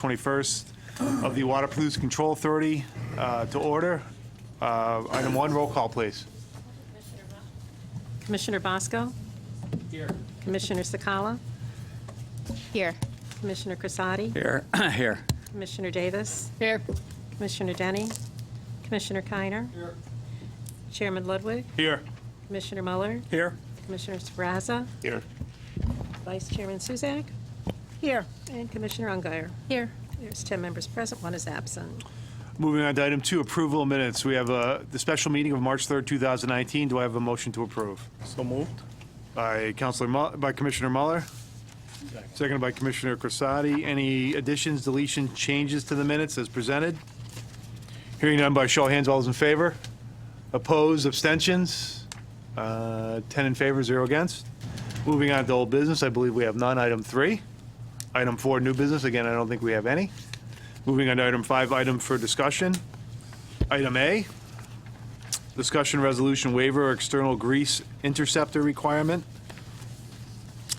21st of the Water Pollution Control Authority to order. Item 1, roll call, please. Commissioner Bosco? Here. Commissioner Sakala? Here. Commissioner Crissati? Here. Here. Commissioner Davis? Here. Commissioner Denny? Commissioner Kiner? Here. Chairman Ludwig? Here. Commissioner Muller? Here. Commissioner Sbraza? Here. Vice Chairman Suzak? Here. And Commissioner Ungary? Here. There's 10 members present, 1 is absent. Moving on to item 2, approval of minutes. We have the special meeting of March 3rd, 2019. Do I have a motion to approve? So moved. By Commissioner Muller. Seconded by Commissioner Crissati. Any additions, deletions, changes to the minutes as presented? Hearing none, by show of hands, all those in favor? Opposed, abstentions? 10 in favor, 0 against. Moving on to old business, I believe we have none. Item 3. Item 4, new business. Again, I don't think we have any. Moving on to item 5, item for discussion. Item A, discussion resolution waiver or external grease interceptor requirement.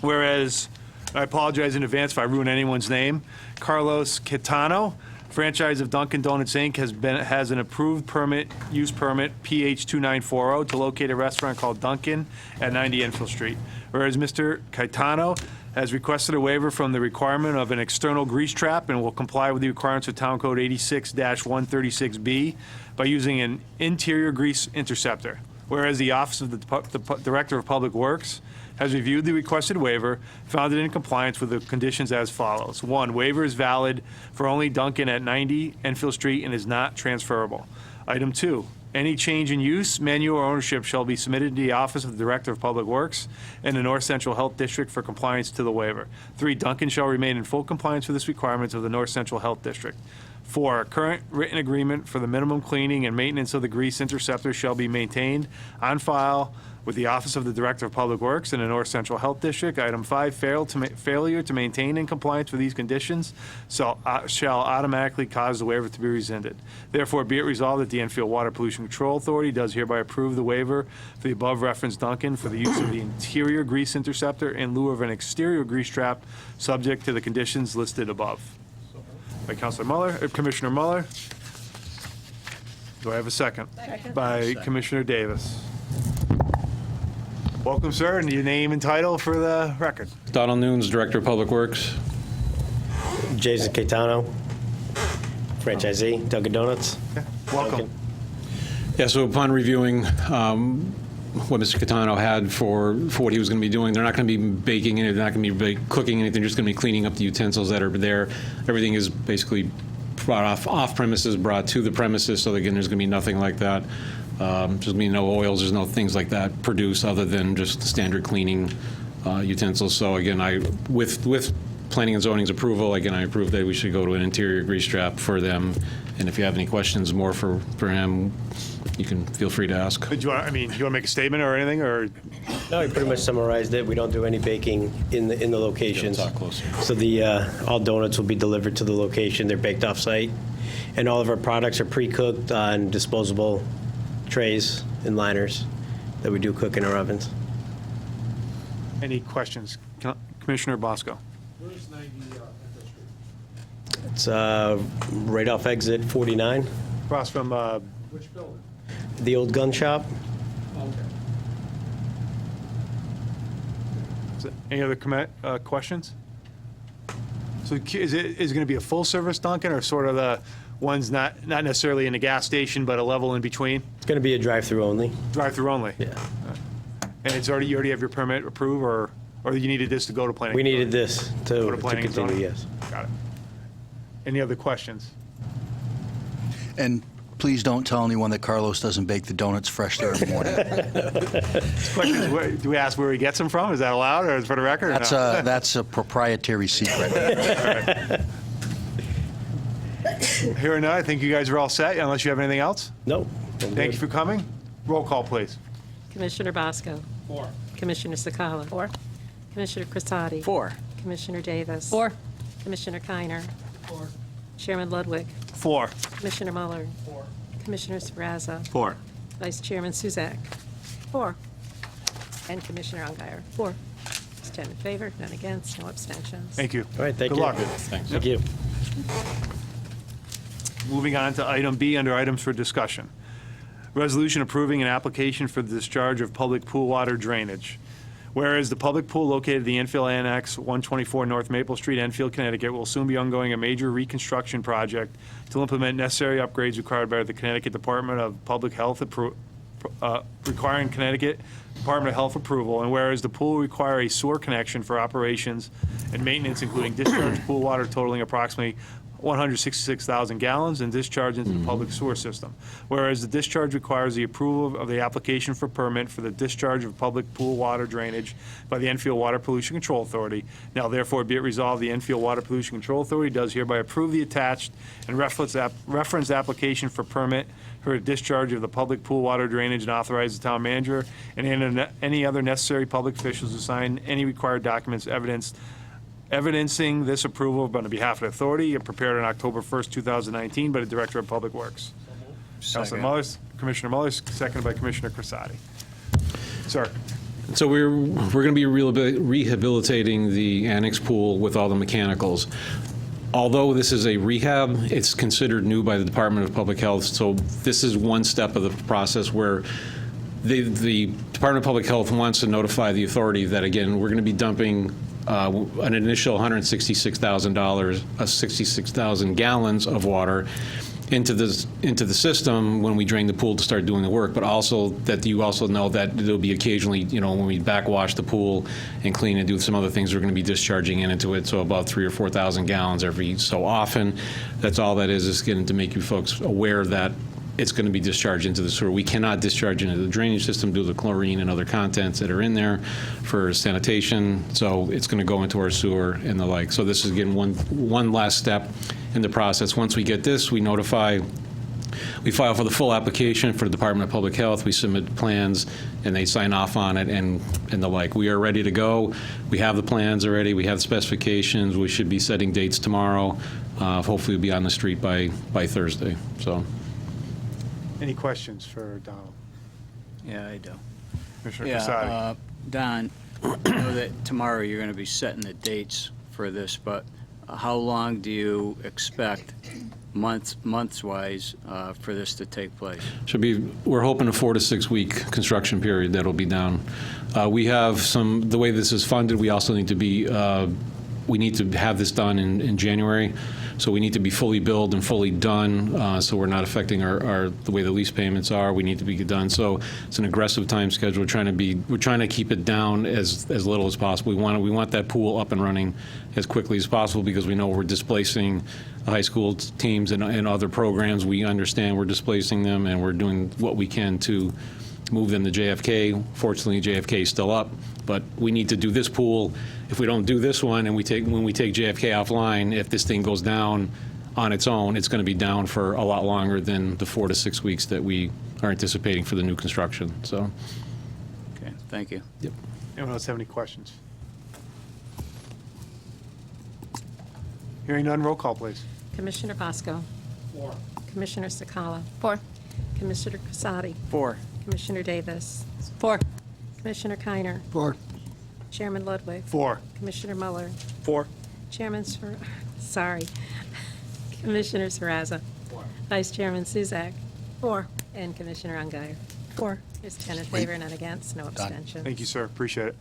Whereas, I apologize in advance if I ruin anyone's name, Carlos Quetano, franchise of Dunkin' Donuts, Inc., has an approved use permit, PH 2940, to locate a restaurant called Dunkin' at 90 Enfield Street. Whereas Mr. Quetano has requested a waiver from the requirement of an external grease trap and will comply with the requirements of Town Code 86-136B by using an interior grease interceptor. Whereas the Office of the Director of Public Works has reviewed the requested waiver, found it in compliance with the conditions as follows. 1, waiver is valid for only Dunkin' at 90 Enfield Street and is not transferable. Item 2, any change in use, menu, or ownership shall be submitted to the Office of the Director of Public Works and the North Central Health District for compliance to the waiver. 3, Dunkin' shall remain in full compliance with this requirements of the North Central Health District. 4, current written agreement for the minimum cleaning and maintenance of the grease interceptor shall be maintained on file with the Office of the Director of Public Works and the North Central Health District. Item 5, failure to maintain in compliance with these conditions shall automatically cause the waiver to be rescinded. Therefore, be it resolved that the Enfield Water Pollution Control Authority does hereby approve the waiver for the above referenced Dunkin' for the use of the interior grease interceptor in lieu of an exterior grease trap, subject to the conditions listed above. By Commissioner Muller. Do I have a second? Second. By Commissioner Davis. Welcome, sir, and your name and title for the record. Donald Nunes, Director of Public Works. Jason Caetano, franchisee, Dunkin' Donuts. Welcome. Dunkin'. Yeah, so upon reviewing what Mr. Caetano had for what he was going to be doing, they're not going to be baking anything, they're not going to be cooking anything, just going to be cleaning up the utensils that are there. Everything is basically brought off premises, brought to the premises, so again, there's going to be nothing like that. There's going to be no oils, there's no things like that produced other than just standard cleaning utensils. So again, with Planning and Zoning's approval, again, I approve that we should go to an interior grease trap for them. And if you have any questions more for him, you can feel free to ask. Do you want to make a statement or anything, or? No, he pretty much summarized it. We don't do any baking in the locations. Talk closer. So all donuts will be delivered to the location. They're baked off-site. And all of our products are pre-cooked on disposable trays and liners that we do cook in our ovens. Any questions? Commissioner Bosco. Where's 90 Enfield Street? It's right off exit 49, Across from, Which building? the old gun shop. Okay. any other questions? So is it going to be a full-service Dunkin' or sort of the ones not necessarily in the gas station, but a level in between? It's going to be a drive-through only. Drive-through only? Yeah. And you already have your permit approved, or you needed this to go to planning? We needed this Go to to planning and zoning? continue, yes. Got it. Any other questions? And please don't tell anyone that Carlos doesn't bake the donuts fresh there every morning. Questions? Do we ask where he gets them from? Is that allowed, or is it for the record? or no? That's a proprietary secret. Here and now, I think you guys are all set, unless you have anything else. Nope. Thank you for coming. Roll call, please. Commissioner Bosco? 4. Commissioner Sakala? 4. Commissioner Crissati? 4. Commissioner Davis? 4. Commissioner Kiner? 4. Chairman Ludwig? 4. Commissioner Muller? 4. Commissioner Sbraza? 4. Vice Chairman Suzak? 4. And Commissioner Ungary? 4. It's 10 in favor, none against, no abstentions. Thank you. All right, thank Good you. luck. Thanks. Thank you. Moving on to item B under items for discussion. Resolution approving an application for the discharge of public pool water drainage. Whereas the public pool located at the Enfield Annex, 124 North Maple Street, Enfield, Connecticut, will soon be undergoing a major reconstruction project to implement necessary upgrades required by the Connecticut Department of Public Health, requiring Connecticut Department of Health approval. And whereas the pool will require a sewer connection for operations and maintenance, including discharge pool water totaling approximately 166,000 gallons and discharge into the public sewer system. Whereas the discharge requires the approval of the application for permit for the discharge of public pool water drainage by the Enfield Water Pollution Control Authority. Now therefore be it resolved, the Enfield Water Pollution Control Authority does hereby approve the attached and referenced application for permit for a discharge of the public pool water drainage, and authorize the town manager and any other necessary public officials to sign any required documents evidencing this approval on behalf of the authority, and prepared on October 1st, 2019 by the Director of Public Works. Councilor Mullers, Commissioner Mullers, seconded by Commissioner Crissati. Sir. So we're going to be rehabilitating the annex pool with all the mechanicals. Although this is a rehab, it's considered new by the Department of Public Health, so this is one step of the process where the Department of Public Health wants to notify the authority that, again, we're going to be dumping an initial $166,000, 66,000 gallons of water into the system when we drain the pool to start doing the work, but also that you also know that there'll be occasionally, when we backwash the pool and clean and do some other things, we're going to be discharging into it, so about 3,000 or 4,000 gallons every so often. That's all that is getting to make you folks aware that it's going to be discharged into the sewer. We cannot discharge into the drainage system due to the chlorine and other contents that are in there for sanitation, so it's going to go into our sewer and the like. So this is, again, one last step in the process. Once we get this, we file for the full application for the Department of Public Health, we submit plans, and they sign off on it and the like. We are ready to go. We have the plans already. We have the specifications. We should be setting dates tomorrow. Hopefully we'll be on the street by Thursday. So. Any questions for Donald? Yeah, I do. Commissioner Yeah, Crissati? Don, I know that tomorrow you're going to be setting the dates for this, but how long do you expect, months-wise, for this to take place? We're hoping a 4 to 6 week construction period that'll be down. We have the way this is funded, we also need to have this done in January. So we need to be fully billed and fully done, so we're not affecting the way the lease payments are. We need to be done. So it's an aggressive time schedule. We're trying to keep it down as little as possible. We want that pool up and running as quickly as possible because we know we're displacing the high school teams and other programs. We understand we're displacing them, and we're doing what we can to move them to JFK. Fortunately, JFK is still up, but we need to do this pool. If we don't do this one and when we take JFK offline, if this thing goes down on its own, it's going to be down for a lot longer than the 4 to 6 weeks that we are anticipating for the new construction. So, Okay, thank you. yep. Anyone else have any questions? Hearing none, roll call, please. Commissioner Bosco. 4. Commissioner Sakala. 4. Commissioner Crissati. 4. Commissioner Davis. 4. Commissioner Kiner. 4. Chairman Ludwig. 4. Commissioner Muller. 4. Commissioner Saraza. 4. Vice Chairman Suzak. 4. And Commissioner Ungary. 4. There's 10 in favor, none against, no abstentions. Thank you, sir. Appreciate it.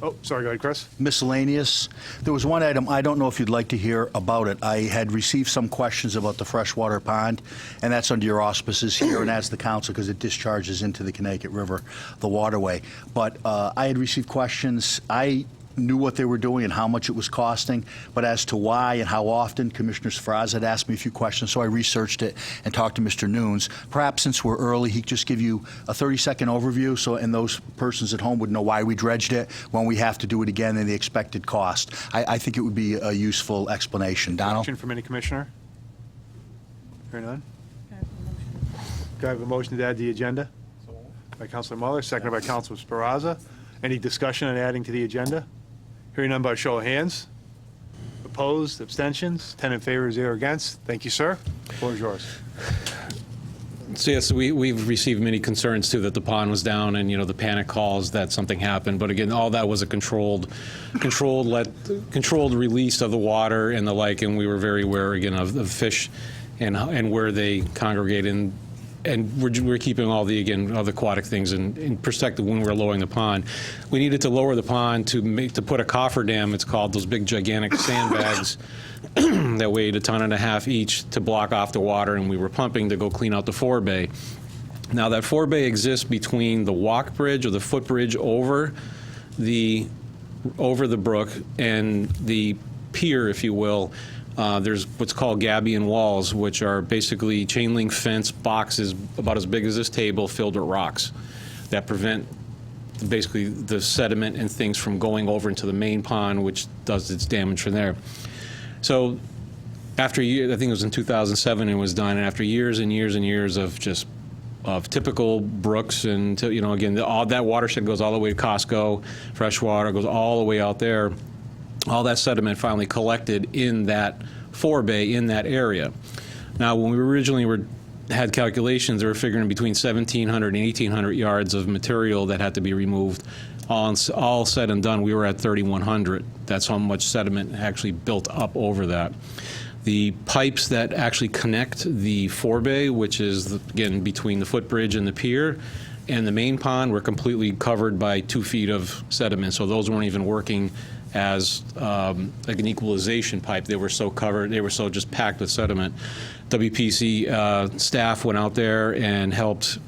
Oh, sorry, go ahead, Chris. Miscellaneous. There was one item, I don't know if you'd like to hear about it. I had received some questions about the freshwater pond, and that's under your auspices here and as the council because it discharges into the Connecticut River, the waterway. But I had received questions. I knew what they were doing and how much it was costing, but as to why and how often, Commissioner Sfraz had asked me a few questions, so I researched it and talked to Mr. Nunes. Perhaps since we're early, he could just give you a 30-second overview, and those persons at home would know why we dredged it, when we have to do it again, and the expected cost. I think it would be a useful explanation. Donald? Question from any commissioner? Hearing none? Do I have a motion to add to the agenda? By Councilor Muller, seconded by Councilor Speraza. Any discussion on adding to the agenda? Hearing none by show of hands. Opposed, abstentions, 10 in favor, 0 against. Thank you, sir. The floor is yours. So yes, we've received many concerns too that the pond was down and, the panic calls that something happened. But again, all that was a controlled release of the water and the like, and we were very aware again of fish and where they congregate, and we're keeping all the aquatic things in perspective when we're lowering the pond. We needed to lower the pond to put a cofferdam, it's called, those big gigantic sandbags that weighed 1.5 tons each to block off the water, and we were pumping to go clean out the forebay. Now that forebay exists between the walk bridge or the footbridge over the brook and the pier, if you will. There's what's called gabion walls, which are basically chain link fence boxes about as big as this table filled with rocks that prevent basically the sediment and things from going over into the main pond, which does its damage from there. So after years, I think it was in 2007 it was done, and after years and years and years of just typical brooks, and again, all that watershed goes all the way to Costco, fresh water goes all the way out there. All that sediment finally collected in that forebay in that area. Now, when we originally had calculations, they were figuring between 1,700 and 1,800 yards of material that had to be removed. All said and done, we were at 3,100. That's how much sediment actually built up over that. The pipes that actually connect the forebay, which is, again, between the footbridge and the pier, and the main pond, were completely covered by 2 feet of sediment, so those weren't even working as like an equalization pipe. They were so covered, they were so just packed with sediment. WPC staff went out there and helped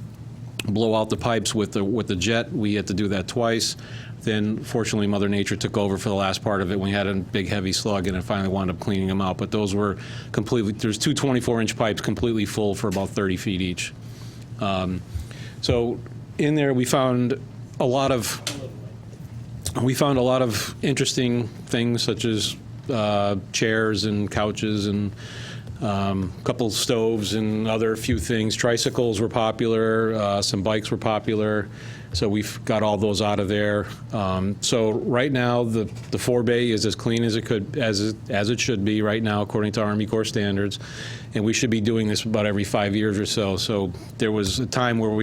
blow out the pipes with the jet. We had to do that twice. Then, fortunately, Mother Nature took over for the last part of it. We had a big, heavy slug, and it finally wound up cleaning them out. But those were completely, there's 2 24-inch pipes completely full for about 30 feet each. So in there, we found a lot of interesting things, such as chairs and couches and a couple stoves and other few things. Tricycles were popular, some bikes were popular, so we've got all those out of there. So right now, the forebay is as clean as it should be right now, according to Army Corps standards, and we should be doing this about every 5 years or so. So there was a time where I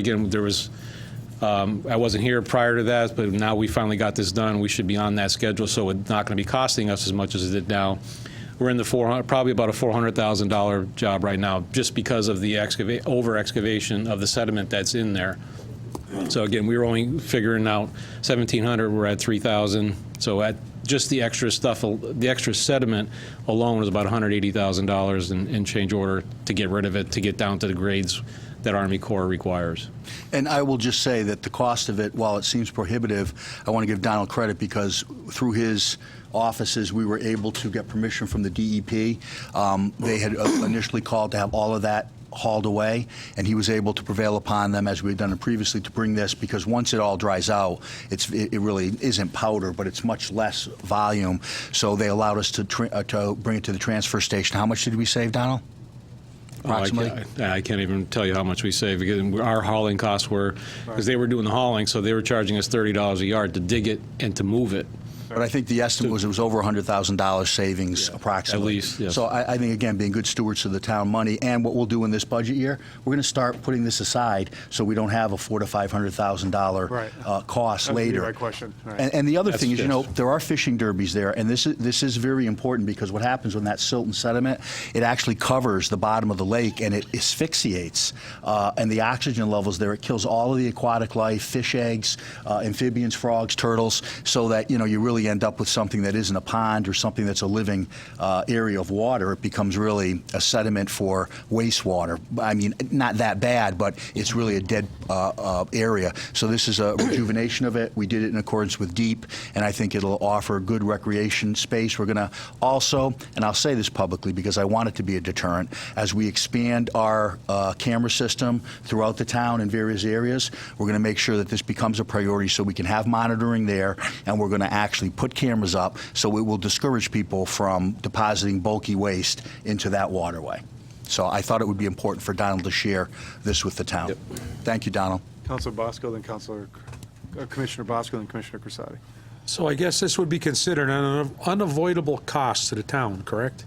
wasn't here prior to that, but now we finally got this done. We should be on that schedule, so it's not going to be costing us as much as it did now. We're in the probably about a $400,000 job right now, just because of the over-excavation of the sediment that's in there. So again, we were only figuring out 1,700. We're at 3,000. So at just the extra stuff, the extra sediment alone was about $180,000 in change order to get rid of it, to get down to the grades that Army Corps requires. And I will just say that the cost of it, while it seems prohibitive, I want to give Donald credit because through his offices, we were able to get permission from the DEP. They had initially called to have all of that hauled away, and he was able to prevail upon them, as we had done it previously, to bring this, because once it all dries out, it really isn't powder, but it's much less volume. So they allowed us to bring it to the transfer station. How much did we save, Donald? Approximately? I can't even tell you how much we saved, because our hauling costs were, because they were doing the hauling, so they were charging us $30 a yard to dig it and to move it. But I think the estimate was it was over $100,000 savings approximately. At least, yes. So I think, again, being good stewards of the town money, and what we'll do in this budget year, we're going to start putting this aside so we don't have a $400,000 to $500,000 cost That would be later. my question. All right. And the other That's thing is, just- there are fishing derbies there, and this is very important, because what happens when that silt and sediment, it actually covers the bottom of the lake and it asphyxiates, and the oxygen levels there, it kills all of the aquatic life, fish eggs, amphibians, frogs, turtles, so that you really end up with something that isn't a pond or something that's a living area of water. It becomes really a sediment for wastewater. I mean, not that bad, but it's really a dead area. So this is a rejuvenation of it. We did it in accordance with DEEP, and I think it'll offer good recreation space. We're going to also, and I'll say this publicly because I want it to be a deterrent, as we expand our camera system throughout the town in various areas, we're going to make sure that this becomes a priority so we can have monitoring there, and we're going to actually put cameras up so it will discourage people from depositing bulky waste into that waterway. So I thought it would be important for Donald to share this with the town. Yep. Thank you, Donald. Councilor Bosco, then Commissioner Bosco, then Commissioner Crisati. So I guess this would be considered an unavoidable cost to the town, correct?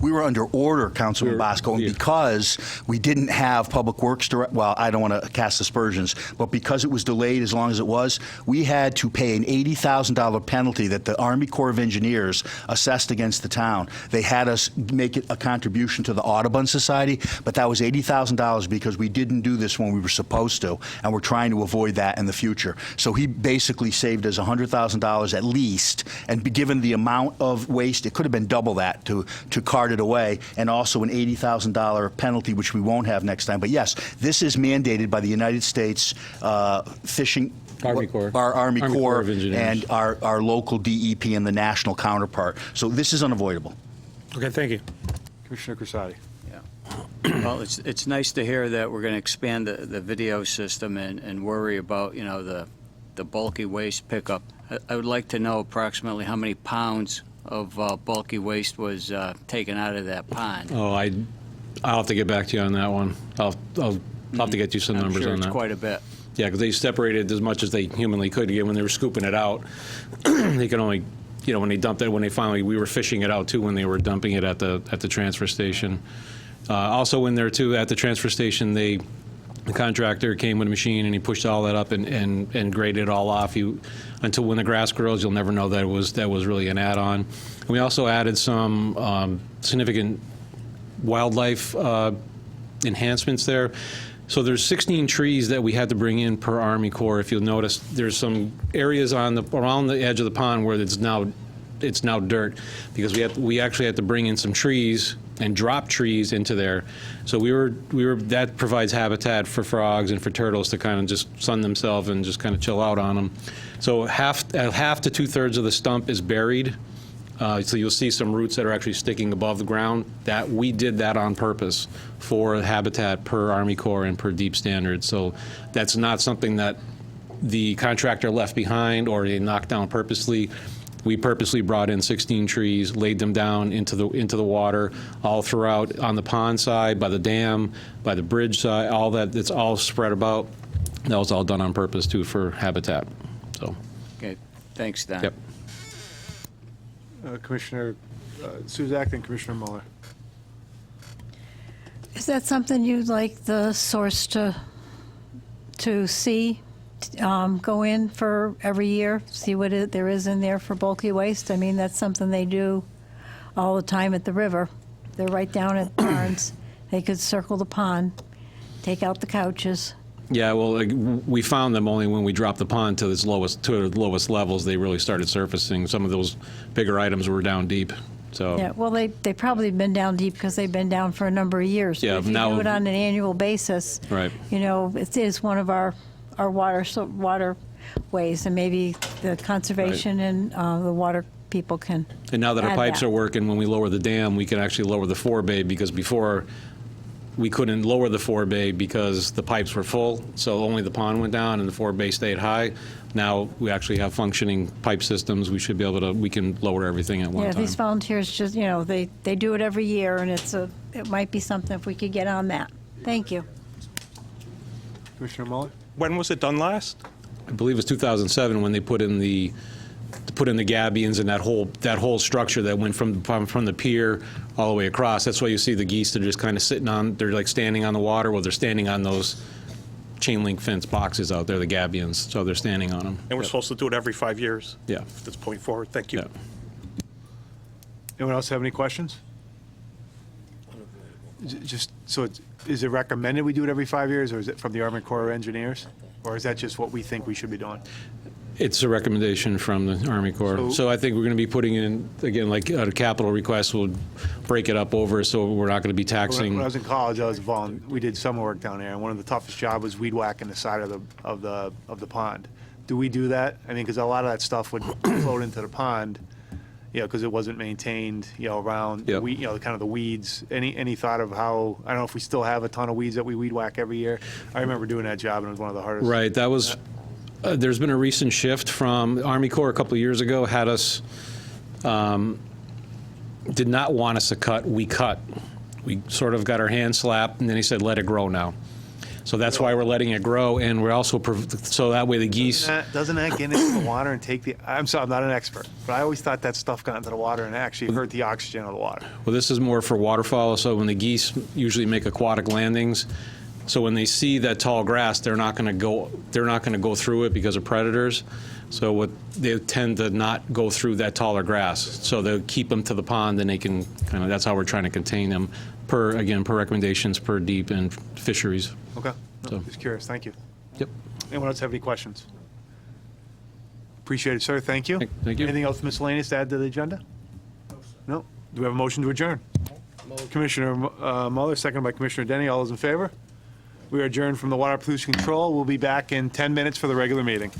We were under order, Councilman Bosco, and yeah. because we didn't have Public Works direct, well, I don't want to cast aspersions, but because it was delayed as long as it was, we had to pay an $80,000 penalty that the Army Corps of Engineers assessed against the town. They had us make it a contribution to the Audubon Society, but that was $80,000 because we didn't do this when we were supposed to, and we're trying to avoid that in the future. So he basically saved us $100,000 at least, and given the amount of waste, it could have been double that to cart it away, and also an $80,000 penalty, which we won't have next time. But yes, this is mandated by the United States Fishing Army Corps. Our Army Corps of Engineers. and our local DEP and the national counterpart. So this is unavoidable. Okay, thank you. Commissioner Crisati. Well, it's nice to hear that we're going to expand the video system and worry about, you know, the bulky waste pickup. I would like to know approximately how many pounds of bulky waste was taken out of that pond. Oh, I'll have to get back to you on that one. I'll have to get you some numbers I'm sure on it's that. quite a bit. Yeah, because they separated as much as they humanly could. Again, when they were scooping it out, they could only, when they dumped it, we were fishing it out too when they were dumping it at the transfer station. Also in there too, at the transfer station, the contractor came with a machine and he pushed all that up and graded it all off. Until when the grass grows, you'll never know that was really an add-on. And we also added some significant wildlife enhancements there. So there's 16 trees that we had to bring in per Army Corps. If you'll notice, there's some areas around the edge of the pond where it's now dirt, because we actually had to bring in some trees and drop trees into there. So that provides habitat for frogs and for turtles to kind of just sun themselves and just kind of chill out on them. So half to 2/3 of the stump is buried. So you'll see some roots that are actually sticking above the ground. That we did that on purpose for habitat per Army Corps and per deep standards. So that's not something that the contractor left behind or they knocked down purposely. We purposely brought in 16 trees, laid them down into the water, all throughout on the pond side, by the dam, by the bridge side, all that. It's all spread about. That was all done on purpose too for habitat. So. Okay, thanks, Don. Yep. Commissioner Suzak and Commissioner Mueller. Is that something you'd like the source to see, go in for every year, see what there is in there for bulky waste? I mean, that's something they do all the time at the river. They're right down at Barnes. They could circle the pond, take out the couches. Yeah, well, we found them only when we dropped the pond to the lowest levels. They really started surfacing. Some of those bigger items were down deep. So Yeah, well, they probably been down deep because they've been down for a number of years. Yeah, But if you now- do it on an annual basis, Right. It is one of our waterways, and maybe the conservation and the water people can. And now that our add pipes that. are working, when we lower the dam, we can actually lower the forebay, because before we couldn't lower the forebay because the pipes were full, so only the pond went down and the forebay stayed high. Now we actually have functioning pipe systems. We should be able to, we can lower everything at one Yeah, time. these volunteers just, they do it every year, and it might be something if we could get on that. Thank you. Commissioner Mueller? When was it done last? I believe it was 2007 when they put in the gabions and that whole structure that went from the pier all the way across. That's why you see the geese, they're just kind of sitting on, they're like standing on the water. Well, they're standing on those chain link fence boxes out there, the gabions, so they're standing on them. And we're supposed to do it every 5 years? Yeah. At this point forward, thank you. Yeah. Anyone else have any questions? Is it recommended we do it every 5 years, or is it from the Army Corps of Engineers? Or is that just what we think we should be doing? It's a recommendation from the Army Corps. So I think we're going to be putting in, again, like a capital request, we'll break it up over, so we're not going to be taxing. When I was in college, we did summer work down there, and one of the toughest jobs was weed whacking the side of the pond. Do we do that? I mean, because a lot of that stuff would float into the pond, because it wasn't maintained, around, Yep. kind of the weeds. Any thought of how, I don't know if we still have a ton of weeds that we weed whack every year? I remember doing that job, and it was one of the hardest. Right, that was, there's been a recent shift from, Army Corps a couple of years ago had us, did not want us to cut, we cut. We sort of got our hands slapped, and then he said, let it grow now. So that's why we're letting it grow, and we're also, so that way the geese, Doesn't that get into the water and take the, I'm sorry, I'm not an expert, but I always thought that stuff got into the water and actually hurt the oxygen of the water. well, this is more for waterfowl, so when the geese usually make aquatic landings, so when they see that tall grass, they're not going to go through it because of predators. So what they tend to not go through that taller grass. So they'll keep them to the pond, and they can kind of, that's how we're trying to contain them per recommendations per deep and fisheries. Okay. No, So- just curious. Thank you. Yep. Anyone else have any questions? Appreciate it, sir. Thank you. Thank you. Anything else miscellaneous to add to the agenda? No. Do we have a motion to adjourn? Commissioner Mueller, seconded by Commissioner Denny. All those in favor? We are adjourned from the Water Pollution Control. We'll be back in 10 minutes for the regular meeting.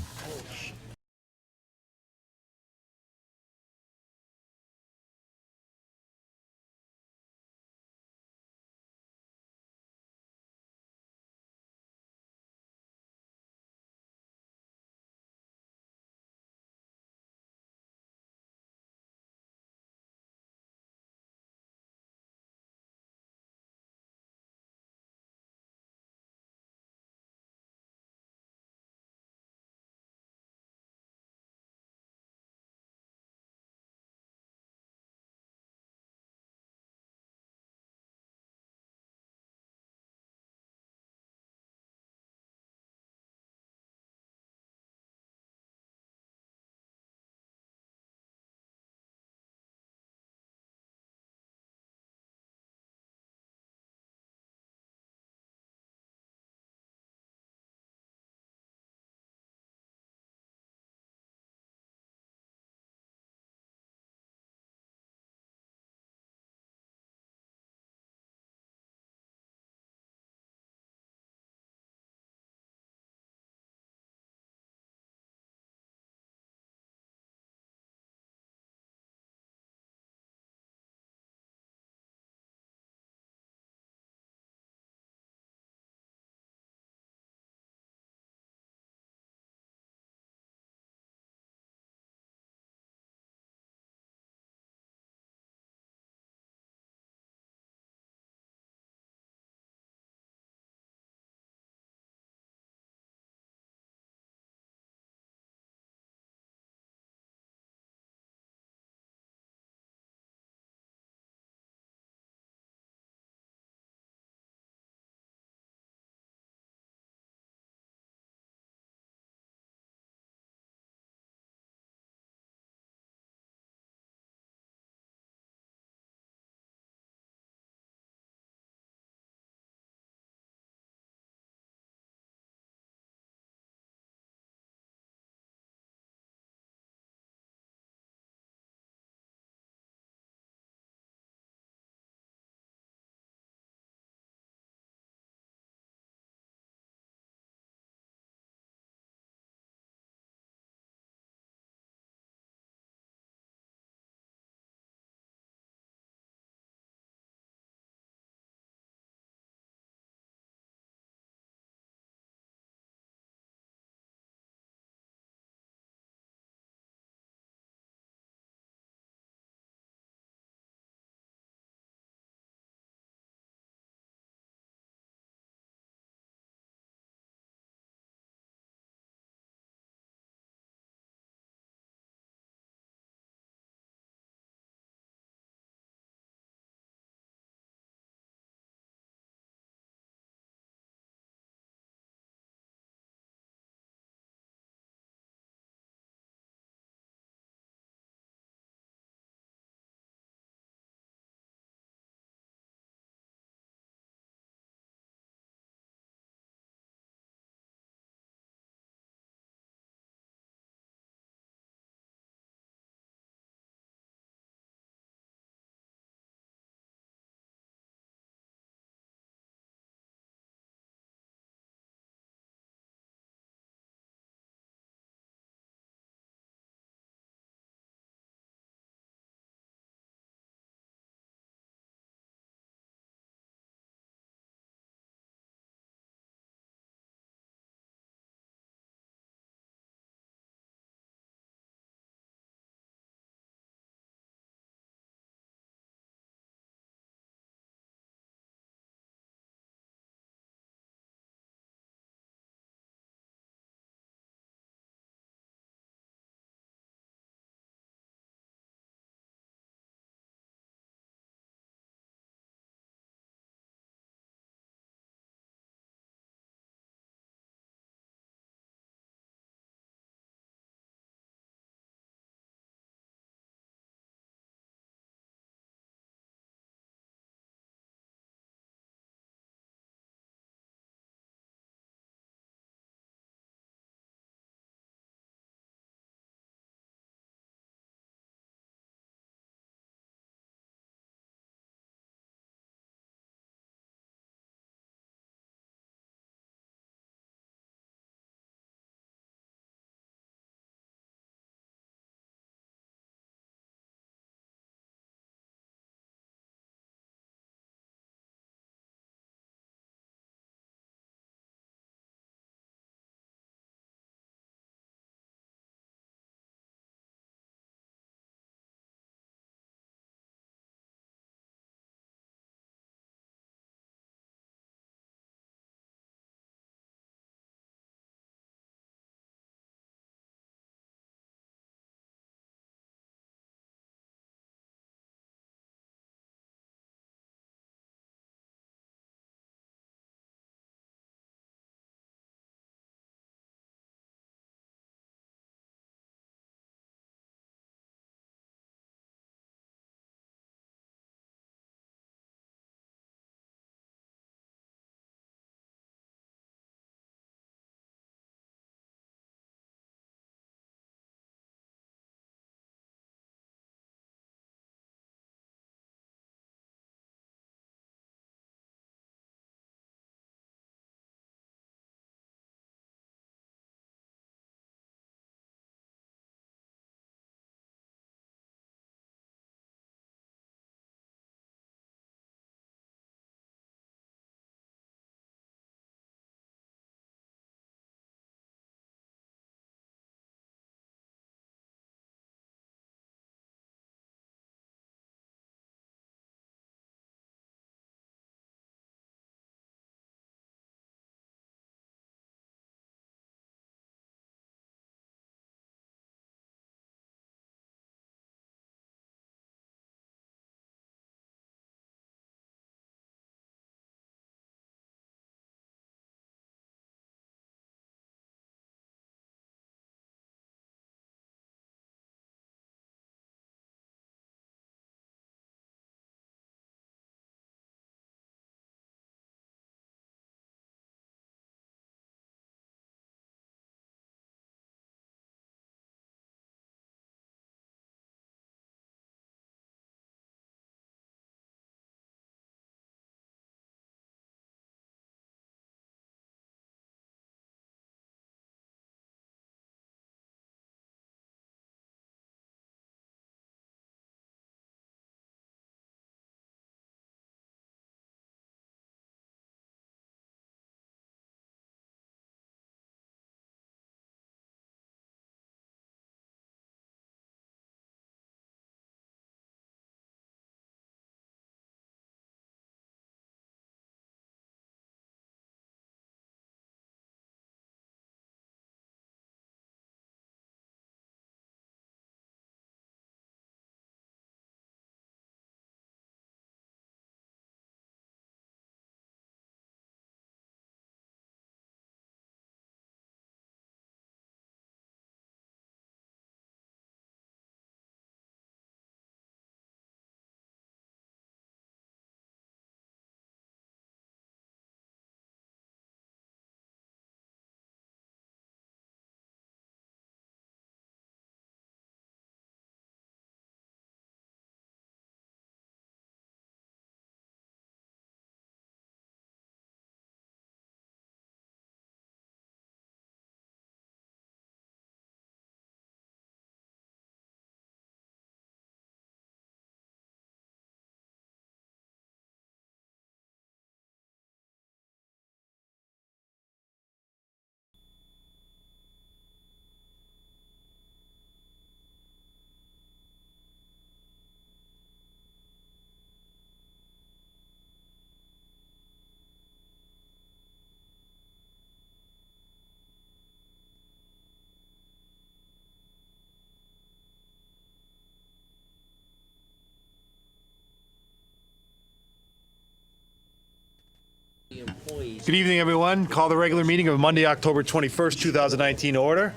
Good evening, everyone. Call the regular meeting of Monday, October 21st, 2019 to order.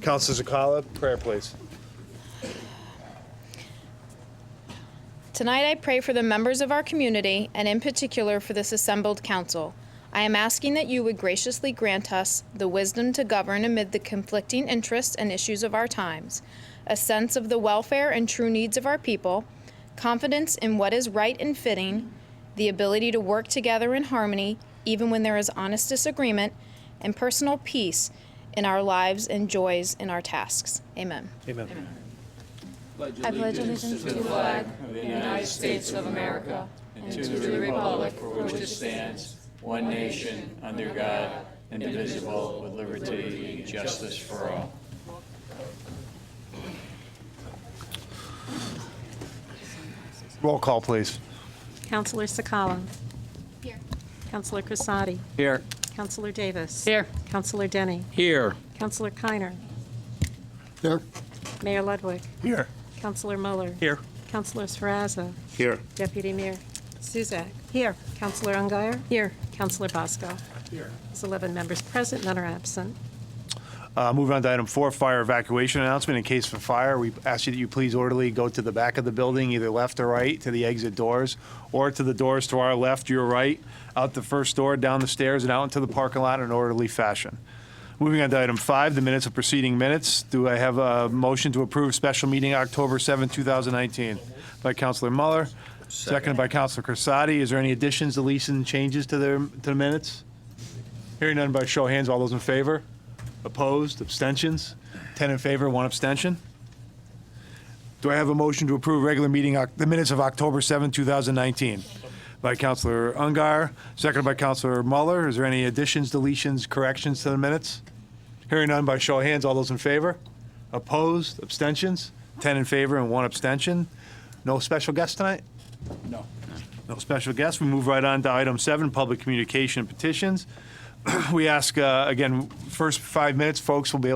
Councilor Zakala, prayer, please. Tonight I pray for the members of our community and in particular for this assembled council. I am asking that you would graciously grant us the wisdom to govern amid the conflicting interests and issues of our times, a sense of the welfare and true needs of our people, confidence in what is right and fitting, the ability to work together in harmony even when there is honest disagreement, and personal peace in our lives and joys in our tasks. Amen. Amen. I pledge allegiance to the flag of the United States of America and to the republic for which it stands, one nation, under God, indivisible, with liberty and justice for all. Roll call, please. Counselor Sakala. Here. Counselor Crissati. Here. Counselor Davis. Here. Counselor Denny. Here. Counselor Keiner. Here. Mayor Ludwig. Here. Counselor Muller. Here. Counselor Sferrazza. Here. Deputy Mayor Suzak. Here. Counselor Ungary. Here. Counselor Bosco. Here. There's 11 members present, none are absent. Moving on to item 4, fire evacuation announcement. In case of fire, we ask you that you please orderly go to the back of the building, either left or right, to the exit doors, or to the doors to our left, your right, out the first door, down the stairs, and out into the parking lot in an orderly fashion. Moving on to item 5, the minutes of preceding minutes. Do I have a motion to approve special meeting October 7, 2019? By Councilor Muller, seconded by Councilor Crissati. Is there any additions, deletions, changes to the minutes? Hearing none by show of hands, all those in favor? Opposed? Abstentions? 10 in favor, 1 abstention. Do I have a motion to approve regular meeting, the minutes of October 7, 2019? By Councilor Ungar, seconded by Councilor Muller. Is there any additions, deletions, corrections to the minutes? Hearing none by show of hands, all those in favor? Opposed? Abstentions? 10 in favor and 1 abstention. No special guests tonight? No. No special guests. We move right on to item 7, public communication and petitions. We ask, again, first 5 minutes, folks will be,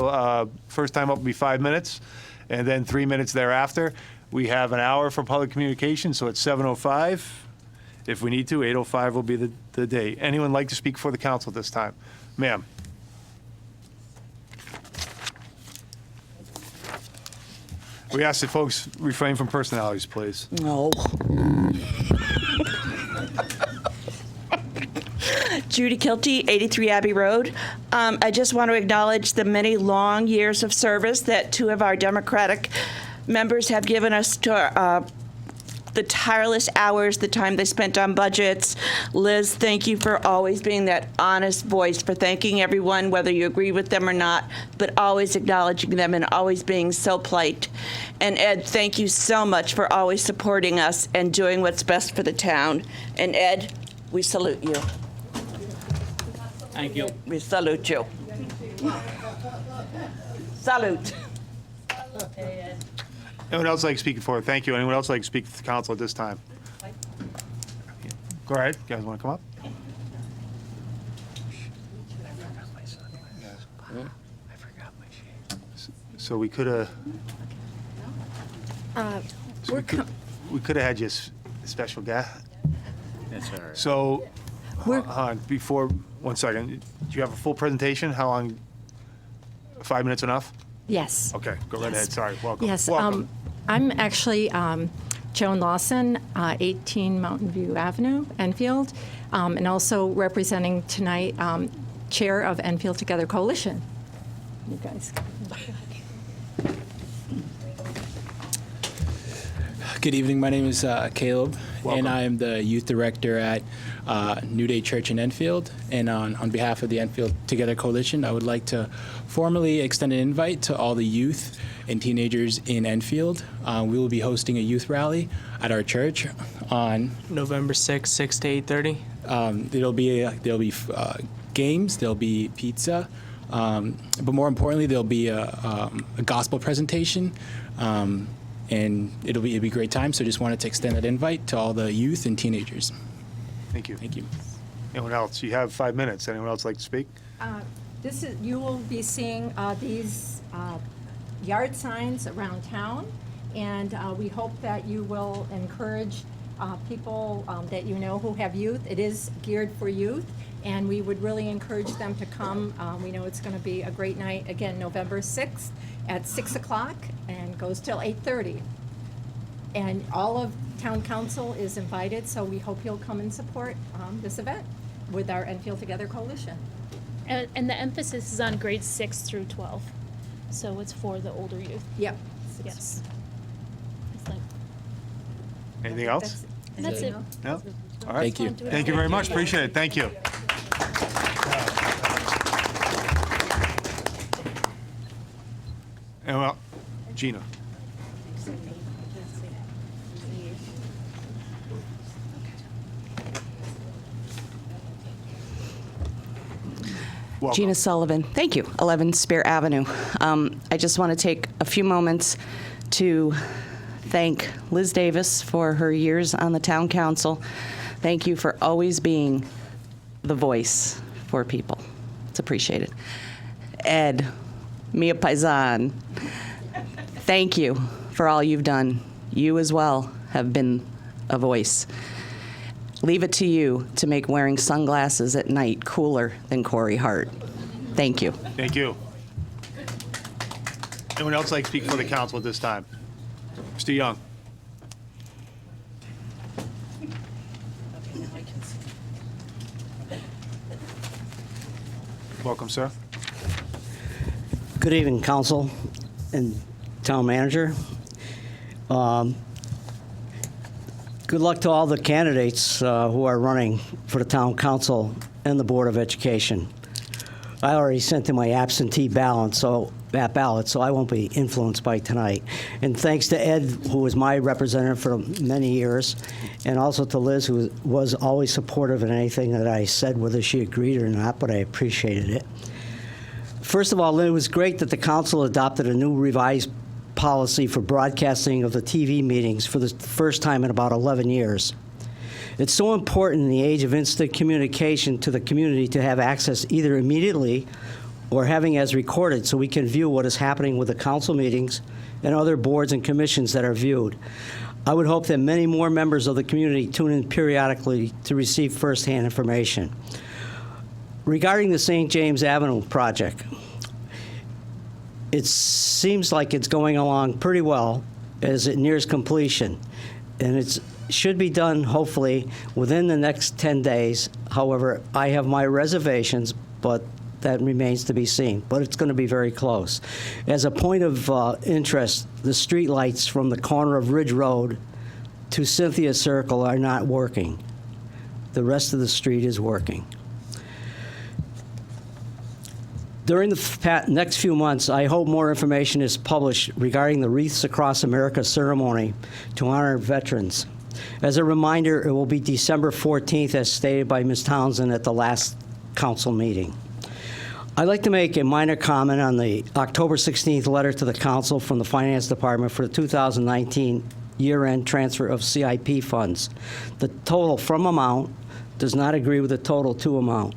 first time up will be 5 minutes, and then 3 minutes thereafter. We have an hour for public communication, so it's 7:05. If we need to, 8:05 will be the date. Anyone like to speak for the council at this time? Ma'am. We ask that folks refrain from personalities, please. No. Judy Kilty, 83 Abbey Road. I just want to acknowledge the many long years of service that 2 of our Democratic members have given us to the tireless hours, the time they spent on budgets. Liz, thank you for always being that honest voice, for thanking everyone, whether you agree with them or not, but always acknowledging them and always being so polite. And Ed, thank you so much for always supporting us and doing what's best for the town. And Ed, we salute you. Thank you. We salute you. Salute. Anyone else like speaking for? Thank you. Anyone else like to speak to the council at this time? Go ahead. You guys want to come up? So we could have. We could have had you special guest. That's all right. So, before, 1 second. Do you have a full presentation? How long? 5 minutes enough? Yes. Okay, go right ahead. Sorry. Welcome. Yes. Welcome. I'm actually Joan Lawson, 18 Mountain View Avenue, Enfield, and also representing tonight Chair of Enfield Together Coalition. You guys. Good evening. My name is Caleb, Welcome. and I am the youth director at New Day Church in Enfield. And on behalf of the Enfield Together Coalition, I would like to formally extend an invite to all the youth and teenagers in Enfield. We will be hosting a youth rally at our church on November 6th, 6 to 8:30. there'll be games, there'll be pizza, but more importantly, there'll be a gospel presentation. And it'll be a great time. So just wanted to extend that invite to all the youth and teenagers. Thank you. Thank you. Anyone else? You have 5 minutes. Anyone else like to speak? You will be seeing these yard signs around town, and we hope that you will encourage people that you know who have youth. It is geared for youth, and we would really encourage them to come. We know it's going to be a great night. Again, November 6th at 6 o'clock and goes till 8:30. And all of Town Council is invited, so we hope you'll come and support this event with our Enfield Together Coalition. And the emphasis is on grades 6 through 12, so it's for the older youth. Yep. Yes. It's like, Anything else? that's it. No? All right. Thank you. Thank you very much. Appreciate it. Thank you. And well, Gina. Welcome. Gina Sullivan. Thank you. 11 Spear Avenue. I just want to take a few moments to thank Liz Davis for her years on the town council. Thank you for always being the voice for people. It's appreciated. Ed, Mia Paisan, thank you for all you've done. You as well have been a voice. Leave it to you to make wearing sunglasses at night cooler than Corey Hart. Thank you. Thank you. Anyone else like to speak for the council at this time? Mr. Young. Welcome, sir. Good evening, council and town manager. Good luck to all the candidates who are running for the town council and the Board of Education. I already sent in my absentee ballot, so I won't be influenced by tonight. And thanks to Ed, who was my representative for many years, and also to Liz, who was always supportive in anything that I said, whether she agreed or not, but I appreciated it. First of all, it was great that the council adopted a new revised policy for broadcasting of the TV meetings for the first time in about 11 years. It's so important in the age of instant communication to the community to have access either immediately or having as recorded so we can view what is happening with the council meetings and other boards and commissions that are viewed. I would hope that many more members of the community tune in periodically to receive firsthand information. Regarding the St. James Avenue project, it seems like it's going along pretty well as it nears completion, and it should be done hopefully within the next 10 days. However, I have my reservations, but that remains to be seen, but it's going to be very close. As a point of interest, the street lights from the corner of Ridge Road to Cynthia Circle are not working. The rest of the street is working. During the next few months, I hope more information is published regarding the Wreaths Across America ceremony to honor veterans. As a reminder, it will be December 14th, as stated by Ms. Townsend at the last council meeting. I'd like to make a minor comment on the October 16th letter to the council from the Finance Department for the 2019 year-end transfer of CIP funds. The total from amount does not agree with the total to amount.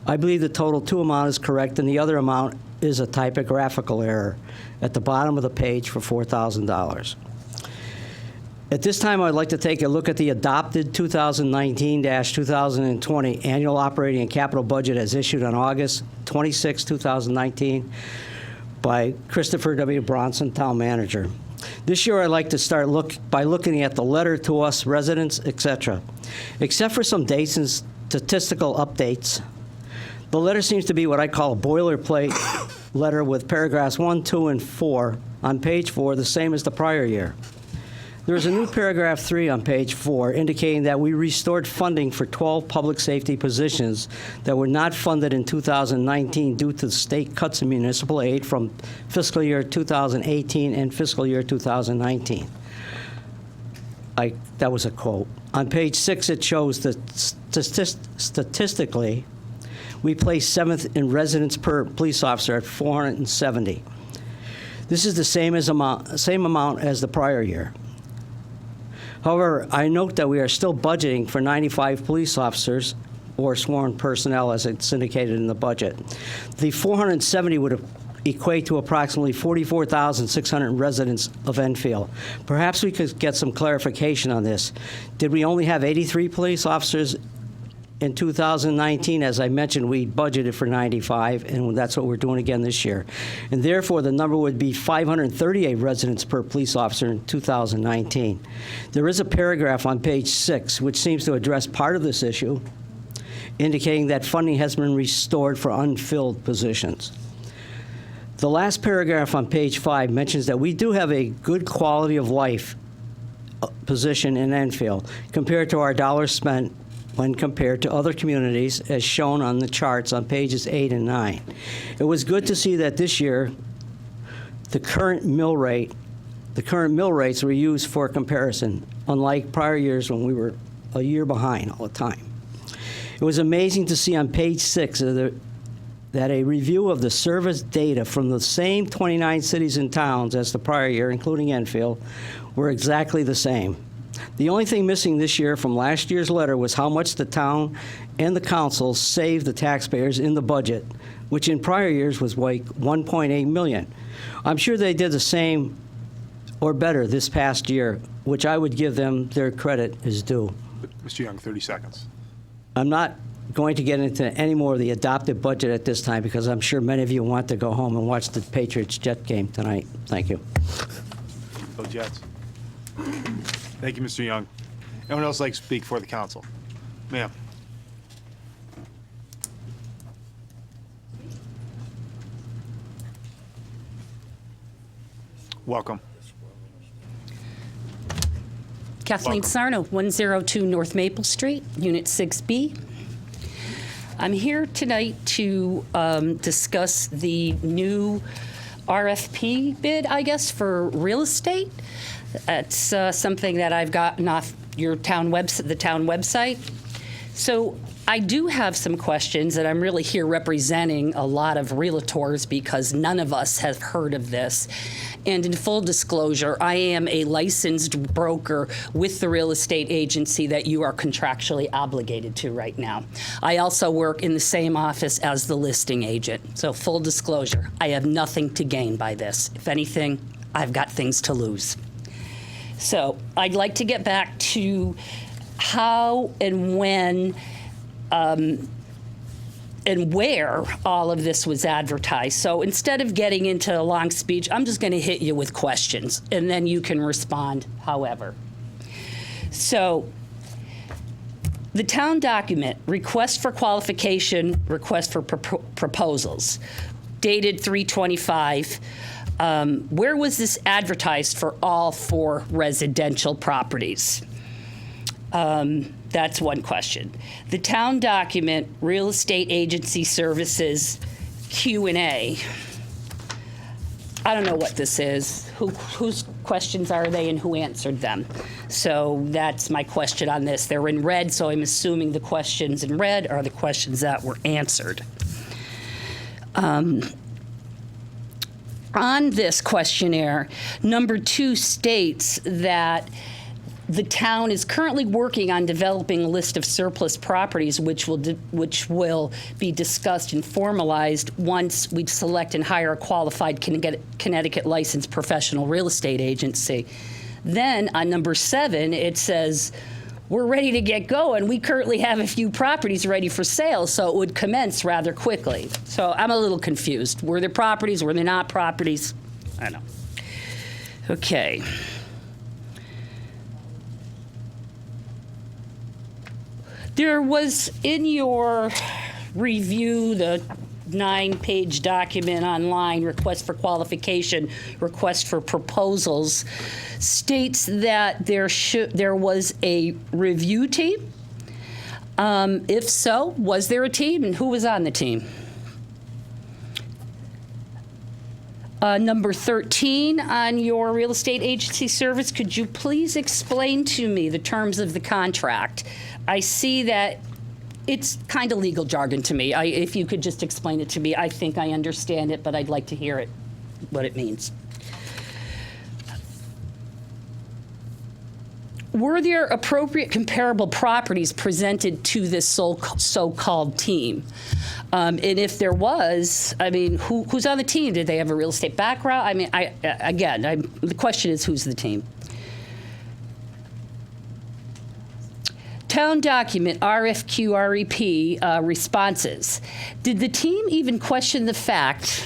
I believe the total to amount is correct, and the other amount is a typographical error at the bottom of the page for $4,000. At this time, I'd like to take a look at the adopted 2019-2020 annual operating and capital budget as issued on August 26, 2019 by Christopher W. Bronson, Town Manager. This year, I'd like to start by looking at the letter to us residents, etc. Except for some dates and statistical updates, the letter seems to be what I call a boilerplate letter with paragraphs 1, 2, and 4 on page 4, the same as the prior year. There is a new paragraph 3 on page 4 indicating that we restored funding for 12 public safety positions that were not funded in 2019 due to the state cuts in municipal aid from fiscal year 2018 and fiscal year 2019. That was a quote. On page 6, it shows that statistically, we placed 7th in residents per police officer at 470. This is the same amount as the prior year. However, I note that we are still budgeting for 95 police officers or sworn personnel as it's indicated in the budget. The 470 would equate to approximately 44,600 residents of Enfield. Perhaps we could get some clarification on this. Did we only have 83 police officers in 2019? As I mentioned, we budgeted for 95, and that's what we're doing again this year. And therefore, the number would be 538 residents per police officer in 2019. There is a paragraph on page 6 which seems to address part of this issue, indicating that funding has been restored for unfilled positions. The last paragraph on page 5 mentions that we do have a good quality of life position in Enfield compared to our dollars spent when compared to other communities, as shown on the charts on pages 8 and 9. It was good to see that this year the current mill rates were used for comparison, unlike prior years when we were a year behind all the time. It was amazing to see on page 6 that a review of the service data from the same 29 cities and towns as the prior year, including Enfield, were exactly the same. The only thing missing this year from last year's letter was how much the town and the council saved the taxpayers in the budget, which in prior years was like $1.8 million. I'm sure they did the same or better this past year, which I would give them their credit is due. Mr. Young, 30 seconds. I'm not going to get into any more of the adopted budget at this time because I'm sure many of you want to go home and watch the Patriots-Jet game tonight. Thank you. Go Jets. Thank you, Mr. Young. Anyone else like to speak for the council? Ma'am. Welcome. Kathleen Sarno, 102 North Maple Street, Unit 6B. I'm here tonight to discuss the new RFP bid, I guess, for real estate. It's something that I've gotten off your town the town website. So I do have some questions, and I'm really here representing a lot of realtors because none of us have heard of this. And in full disclosure, I am a licensed broker with the real estate agency that you are contractually obligated to right now. I also work in the same office as the listing agent. So full disclosure, I have nothing to gain by this. If anything, I've got things to lose. So I'd like to get back to how and when and where all of this was advertised. So instead of getting into a long speech, I'm just going to hit you with questions, and then you can respond however. So the town document, request for qualification, request for proposals, dated 3/25. Where was this advertised for all 4 residential properties? That's one question. The town document, real estate agency services, Q&A. I don't know what this is. Whose questions are they and who answered them? So that's my question on this. They're in red, so I'm assuming the questions in red are the questions that were answered. On this questionnaire, number 2 states that the town is currently working on developing a list of surplus properties which will be discussed and formalized once we select and hire a qualified Connecticut licensed professional real estate agency. Then on number 7, it says, we're ready to get going. We currently have a few properties ready for sale, so it would commence rather quickly. So I'm a little confused. Were there properties? Were there not properties? I don't know. Okay. There was in your review, the 9-page document online, request for qualification, request for proposals, states that there was a review team. If so, was there a team, and who was on the team? Number 13 on your real estate agency service, could you please explain to me the terms of the contract? I see that it's kind of legal jargon to me. If you could just explain it to me, I think I understand it, but I'd like to hear it, what it means. were there appropriate comparable properties presented to this so-called team? And if there was, I mean, who's on the team? Did they have a real estate background? I mean, the question is, who's the team? Town document RFQ REP responses. Did the team even question the fact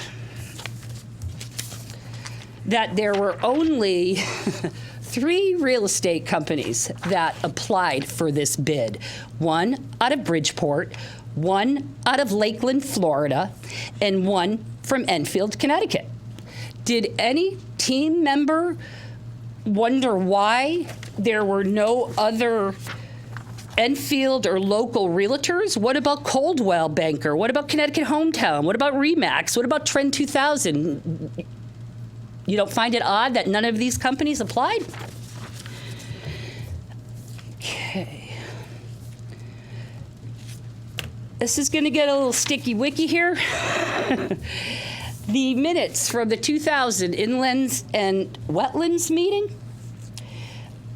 that there were only 3 real estate companies that applied for this bid? One out of Bridgeport, one out of Lakeland, Florida, and one from Enfield, Connecticut. Did any team member wonder why there were no other Enfield or local realtors? What about Coldwell Banker? What about Connecticut Hometown? What about Remax? What about Trend 2000? You don't find it odd that none of these companies applied? Okay. This is going to get a little sticky wicky here. The minutes from the 2000 Inlands and Wetlands meeting,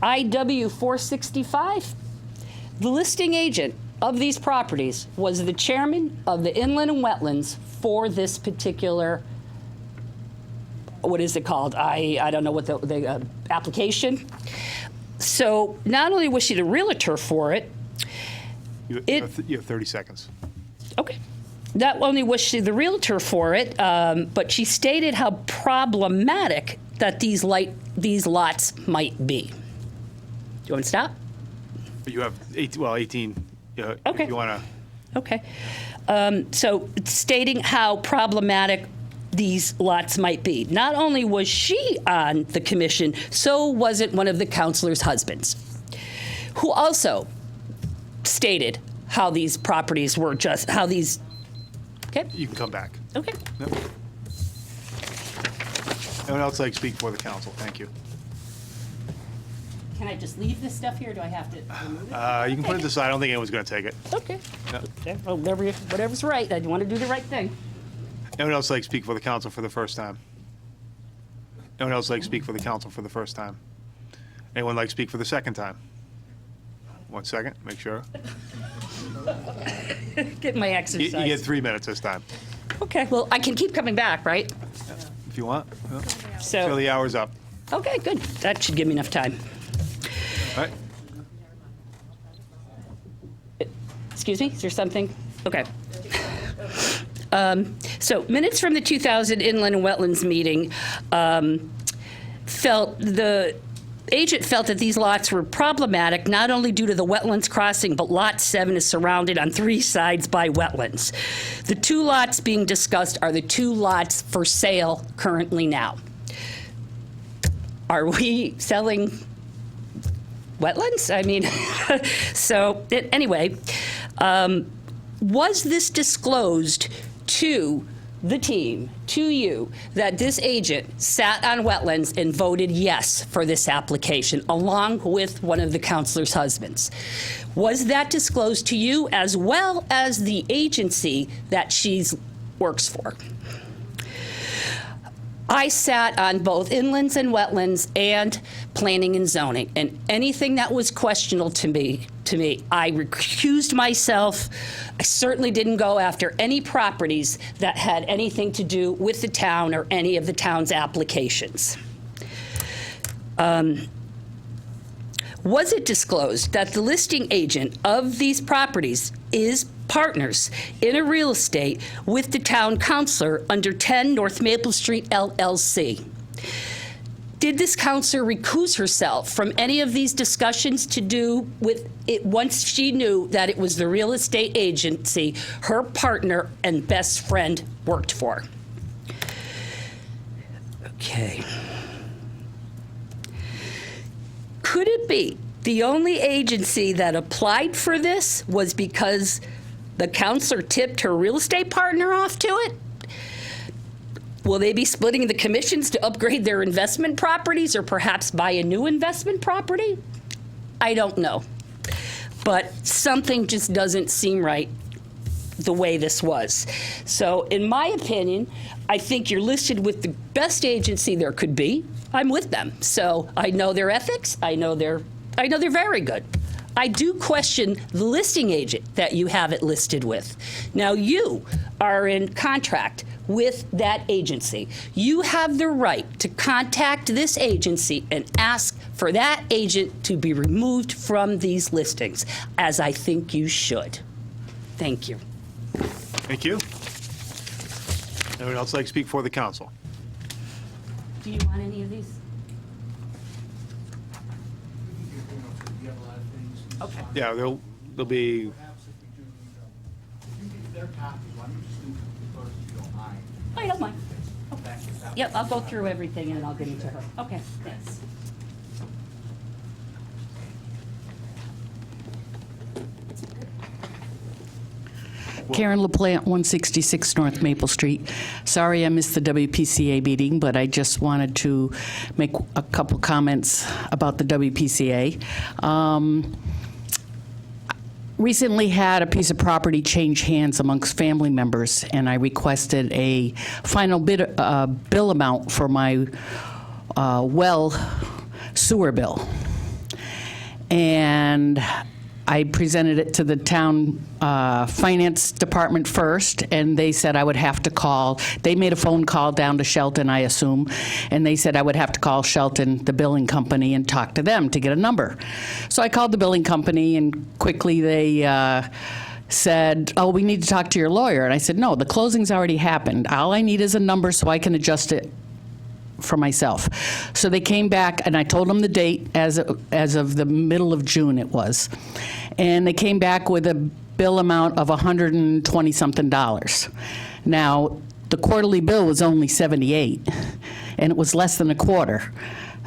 IW 465. The listing agent of these properties was the chairman of the Inland and Wetlands for this particular, what is it called? I don't know what the application. So not only was she the realtor for it, You have 30 seconds. okay. Not only was she the realtor for it, but she stated how problematic that these lots might be. Do you want to stop? You have 18. Okay. If you want to. Okay. So stating how problematic these lots might be. Not only was she on the commission, so was it one of the councilors' husbands, who also stated how these properties were just, how these, okay? You can come back. Okay. Yep. Anyone else like to speak for the council? Thank you. Can I just leave this stuff here, or do I have to remove it? You can put it aside. I don't think anyone's going to take it. Okay. No. Okay. Well, whatever's right. I want to do the right thing. Anyone else like to speak for the council for the first time? Anyone else like to speak for the council for the first time? Anyone like to speak for the second time? 1 second, make sure. Get my exercise. You get 3 minutes this time, Okay. Well, I can keep coming back, right? if you want. So. Till the hour's up. Okay, good. That should give me enough time. All right. Excuse me, is there something? Okay. So minutes from the 2000 Inland and Wetlands meeting the agent felt that these lots were problematic, not only due to the wetlands crossing, but Lot 7 is surrounded on 3 sides by wetlands. The 2 lots being discussed are the 2 lots for sale currently now. Are we selling wetlands? I mean, so anyway, was this disclosed to the team, to you, that this agent sat on wetlands and voted yes for this application, along with one of the councilor's husbands? Was that disclosed to you as well as the agency that she works for? I sat on both inlands and wetlands and planning and zoning, and anything that was questionable to me, I recused myself. I certainly didn't go after any properties that had anything to do with the town or any of the town's applications. Was it disclosed that the listing agent of these properties is partners in a real estate with the town councilor under 10 North Maple Street LLC? Did this councilor recuse herself from any of these discussions to do with it once she knew that it was the real estate agency her partner and best friend worked for? Okay. Could it be the only agency that applied for this was because the councilor tipped her real estate partner off to it? Will they be splitting the commissions to upgrade their investment properties or perhaps buy a new investment property? I don't know. But something just doesn't seem right the way this was. So in my opinion, I think you're listed with the best agency there could be. I'm with them. So I know their ethics. I know their I know they're very good. I do question the listing agent that you have it listed with. Now, you are in contract with that agency. You have the right to contact this agency and ask for that agent to be removed from these listings, as I think you should. Thank you. Thank you. Anyone else like to speak for the council? Do you want any of these? Okay. Yeah, there'll be, I don't mind. Okay. Yep, I'll go through everything and I'll give it to her. Okay, thanks. Karen LaPlante, 166 North Maple Street. Sorry I missed the WPCA meeting, but I just wanted to make a couple comments about the WPCA. Recently had a piece of property change hands amongst family members, and I requested a final bill amount for my well sewer bill. And I presented it to the town finance department first, and they said I would have to call. They made a phone call down to Shelton, I assume, and they said I would have to call Shelton, the billing company, and talk to them to get a number. So I called the billing company, and quickly they said, oh, we need to talk to your lawyer. And I said, no, the closing's already happened. All I need is a number so I can adjust it for myself. So they came back, and I told them the date as of the middle of June it was. And they came back with a bill amount of $120-something. Now, the quarterly bill was only $78, and it was less than a quarter.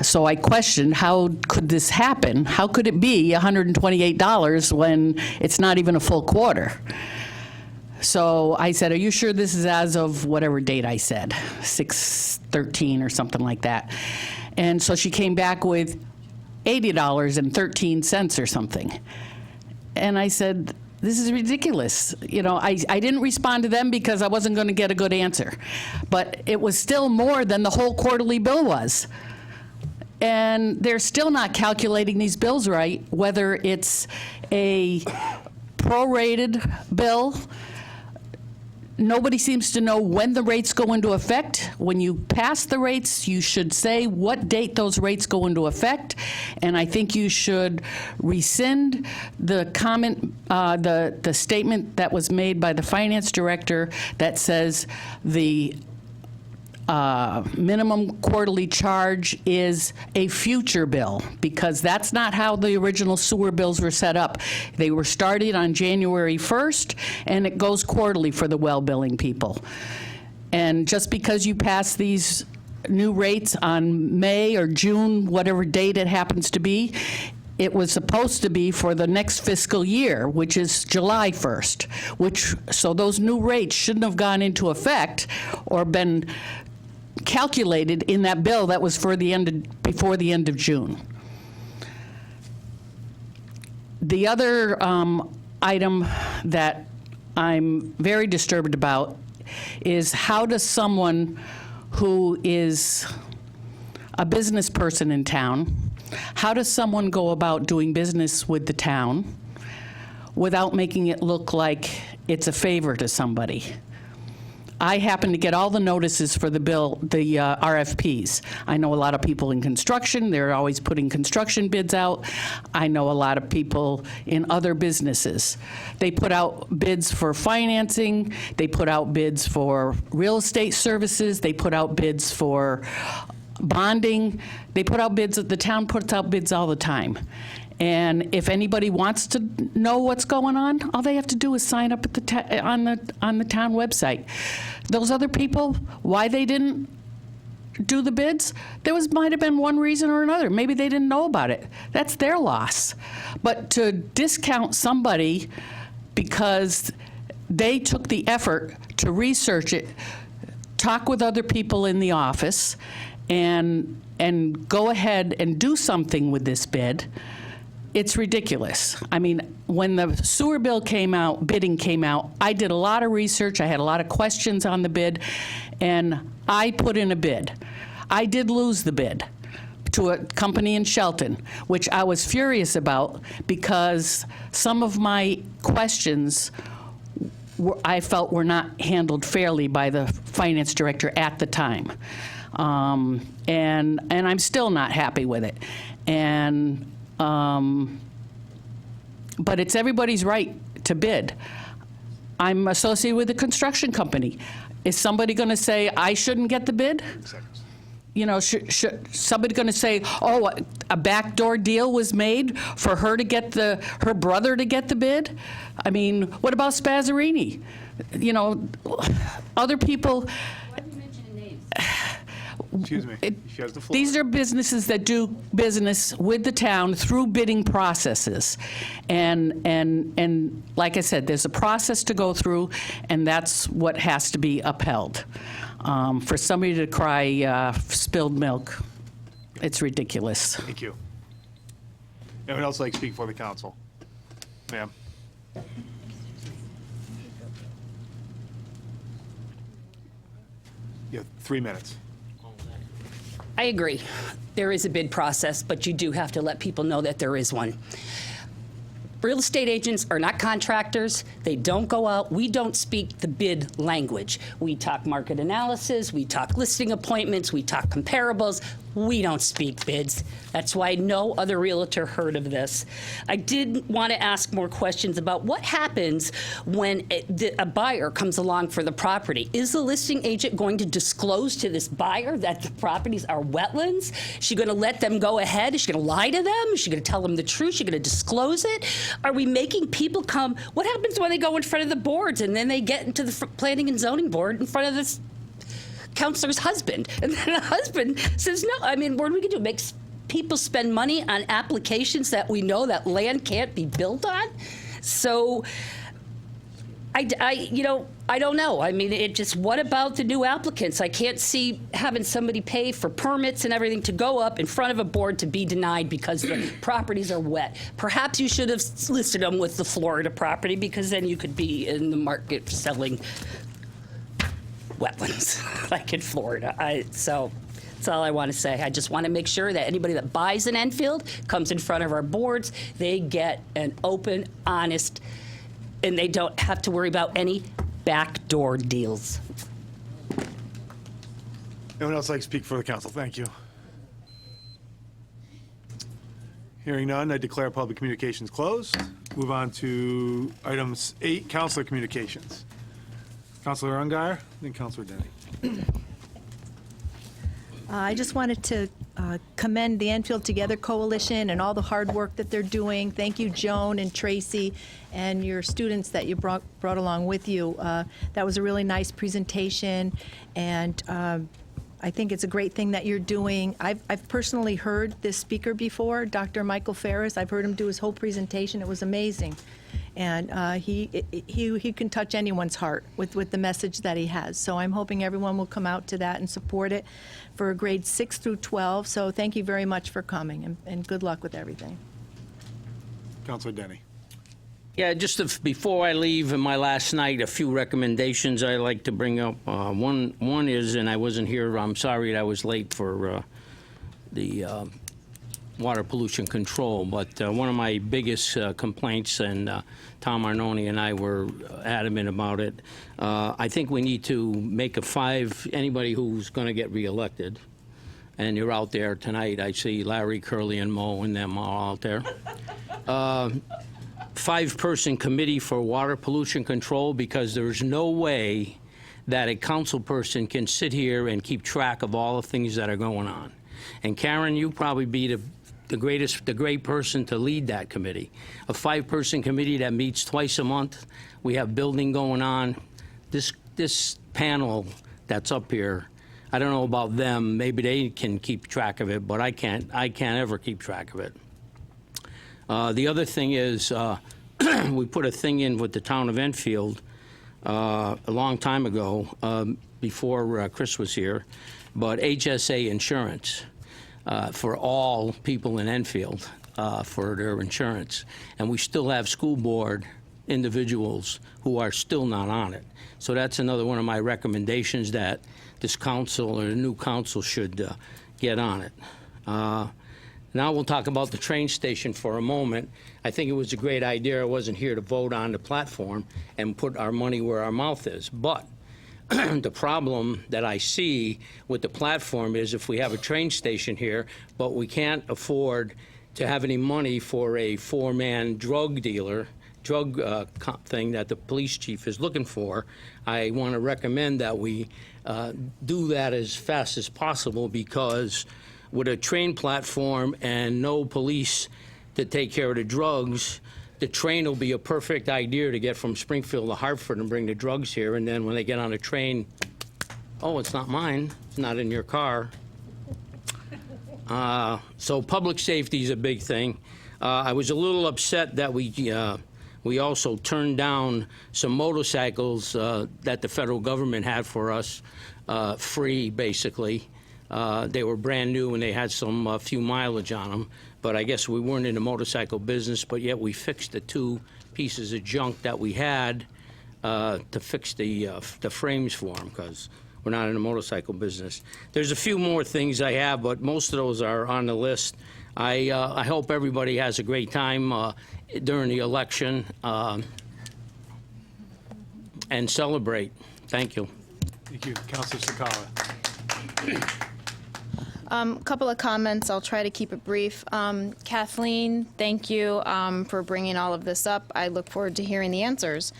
So I questioned, how could this happen? How could it be $128 when it's not even a full quarter? So I said, are you sure this is as of whatever date I said, 6/13 or something like that? And so she came back with $80.13 or something. And I said, this is ridiculous. You know, I didn't respond to them because I wasn't going to get a good answer. But it was still more than the whole quarterly bill was. And they're still not calculating these bills right, whether it's a prorated bill. Nobody seems to know when the rates go into effect. When you pass the rates, you should say what date those rates go into effect. And I think you should rescind the comment, the statement that was made by the finance director that says the minimum quarterly charge is a future bill, because that's not how the original sewer bills were set up. They were started on January 1st, and it goes quarterly for the well billing people. And just because you pass these new rates on May or June, whatever date it happens to be, it was supposed to be for the next fiscal year, which is July 1st, so those new rates shouldn't have gone into effect or been calculated in that bill that was for before the end of June. The other item that I'm very disturbed about is, how does someone who is a business person in town, how does someone go about doing business with the town without making it look like it's a favor to somebody? I happen to get all the notices for the bill, the RFPs. I know a lot of people in construction. They're always putting construction bids out. I know a lot of people in other businesses. They put out bids for financing. They put out bids for real estate services. They put out bids for bonding. They put out bids. The town puts out bids all the time. And if anybody wants to know what's going on, all they have to do is sign up at on the town website. Those other people, why they didn't do the bids, might have been one reason or another. Maybe they didn't know about it. That's their loss. But to discount somebody because they took the effort to research it, talk with other people in the office, and go ahead and do something with this bid, it's ridiculous. I mean, when the sewer bill bidding came out, I did a lot of research. I had a lot of questions on the bid, and I put in a bid. I did lose the bid. to a company in Shelton, which I was furious about because some of my questions I felt were not handled fairly by the finance director at the time. And I'm still not happy with it. And, but it's everybody's right to bid. I'm associated with a construction company. Is somebody going to say I shouldn't get the bid? You know, should somebody going to say, oh, a backdoor deal was made for her to get her brother to get the bid? I mean, what about Spazzarini? You know, other people. Excuse me. She has the floor. These are businesses that do business with the town through bidding processes. And like I said, there's a process to go through, and that's what has to be upheld. For somebody to cry spilled milk, it's ridiculous. Thank you. Anyone else like to speak for the council? Ma'am. You have 3 minutes. I agree. There is a bid process, but you do have to let people know that there is one. Real estate agents are not contractors. They don't go out. We don't speak the bid language. We talk market analysis. We talk listing appointments. We talk comparables. We don't speak bids. That's why no other realtor heard of this. I did want to ask more questions about what happens when a buyer comes along for the property. Is the listing agent going to disclose to this buyer that the properties are wetlands? Is she going to let them go ahead? Is she going to lie to them? Is she going to tell them the truth? Is she going to disclose it? Are we making people come? What happens when they go in front of the boards and then they get into the planning and zoning board in front of this counselor's husband, and then the husband says no? I mean, what are we gonna do? Make people spend money on applications that we know that land can't be built on? So I don't know. I mean, it just, what about the new applicants? I can't see having somebody pay for permits and everything to go up in front of a board to be denied because the properties are wet. Perhaps you should have listed them with the Florida property, because then you could be in the market selling wetlands like in Florida. So that's all I want to say. I just want to make sure that anybody that buys in Enfield comes in front of our boards, they get an open, honest, and they don't have to worry about any backdoor deals. Anyone else like to speak for the council? Thank you. Hearing none, I declare public communications closed. Move on to items 8, councilor communications. Councilor Ungary, then Councilor Denny. I just wanted to commend the Enfield Together Coalition and all the hard work that they're doing. Thank you, Joan and Tracy, and your students that you brought along with you. That was a really nice presentation, and I think it's a great thing that you're doing. I've personally heard this speaker before, Dr. Michael Ferris. I've heard him do his whole presentation. It was amazing. And he can touch anyone's heart with the message that he has. So I'm hoping everyone will come out to that and support it for grades 6 through 12. So thank you very much for coming, and good luck with everything. Councilor Denny. Yeah, just before I leave, my last night, a few recommendations I like to bring up. One is, and I wasn't here, I'm sorry that I was late for the water pollution control, but one of my biggest complaints, and Tom Arnone and I were adamant about it, I think we need to make anybody who's going to get reelected, and you're out there tonight, I see Larry, Curly, and Mo and them all out there. 5-person committee for water pollution control, because there's no way that a council person can sit here and keep track of all the things that are going on. And Karen, you probably be the great person to lead that committee. A 5-person committee that meets twice a month. We have building going on. This panel that's up here, I don't know about them. Maybe they can keep track of it, but I can't ever keep track of it. The other thing is, we put a thing in with the town of Enfield a long time ago, before Chris was here, but HSA insurance for all people in Enfield for their insurance. And we still have school board individuals who are still not on it. So that's another one of my recommendations, that this council or the new council should get on it. Now we'll talk about the train station for a moment. I think it was a great idea. I wasn't here to vote on the platform and put our money where our mouth is. But the problem that I see with the platform is if we have a train station here, but we can't afford to have any money for a four-man drug thing that the police chief is looking for, I want to recommend that we do that as fast as possible, because with a train platform and no police to take care of the drugs, the train will be a perfect idea to get from Springfield to Hartford and bring the drugs here. And then when they get on a train, oh, it's not mine, it's not in your car. So public safety is a big thing. I was a little upset that we also turned down some motorcycles that the federal government had for us, free, basically. They were brand new and they had some few mileage on them, but I guess we weren't in the motorcycle business, but yet we fixed the two pieces of junk that we had to fix the frames for them, because we're not in the motorcycle business. There's a few more things I have, but most of those are on the list. I hope everybody has a great time during the election and celebrate. Thank you. Thank you. Councilor Sakala. Couple of comments. I'll try to keep it brief. Kathleen, thank you for bringing all of this up. I look forward to hearing the answers.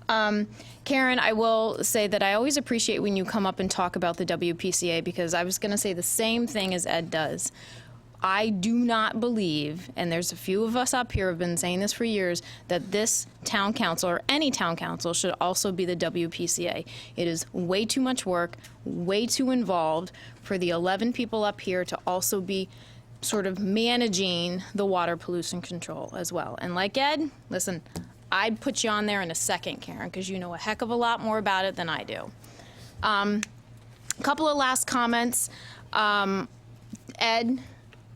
Karen, I will say that I always appreciate when you come up and talk about the WPCA, because I was going to say the same thing as Ed does. I do not believe, and there's a few of us up here who have been saying this for years, that this town council or any town council should also be the WPCA. It is way too much work, way too involved for the 11 people up here to also be sort of managing the water pollution control as well. And like Ed, listen, I'd put you on there in a second, Karen, because you know a heck of a lot more about it than I do. A couple of last comments. Ed,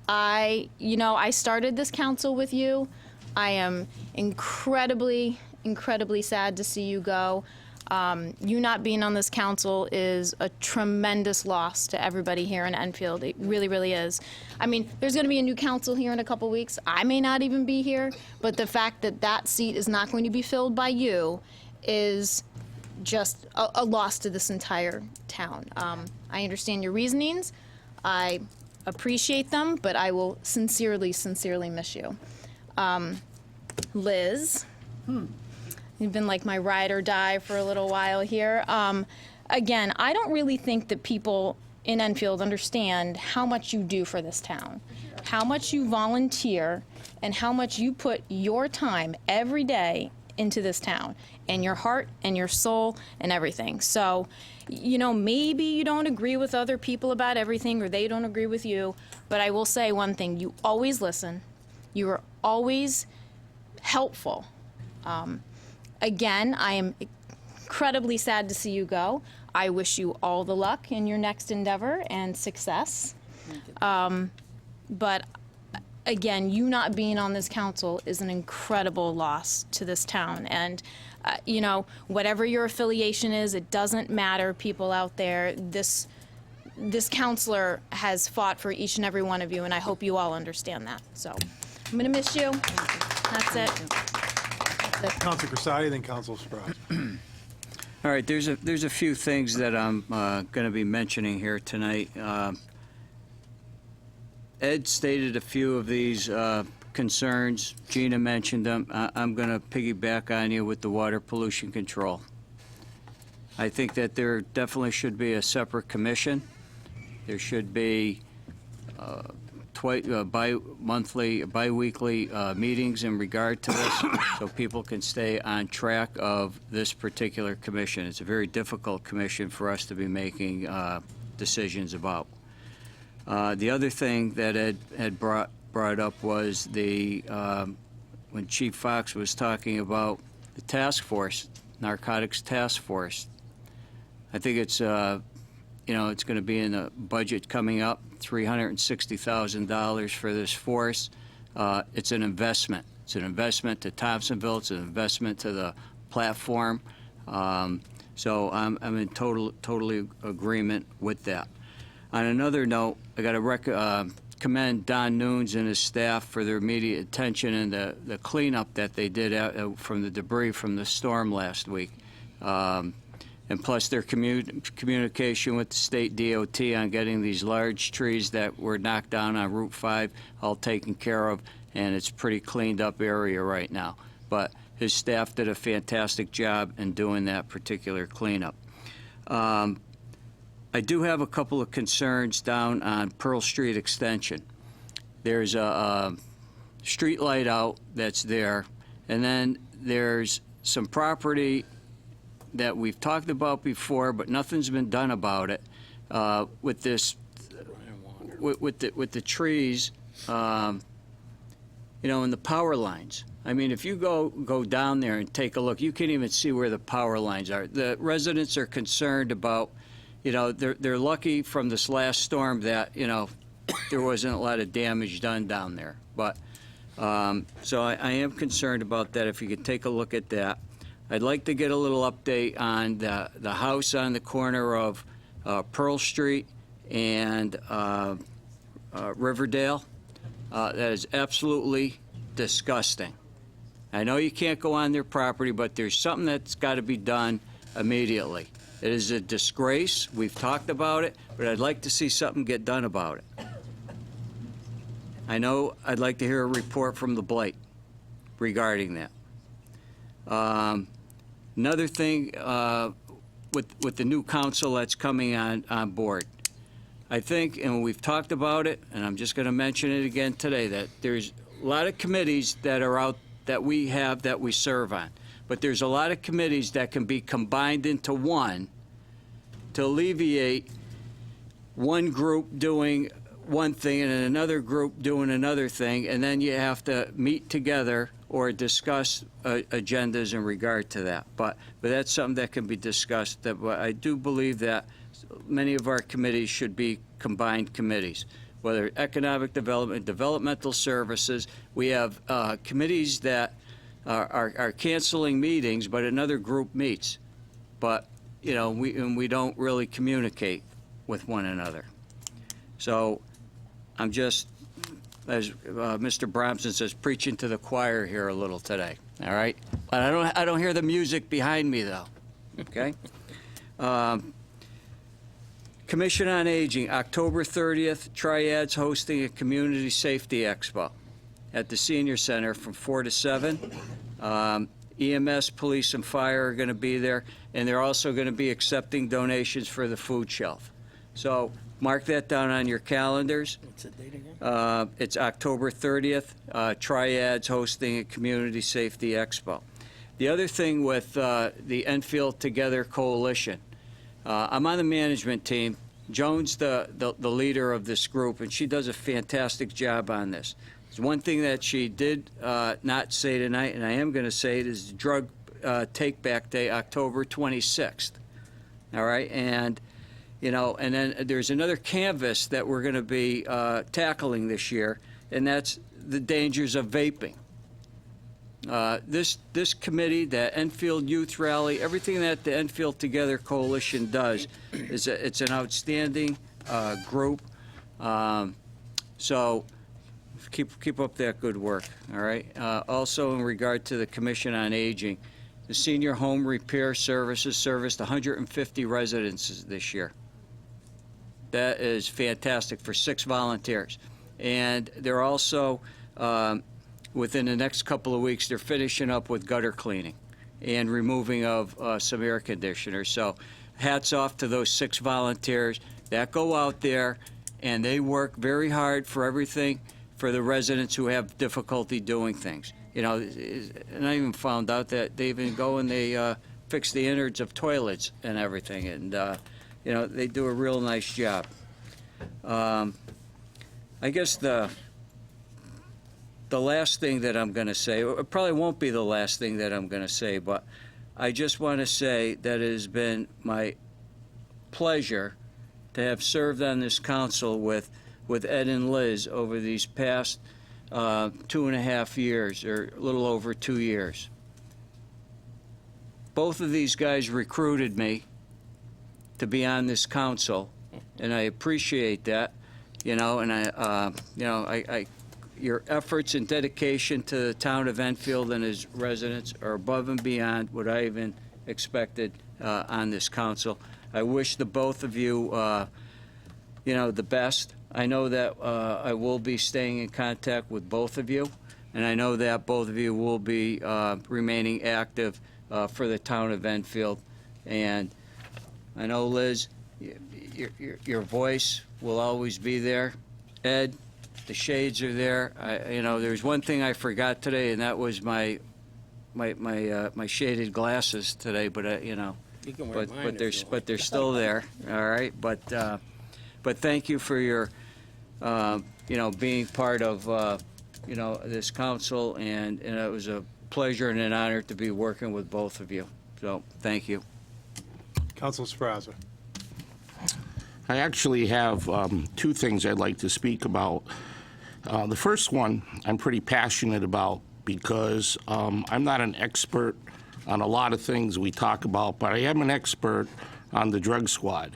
I started this council with you. I am incredibly, incredibly sad to see you go. You not being on this council is a tremendous loss to everybody here in Enfield. It really, really is. I mean, there's going to be a new council here in a couple weeks. I may not even be here, but the fact that that seat is not going to be filled by you is just a loss to this entire town. I understand your reasonings. I appreciate them, but I will sincerely, sincerely miss you. Liz, you've been like my ride or die for a little while here. Again, I don't really think that people in Enfield understand how much you do for this town, how much you volunteer, and how much you put your time every day into this town, and your heart and your soul and everything. So, maybe you don't agree with other people about everything, or they don't agree with you, but I will say one thing: you always listen. You are always helpful. Again, I am incredibly sad to see you go. I wish you all the luck in your next endeavor and success. But again, you not being on this council is an incredible loss to this town. And, whatever your affiliation is, it doesn't matter, people out there. This counselor has fought for each and every one of you, and I hope you all understand that. So I'm going to miss you. That's it. Councilor Crisati, then Councilor Sprouse. All right, there's a few things that I'm going to be mentioning here tonight. Ed stated a few of these concerns. Gina mentioned them. I'm going to piggyback on you with the water pollution control. I think that there definitely should be a separate commission. There should be bi-weekly meetings in regard to this, so people can stay on track of this particular commission. It's a very difficult commission for us to be making decisions about. The other thing that Ed had brought up was when Chief Fox was talking about the task force, narcotics task force. I think it's it's going to be in the budget coming up, $360,000 for this force. It's an investment. It's an investment to Thompsonville. It's an investment to the platform. So I'm in totally agreement with that. On another note, I got to commend Don Nunes and his staff for their immediate attention and the cleanup that they did from the debris from the storm last week. And plus their communication with the state DOT on getting these large trees that were knocked down on Route 5 all taken care of, and it's a pretty cleaned up area right now. But his staff did a fantastic job in doing that particular cleanup. I do have a couple of concerns down on Pearl Street Extension. There's a street light out that's there, and then there's some property that we've talked about before, but nothing's been done about it. With this, with the trees, you know, and the power lines. I mean, if you go down there and take a look, you can't even see where the power lines are. The residents are concerned about, you know, they're lucky from this last storm that, you know, there wasn't a lot of damage done down there. But so I am concerned about that. If you could take a look at that. I'd like to get a little update on the house on the corner of Pearl Street and Riverdale. That is absolutely disgusting. I know you can't go on their property, but there's something that's got to be done immediately. It is a disgrace. We've talked about it, but I'd like to see something get done about it. I know I'd like to hear a report from the Blight regarding that. Another thing with the new council that's coming on board, I think, and we've talked about it, and I'm just going to mention it again today, that there's a lot of committees that are out that we have that we serve on, but there's a lot of committees that can be combined into one to alleviate one group doing one thing and another group doing another thing, and then you have to meet together or discuss agendas in regard to that. But that's something that can be discussed. But I do believe that many of our committees should be combined committees, whether economic development, developmental services. We have committees that are canceling meetings, but another group meets. But, you know, we don't really communicate with one another. So I'm just, as Mr. Bromson says, preaching to the choir here a little today, all right? But I don't hear the music behind me, though, okay? Commission on Aging, October 30th, Triad's hosting a Community Safety Expo at the Senior Center from 4 to 7. EMS, police, and fire are going to be there, and they're also going to be accepting donations for the food shelf. So mark that down on your calendars. What's the date again? It's October 30th. Triad's hosting a Community Safety Expo. The other thing with the Enfield Together Coalition, I'm on the management team. Joan's the leader of this group, and she does a fantastic job on this. There's one thing that she did not say tonight, and I am going to say it, is Drug Take-Back Day, October 26th. All right? And, you know, and then there's another canvas that we're going to be tackling this year, and that's the dangers of vaping. This committee, the Enfield Youth Rally, everything that the Enfield Together Coalition does, it's an outstanding group. So keep up that good work, all right? Also, in regard to the Commission on Aging, the Senior Home Repair Services serviced 150 residences this year. That is fantastic for 6 volunteers. And they're also, within the next couple of weeks, they're finishing up with gutter cleaning and removing of some air conditioners. So hats off to those 6 volunteers that go out there, and they work very hard for everything for the residents who have difficulty doing things. You know, and I even found out that they even go and they fix the innards of toilets and everything, and you know, they do a real nice job. I guess the last thing that I'm going to say, it probably won't be the last thing that I'm going to say, but I just want to say that it has been my pleasure to have served on this council with Ed and Liz over these past 2.5 years, or a little over 2 years. Both of these guys recruited me to be on this council, and I appreciate that. you know, and your efforts and dedication to the town of Enfield and its residents are above and beyond what I even expected on this council. I wish the both of you, the best. I know that I will be staying in contact with both of you, and I know that both of you will be remaining active for the town of Enfield. And I know, Liz, your voice will always be there. Ed, the shades are there. There's one thing I forgot today, and that was my shaded glasses today. But You can wear mine if they're you want. but they're still there. All right. But thank you for your being part of this council, and it was a pleasure and an honor to be working with both of you. So thank you. Councilor Sprazza. I actually have two things I'd like to speak about. The first one I'm pretty passionate about because I'm not an expert on a lot of things we talk about, but I am an expert on the drug squad.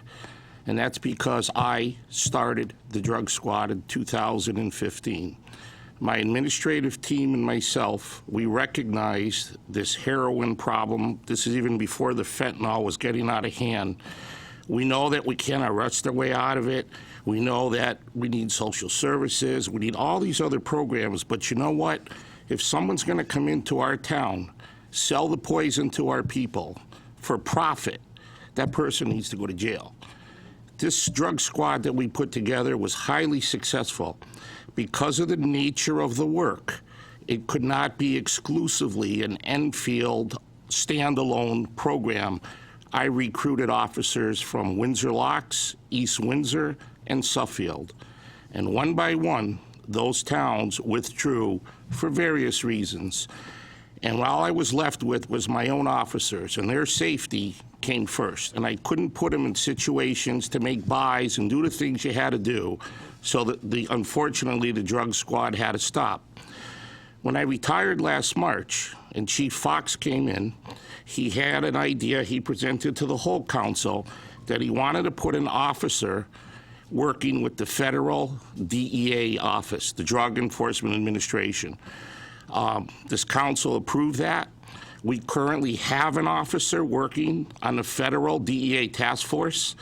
And that's because I started the drug squad in 2015. My administrative team and myself, we recognized this heroin problem. This is even before the fentanyl was getting out of hand. We know that we can't arrest our way out of it. We know that we need social services. We need all these other programs. But you know what? If someone's going to come into our town, sell the poison to our people for profit, that person needs to go to jail. This drug squad that we put together was highly successful. Because of the nature of the work, it could not be exclusively an Enfield standalone program. I recruited officers from Windsor Locks, East Windsor, and Suffield. And one by one, those towns withdrew for various reasons. And all I was left with was my own officers, and their safety came first. And I couldn't put them in situations to make buys and do the things you had to do, so that unfortunately the drug squad had to stop. When I retired last March and Chief Fox came in, he had an idea he presented to the whole council that he wanted to put an officer working with the federal DEA office, the Drug Enforcement Administration. This council approved that. We currently have an officer working on the federal DEA task force.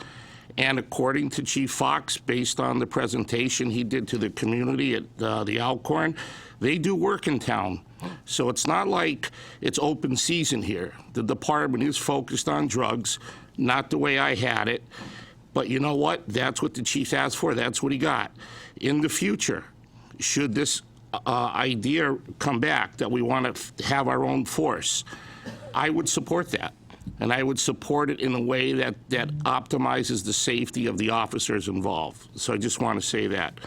And according to Chief Fox, based on the presentation he did to the community at the Alcorn, they do work in town. So it's not like it's open season here. The department is focused on drugs, not the way I had it. But you know what? That's what the chief asked for. That's what he got. In the future, should this idea come back that we want to have our own force, I would support that. And I would support it in a way that optimizes the safety of the officers involved. So I just want to say that.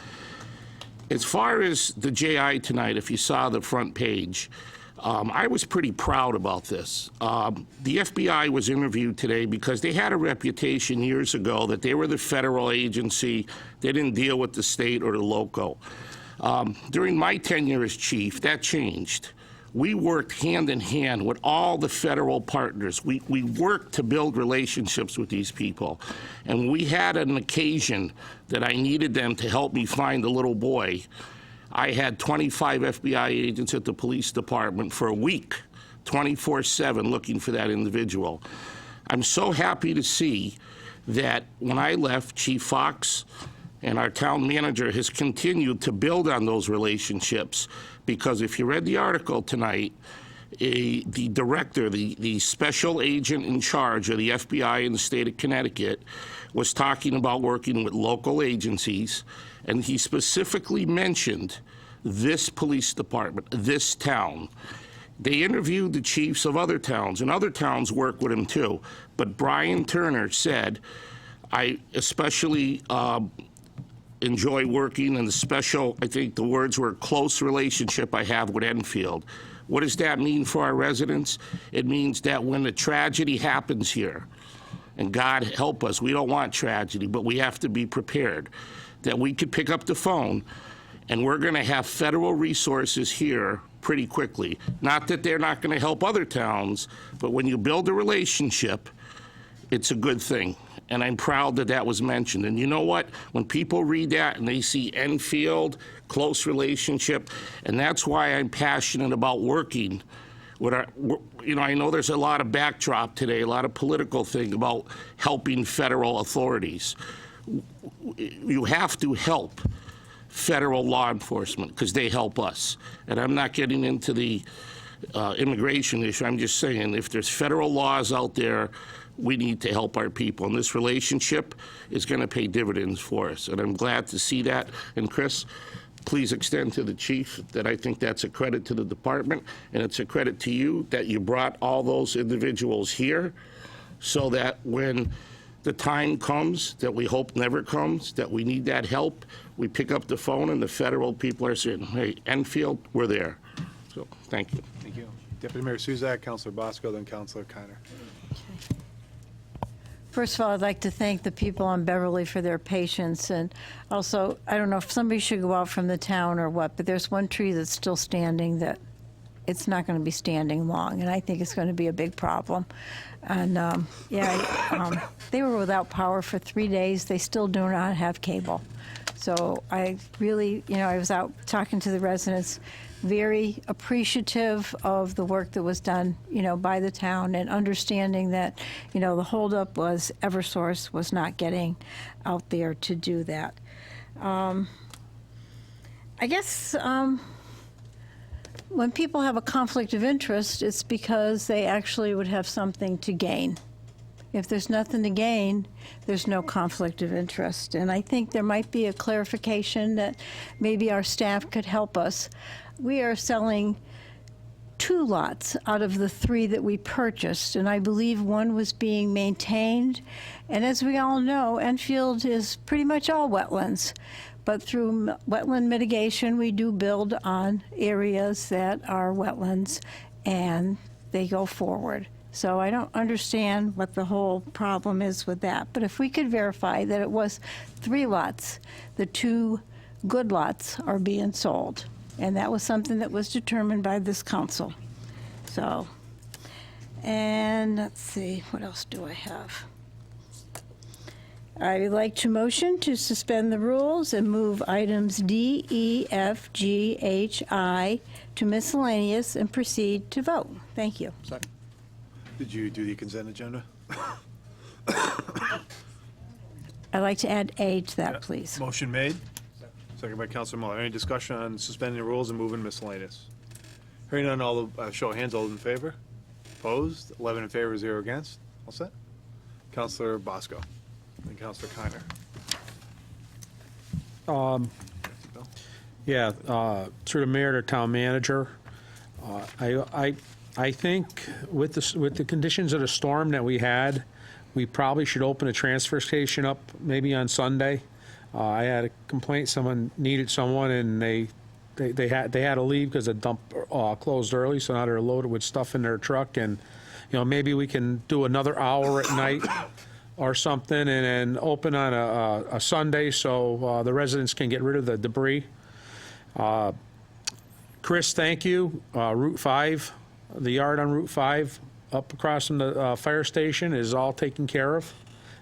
As far as the JI tonight, if you saw the front page, I was pretty proud about this. The FBI was interviewed today because they had a reputation years ago that they were the federal agency. They didn't deal with the state or the local. During my tenure as chief, that changed. We worked hand in hand with all the federal partners. We worked to build relationships with these people. And we had an occasion that I needed them to help me find a little boy. I had 25 FBI agents at the police department for a week, 24/7, looking for that individual. I'm so happy to see that when I left, Chief Fox and our town manager has continued to build on those relationships, because if you read the article tonight, the director, the special agent in charge of the FBI in the state of Connecticut, was talking about working with local agencies, and he specifically mentioned this police department, this town. They interviewed the chiefs of other towns, and other towns work with him too. But Brian Turner said, I especially enjoy working in the special, I think the words were, close relationship I have with Enfield. What does that mean for our residents? It means that when a tragedy happens here, and God help us, we don't want tragedy, but we have to be prepared, that we could pick up the phone and we're going to have federal resources here pretty quickly. Not that they're not going to help other towns, but when you build a relationship, it's a good thing. and I'm proud that that was mentioned. And you know what? When people read that and they see Enfield, close relationship, and that's why I'm passionate about working with our, you know, I know there's a lot of backdrop today, a lot of political thing about helping federal authorities. You have to help federal law enforcement because they help us. And I'm not getting into the immigration issue. I'm just saying if there's federal laws out there, we need to help our people. And this relationship is going to pay dividends for us. And I'm glad to see that. And Chris, please extend to the chief that I think that's a credit to the department, and it's a credit to you that you brought all those individuals here so that when the time comes, that we hope never comes, that we need that help, we pick up the phone and the federal people are saying, hey, Enfield, we're there. So thank you. Thank you. Deputy Mayor Suzak, Councilor Bosco, then Councilor Kiner. First of all, I'd like to thank the people on Beverly for their patience. And also, I don't know if somebody should go out from the town or what, but there's one tree that's still standing that it's not going to be standing long. And I think it's going to be a big problem. And they were without power for 3 days. They still do not have cable. So I really, I was out talking to the residents, very appreciative of the work that was done, by the town, and understanding that, the holdup was Eversource was not getting out there to do that. I guess when people have a conflict of interest, it's because they actually would have something to gain. If there's nothing to gain, there's no conflict of interest. And I think there might be a clarification that maybe our staff could help us. We are selling 2 lots out of the 3 that we purchased, and I believe one was being maintained. And as we all know, Enfield is pretty much all wetlands. But through wetland mitigation, we do build on areas that are wetlands, and they go forward. So I don't understand what the whole problem is with that. But if we could verify that it was 3 lots, the 2 good lots are being sold. And that was something that was determined by this council. So, and let's see, what else do I have? I would like to motion to suspend the rules and move items D, E, F, G, H, I to miscellaneous and proceed to vote. Thank you. Second. Did you do the consent agenda? I'd like to add A to that, please. Motion made. Second by Councilor Muller. Any discussion on suspending the rules and moving miscellaneous? Hearing none, all show of hands, all in favor? Opposed? 11 in favor, 0 against. All set? Councilor Bosco and Councilor Kiner. Through the mayor to town manager, I think with the conditions of the storm that we had, we probably should open a transfer station up maybe on Sunday. I had a complaint, someone needed someone, and they had to leave because the dump closed early, so now they're loaded with stuff in their truck, and maybe we can do another hour at night or something, and then open on a Sunday so the residents can get rid of the debris. Chris, thank you. Route 5, the yard on Route 5 up across from the fire station is all taken care of.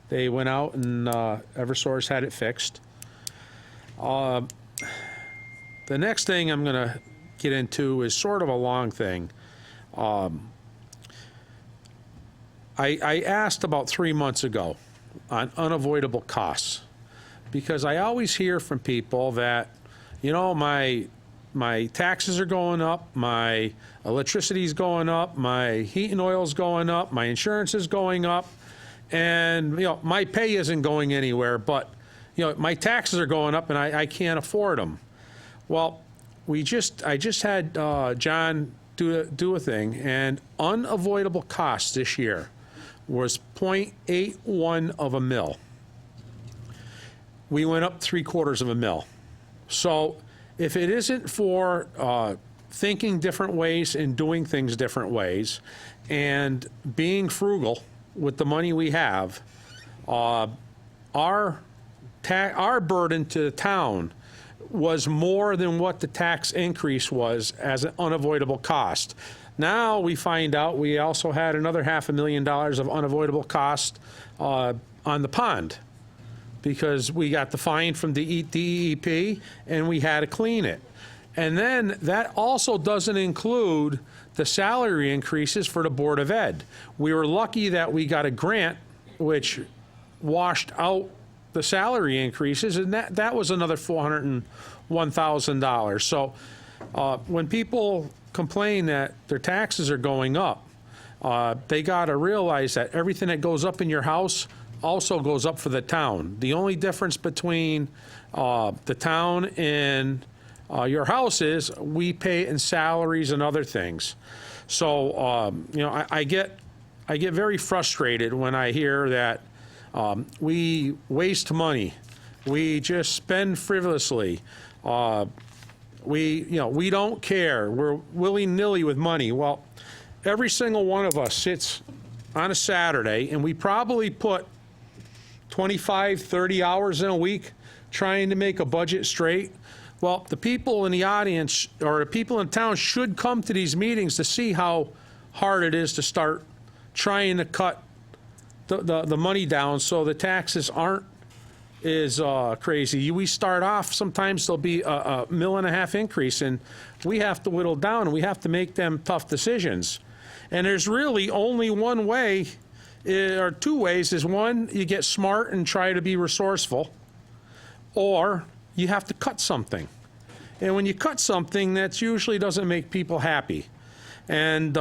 They went out and Eversource had it fixed. The next thing I'm going to get into is sort of a long thing. I asked about 3 months ago on unavoidable costs, because I always hear from people that, my taxes are going up, my electricity's going up, my heat and oil's going up, my insurance is going up, and my pay isn't going anywhere, but my taxes are going up and I can't afford them. Well, I just had John do a thing, and unavoidable costs this year was 0.81 of a mil. We went up 3/4 of a mil. So if it isn't for thinking different ways and doing things different ways and being frugal with the money we have, our burden to the town was more than what the tax increase was as an unavoidable cost. Now we find out we also had another $500,000 of unavoidable cost on the pond, because we got the fine from the DEP and we had to clean it. And then that also doesn't include the salary increases for the Board of Ed. We were lucky that we got a grant which washed out the salary increases, and that was another $401,000. So when people complain that their taxes are going up, they got to realize that everything that goes up in your house also goes up for the town. The only difference between the town and your house is we pay in salaries and other things. So you know, I get very frustrated when I hear that we waste money, we just spend frivolously, we don't care, we're willy-nilly with money. Well, every single one of us sits on a Saturday and we probably put 25, 30 hours in a week trying to make a budget straight. Well, the people in the audience or the people in town should come to these meetings to see how hard it is to start trying to cut the money down so the taxes aren't as crazy. We start off, sometimes there'll be a $1.5 million increase, and we have to whittle down and we have to make them tough decisions. And there's really only one way, or two ways, is one, you get smart and try to be resourceful, or you have to cut something. And when you cut something, that usually doesn't make people happy. And,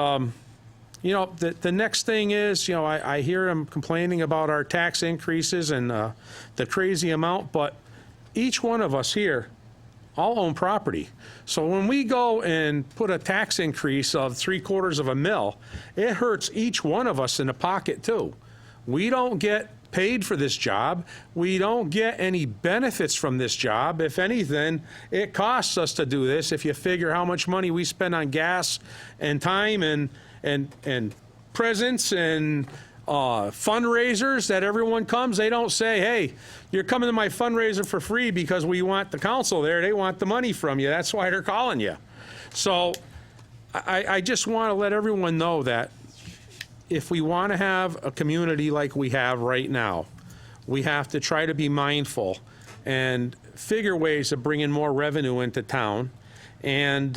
you know, the next thing is, you know, I hear them complaining about our tax increases and the crazy amount, but each one of us here all own property. So when we go and put a tax increase of $0.75 of a mil, it hurts each one of us in the pocket too. We don't get paid for this job. We don't get any benefits from this job. If anything, it costs us to do this. If you figure how much money we spend on gas and time and presents and fundraisers that everyone comes, they don't say, hey, you're coming to my fundraiser for free because we want the council there. They want the money from you. That's why they're calling you. So I just want to let everyone know that if we want to have a community like we have right now, we have to try to be mindful and figure ways of bringing more revenue into town and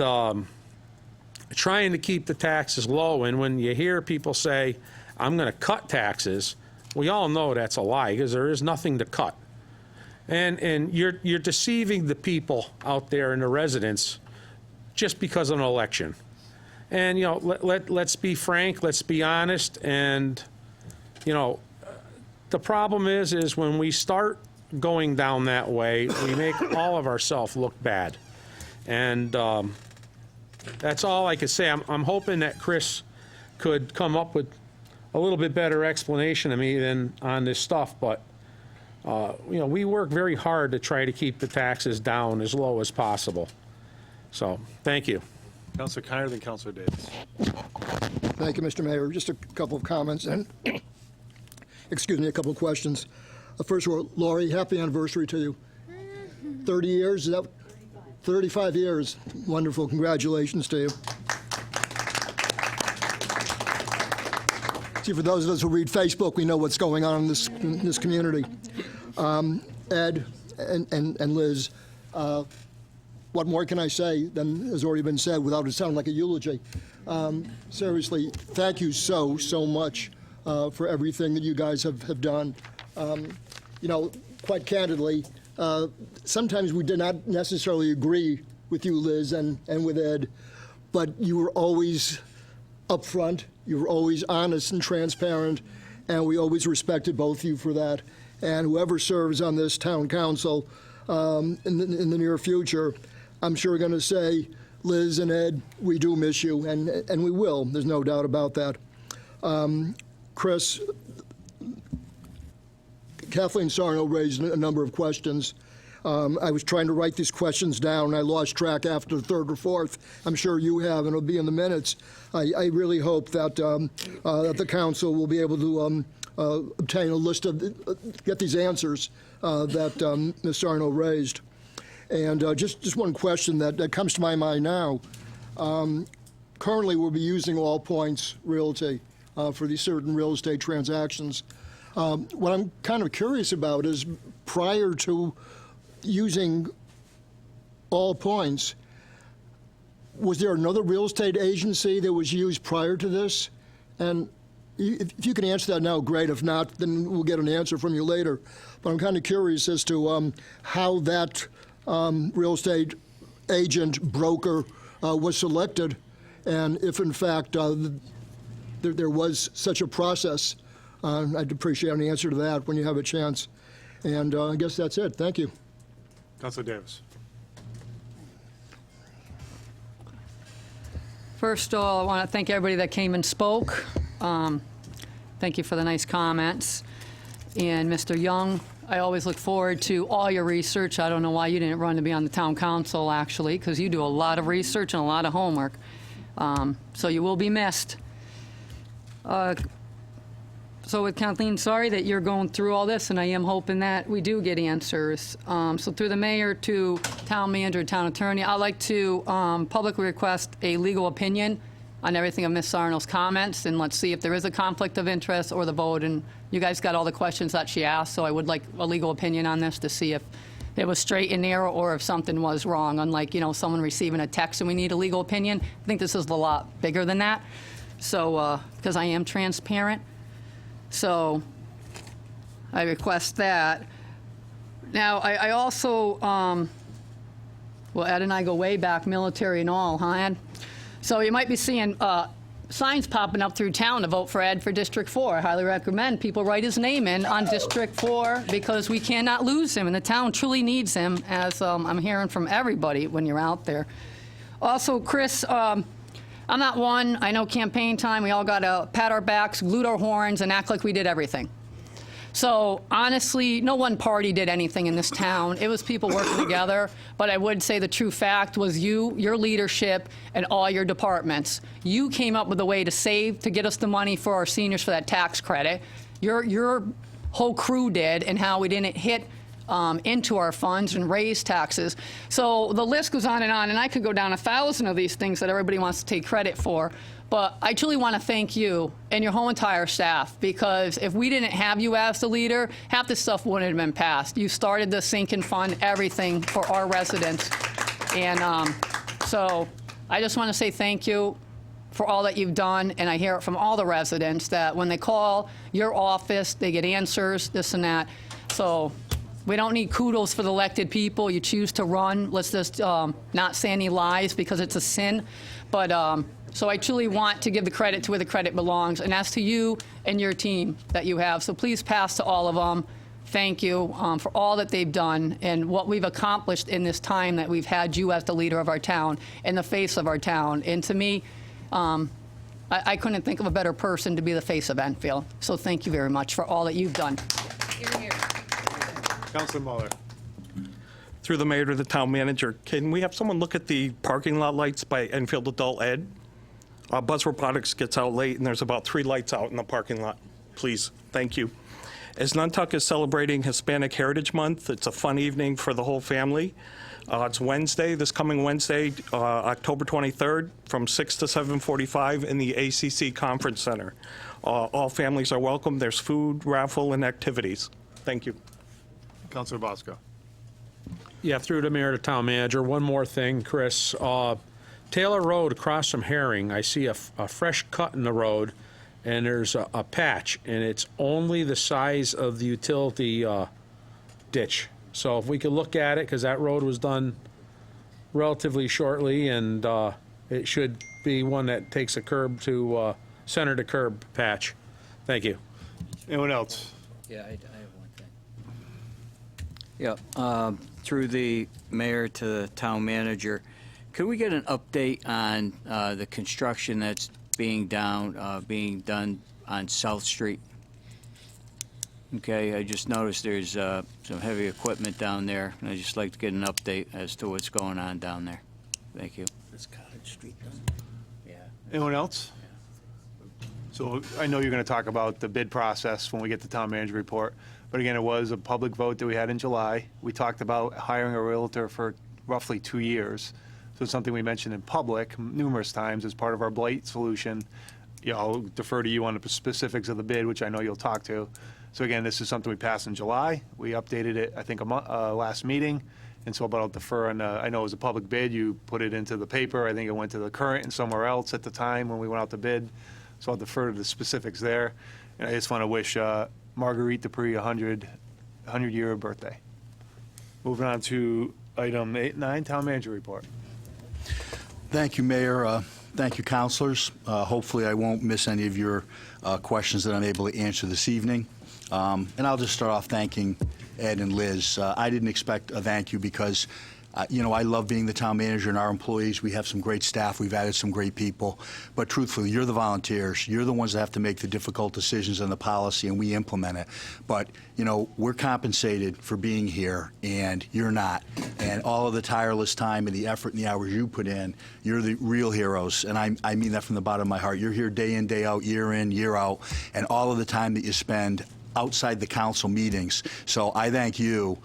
trying to keep the taxes low. And when you hear people say, I'm going to cut taxes, we all know that's a lie, because there is nothing to cut. And you're deceiving the people out there and the residents just because of an election. And, you know, let's be frank, let's be honest, and, you know, the problem is when we start going down that way, we make all of ourselves look bad. And that's all I could say. I'm hoping that Chris could come up with a little bit better explanation of me than on this stuff, but, you know, we work very hard to try to keep the taxes down as low as possible. So, thank you. Councilor Kiner, then Councilor Davis. Thank you, Mr. Mayor. Just a couple of comments and, excuse me, a couple of questions. First of all, Lori, happy anniversary to you. 30 years, is that 35 years. Wonderful. Congratulations to you. See, for those of us who read Facebook, we know what's going on in this community. Ed and Liz, what more can I say than has already been said without it sounding like a eulogy? Seriously, thank you so much for everything that you guys have done. You know, quite candidly, sometimes we did not necessarily agree with you, Liz, and with Ed, but you were always upfront, you were always honest and transparent, and we always respected both of you for that. And whoever serves on this town council in the near future, I'm sure going to say, Liz and Ed, we do miss you, and we will. There's no doubt about that. Chris, Kathleen Sarno raised a number of questions. I was trying to write these questions down, and I lost track after the third or fourth. I'm sure you have, and it'll be in the minutes. I really hope that that the council will be able to obtain a list of, get these answers that Ms. Sarno raised. And just one question that comes to my mind now. currently will be using All Points Realty for these certain real estate transactions. What I'm kind of curious about is, prior to using All Points, was there another real estate agency that was used prior to this? And if you can answer that now, great. If not, then we'll get an answer from you later. But I'm kind of curious as to how that real estate agent, broker, was selected, and if in fact there was such a process. I'd appreciate an answer to that when you have a chance. And I guess that's it. Thank you. Councilor Davis. First of all, I want to thank everybody that came and spoke. Thank you for the nice comments. And Mr. Young, I always look forward to all your research. I don't know why you didn't run to be on the town council, actually, because you do a lot of research and a lot of homework. So you will be missed. So with Kathleen, sorry that you're going through all this, and I am hoping that we do get answers. So through the mayor to town manager, town attorney, I'd like to publicly request a legal opinion on everything of Ms. Sarno's comments, and let's see if there is a conflict of interest or the vote. And you guys got all the questions that she asked, so I would like a legal opinion on this to see if it was straight and narrow or if something was wrong. Unlike, someone receiving a text and we need a legal opinion, I think this is a lot bigger than that. So, because I am transparent. So I request that. Now, I also, well, Ed and I go way back, military and all, huh, Ed? So you might be seeing signs popping up through town to vote for Ed for District 4. I highly recommend people write his name in on District 4 because we cannot lose him, and the town truly needs him, as I'm hearing from everybody when you're out there. Also, Chris, I'm not one. I know campaign time, we all got to pat our backs, glue our horns, and act like we did everything. So honestly, no one party did anything in this town. It was people working together. But I would say the true fact was your leadership, and all your departments. You came up with a way to save, to get us the money for our seniors for that tax credit. Your whole crew did, and how we didn't hit into our funds and raise taxes. So the list goes on, and I could go down 1,000 of these things that everybody wants to take credit for. But I truly want to thank you and your whole entire staff, because if we didn't have you as the leader, half this stuff wouldn't have been passed. You started the sinking fund, everything for our residents. And so I just want to say thank you for all that you've done, and I hear it from all the residents that when they call your office, they get answers, this and that. So we don't need kudos for the elected people. You choose to run. Let's just not say any lies, because it's a sin. But so I truly want to give the credit to where the credit belongs, and that's to you and your team that you have. So please pass to all of them. Thank you for all that they've done and what we've accomplished in this time that we've had you as the leader of our town and the face of our town. And to me, I couldn't think of a better person to be the face of Enfield. So thank you very much for all that you've done. Councilor Muller. Through the mayor to the town manager, can we have someone look at the parking lot lights by Enfield Adult Ed? Buzz Robotics gets out late, and there's about 3 lights out in the parking lot. Please, thank you. As Nantucket is celebrating Hispanic Heritage Month, it's a fun evening for the whole family. It's Wednesday, this coming Wednesday, October 23rd, from 6 to 7:45 in the ACC Conference Center. All families are welcome. There's food, raffle, and activities. Thank you. Councilor Bosco. Yeah, through the mayor to town manager. One more thing, Chris. Taylor Road across from Herring, I see a fresh cut in the road, and there's a patch, and it's only the size of the utility ditch. So if we could look at it, because that road was done relatively shortly, and it should be one that takes a curb to center to curb patch. Thank you. Anyone else? Yeah, I have one thing. Yeah, through the mayor to the town manager, could we get an update on the construction that's being done on South Street? Okay, I just noticed there's some heavy equipment down there, and I'd just like to get an update as to what's going on down there. Thank you. Is Cottage Street done? Yeah. Anyone else? So I know you're going to talk about the bid process when we get the town manager report, but again, it was a public vote that we had in July. We talked about hiring a realtor for roughly 2 years. So it's something we mentioned in public numerous times as part of our blight solution. I'll defer to you on the specifics of the bid, which I know you'll talk to. So again, this is something we passed in July. We updated it, I think, last meeting. And so, but I'll defer, and I know it was a public bid. You put it into the paper. I think it went to the Current and somewhere else at the time when we went out to bid. So I'll defer to the specifics there. And I just want to wish Marguerite Dupree a 100-year birthday. Moving on to item 9, Town Manager Report. Thank you, Mayor. Thank you, councilors. Hopefully I won't miss any of your questions that I'm able to answer this evening. And I'll just start off thanking Ed and Liz. I didn't expect a thank you because, I love being the town manager and our employees. We have some great staff. We've added some great people. But truthfully, you're the volunteers. You're the ones that have to make the difficult decisions on the policy, and we implement it. But, we're compensated for being here, and you're not. And all of the tireless time and the effort and the hours you put in, you're the real heroes. And I mean that from the bottom of my heart. You're here day in, day out, year in, year out, and all of the time that you spend outside the council meetings. So I thank you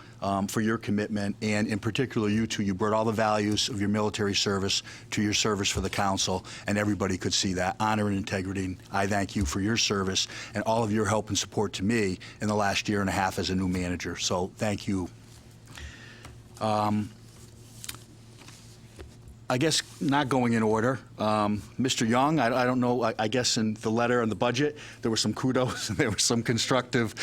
for your commitment, and in particular you two. You brought all the values of your military service to your service for the council, and everybody could see that. Honor and integrity. And I thank you for your service and all of your help and support to me in the last year and a half as a new manager. So thank you. I guess not going in order. Mr. Young, I don't know, I guess in the letter and the budget, there were some kudos and there was some constructive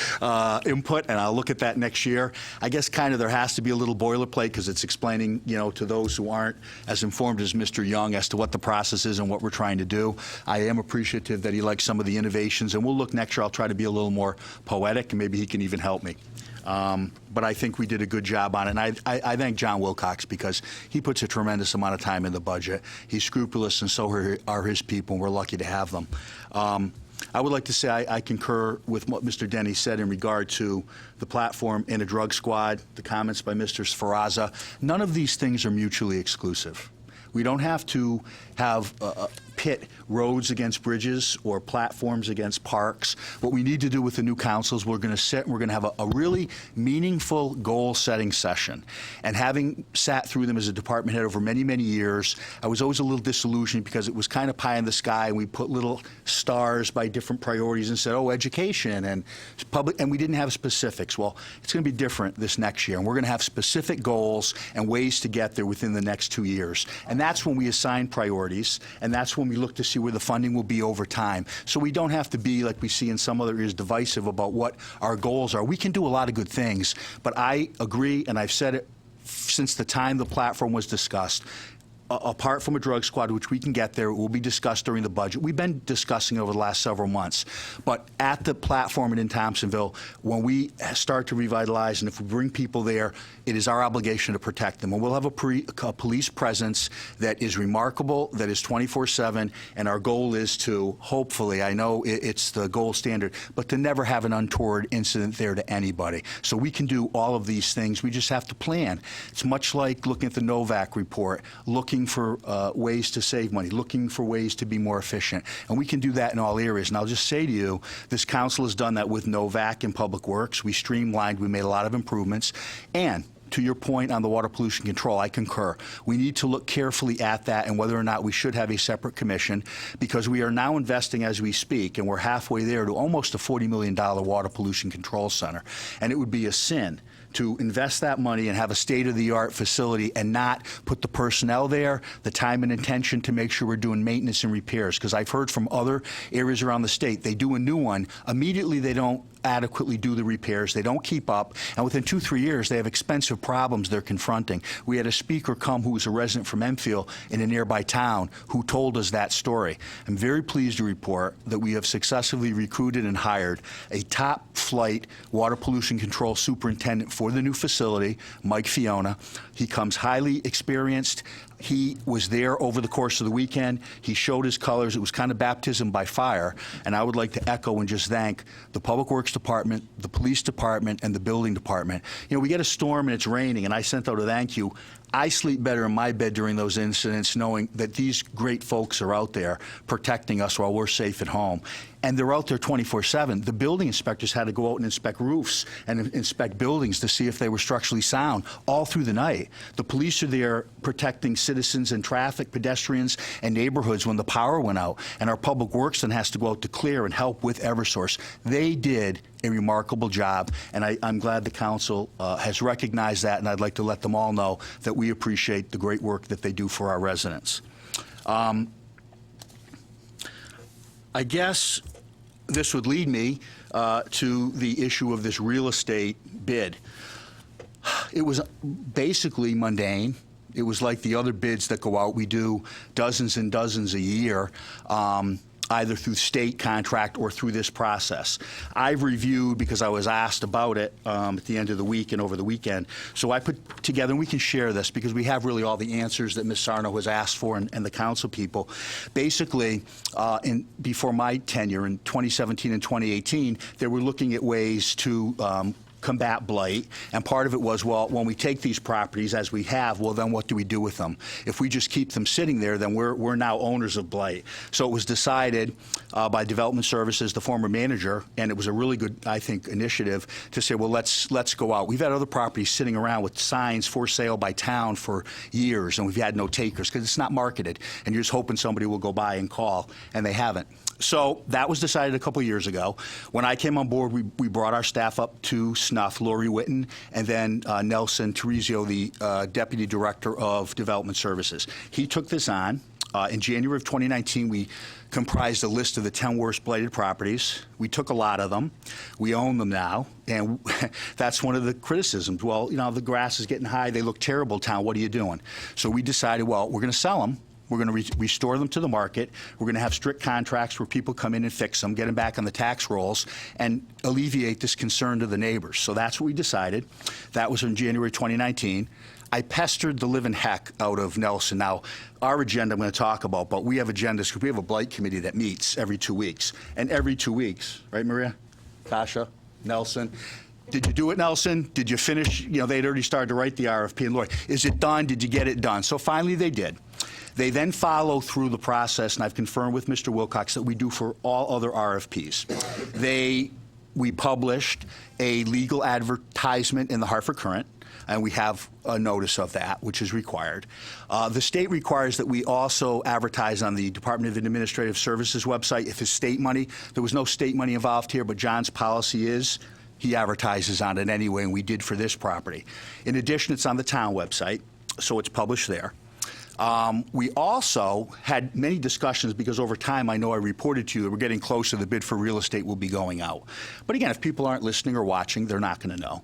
input, and I'll look at that next year. I guess kind of there has to be a little boilerplate because it's explaining, to those who aren't as informed as Mr. Young as to what the process is and what we're trying to do. I am appreciative that he likes some of the innovations, and we'll look next year. I'll try to be a little more poetic, and maybe he can even help me. But I think we did a good job on it. And I thank John Wilcox because he puts a tremendous amount of time in the budget. He's scrupulous, and so are his people, and we're lucky to have them. I would like to say I concur with what Mr. Denny said in regard to the platform in a drug squad, the comments by Mr. Sferaza. None of these things are mutually exclusive. We don't have to have pit roads against bridges or platforms against parks. What we need to do with the new council is we're going to sit and we're going to have a really meaningful goal-setting session. And having sat through them as a department head over many, many years, I was always a little disillusioned because it was kind of pie in the sky, and we put little stars by different priorities and said, oh, education and public, and we didn't have specifics. Well, it's going to be different this next year, and we're going to have specific goals and ways to get there within the next 2 years. And that's when we assign priorities, and that's when we look to see where the funding will be over time. So we don't have to be, like we see in some other areas, divisive about what our goals are. We can do a lot of good things, but I agree, and I've said it since the time the platform was discussed, apart from a drug squad, which we can get there, will be discussed during the budget. We've been discussing over the last several months. But at the platform and in Thompsonville, when we start to revitalize, and if we bring people there, it is our obligation to protect them. And we'll have a police presence that is remarkable, that is 24/7, and our goal is to, hopefully, I know it's the gold standard, but to never have an untoward incident there to anybody. So we can do all of these things. We just have to plan. It's much like looking at the Novak report, looking for ways to save money, looking for ways to be more efficient. And we can do that in all areas. And I'll just say to you, this council has done that with Novak and Public Works. We streamlined, we made a lot of improvements. And to your point on the water pollution control, I concur. We need to look carefully at that and whether or not we should have a separate commission, because we are now investing as we speak, and we're halfway there to almost a $40 million water pollution control center. And it would be a sin to invest that money and have a state-of-the-art facility and not put the personnel there, the time and attention to make sure we're doing maintenance and repairs. Because I've heard from other areas around the state, they do a new one, immediately they don't adequately do the repairs, they don't keep up, and within 2-3 years they have expensive problems they're confronting. We had a speaker come who was a resident from Enfield in a nearby town who told us that story. I'm very pleased to report that we have successfully recruited and hired a top-flight water pollution control superintendent for the new facility, Mike Fiona. He comes highly experienced. He was there over the course of the weekend. He showed his colors. It was kind of baptism by fire. And I would like to echo and just thank the Public Works Department, the Police Department, and the Building Department. You know, we get a storm and it's raining, and I sent out a thank you. I sleep better in my bed during those incidents knowing that these great folks are out there protecting us while we're safe at home. and they're out there 24/7. The building inspectors had to go out and inspect roofs and inspect buildings to see if they were structurally sound all through the night. The police are there protecting citizens and traffic, pedestrians, and neighborhoods when the power went out, and our public works then has to go out to clear and help with Eversource. They did a remarkable job, and I'm glad the council has recognized that, and I'd like to let them all know that we appreciate the great work that they do for our residents. I guess this would lead me to the issue of this real estate bid. It was basically mundane. It was like the other bids that go out. We do dozens and dozens a year, either through state contract or through this process. I've reviewed, because I was asked about it at the end of the week and over the weekend, so I put together, and we can share this because we have really all the answers that Ms. Sarno has asked for and the council people. Basically, before my tenure in 2017 and 2018, they were looking at ways to combat blight, and part of it was, well, when we take these properties, as we have, well, then what do we do with them? If we just keep them sitting there, then we're now owners of blight. So it was decided by Development Services, the former manager, and it was a really good, I think, initiative to say, well, let's go out. We've had other properties sitting around with signs for sale by town for years, and we've had no takers because it's not marketed, and you're just hoping somebody will go by and call, and they haven't. So that was decided a couple years ago. When I came on board, we brought our staff up to snuff, Lori Witten, and then Nelson Terezio, the Deputy Director of Development Services. He took this on. In January of 2019, we comprised a list of the 10 worst blighted properties. We took a lot of them. We own them now, and that's one of the criticisms. Well, you know, the grass is getting high. They look terrible, town. What are you doing? So we decided, well, we're going to sell them. We're going to restore them to the market. We're going to have strict contracts where people come in and fix them, get them back on the tax rolls, and alleviate this concern to the neighbors. So that's what we decided. That was in January 2019. I pestered the living heck out of Nelson. Now, our agenda I'm going to talk about, but we have agendas because we have a blight committee that meets every 2 weeks. And every 2 weeks, right, Maria? Tasha? Nelson? Did you do it, Nelson? Did you finish? You know, they'd already started to write the RFP. And Lori, is it done? Did you get it done? So finally they did. They then follow through the process, and I've confirmed with Mr. Wilcox that we do for all other RFPs. We published a legal advertisement in the Hartford Courant, and we have a notice of that, which is required. The state requires that we also advertise on the Department of Administrative Services website if it's state money. There was no state money involved here, but John's policy is he advertises on it anyway, and we did for this property. In addition, it's on the town website, so it's published there. We also had many discussions because over time, I know I reported to you that we're getting closer, the bid for real estate will be going out. But again, if people aren't listening or watching, they're not going to know.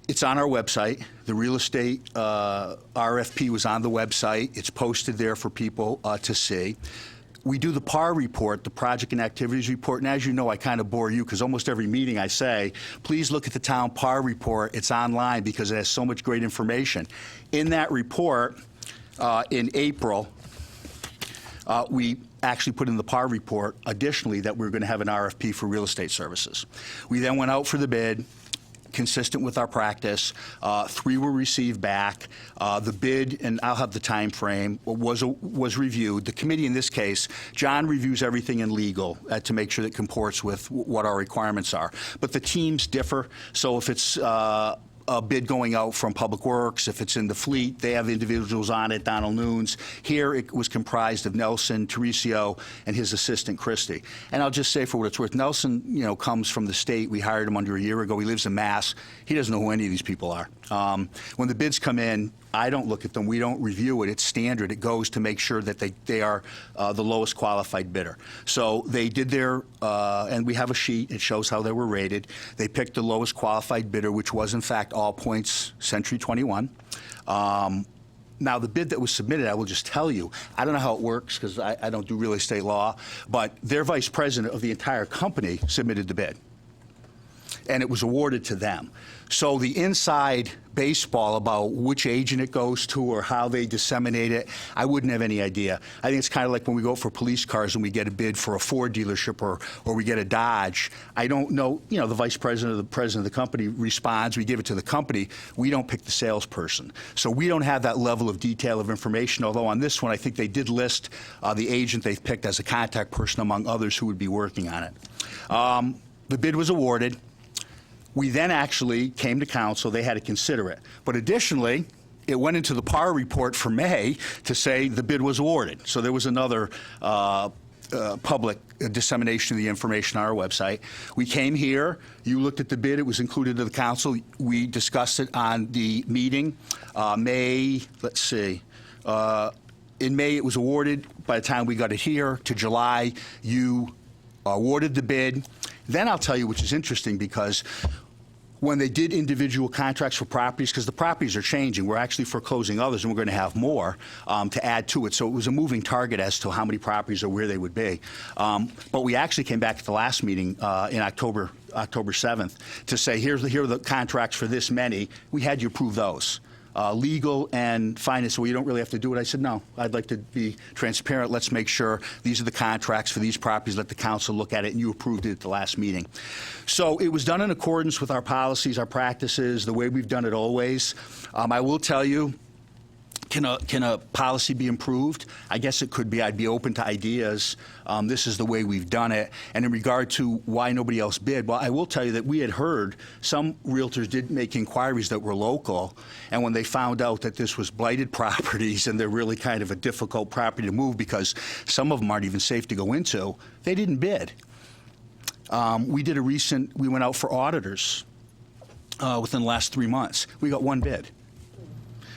It's on our website. The real estate RFP was on the website. It's posted there for people to see. We do the PAR report, the Project and Activities Report, and as you know, I kind of bore you because almost every meeting I say, please look at the town PAR report. It's online because it has so much great information. In that report, in April, we actually put in the PAR report, additionally, that we're going to have an RFP for real estate services. We then went out for the bid, consistent with our practice. 3 were received back. The bid, and I'll have the time frame, was reviewed. The committee in this case, John reviews everything in legal to make sure that it comports with what our requirements are. But the teams differ, so if it's a bid going out from Public Works, if it's in the fleet, they have individuals on it, Donald Nunes. Here it was comprised of Nelson Terezio and his assistant, Christy. And I'll just say for what it's worth, Nelson, you know, comes from the state. We hired him under a year ago. He lives in Mass. He doesn't know who any of these people are. When the bids come in, I don't look at them. We don't review it. It's standard. It goes to make sure that they are the lowest qualified bidder. So they did their, and we have a sheet. It shows how they were rated. They picked the lowest qualified bidder, which was, in fact, All Points Century 21. Now, the bid that was submitted, I will just tell you, I don't know how it works because I don't do real estate law, but their vice president of the entire company submitted the bid. and it was awarded to them. So the inside baseball about which agent it goes to or how they disseminate it, I wouldn't have any idea. I think it's kind of like when we go for police cars and we get a bid for a Ford dealership or we get a Dodge. I don't know, the vice president or the president of the company responds, we give it to the company. We don't pick the salesperson. So we don't have that level of detail of information, although on this one I think they did list the agent they've picked as a contact person among others who would be working on it. The bid was awarded. We then actually came to council. They had to consider it. But additionally, it went into the PAR report for May to say the bid was awarded. So there was another public dissemination of the information on our website. We came here. You looked at the bid. It was included to the council. We discussed it on the meeting. May, let's see. In May, it was awarded. By the time we got it here to July, you awarded the bid. Then I'll tell you, which is interesting, because when they did individual contracts for properties, because the properties are changing, we're actually foreclosing others, and we're going to have more to add to it. So it was a moving target as to how many properties or where they would be. But we actually came back at the last meeting in October 7th to say, here are the contracts for this many. We had you approve those. Legal and finance, well, you don't really have to do it. I said, no, I'd like to be transparent. Let's make sure these are the contracts for these properties. Let the council look at it, and you approved it at the last meeting. So it was done in accordance with our policies, our practices, the way we've done it always. I will tell you, can a policy be improved? I guess it could be. I'd be open to ideas. This is the way we've done it. And in regard to why nobody else bid, well, I will tell you that we had heard some realtors did make inquiries that were local, and when they found out that this was blighted properties and they're really kind of a difficult property to move because some of them aren't even safe to go into, they didn't bid. We went out for auditors within the last 3 months. We got one bid.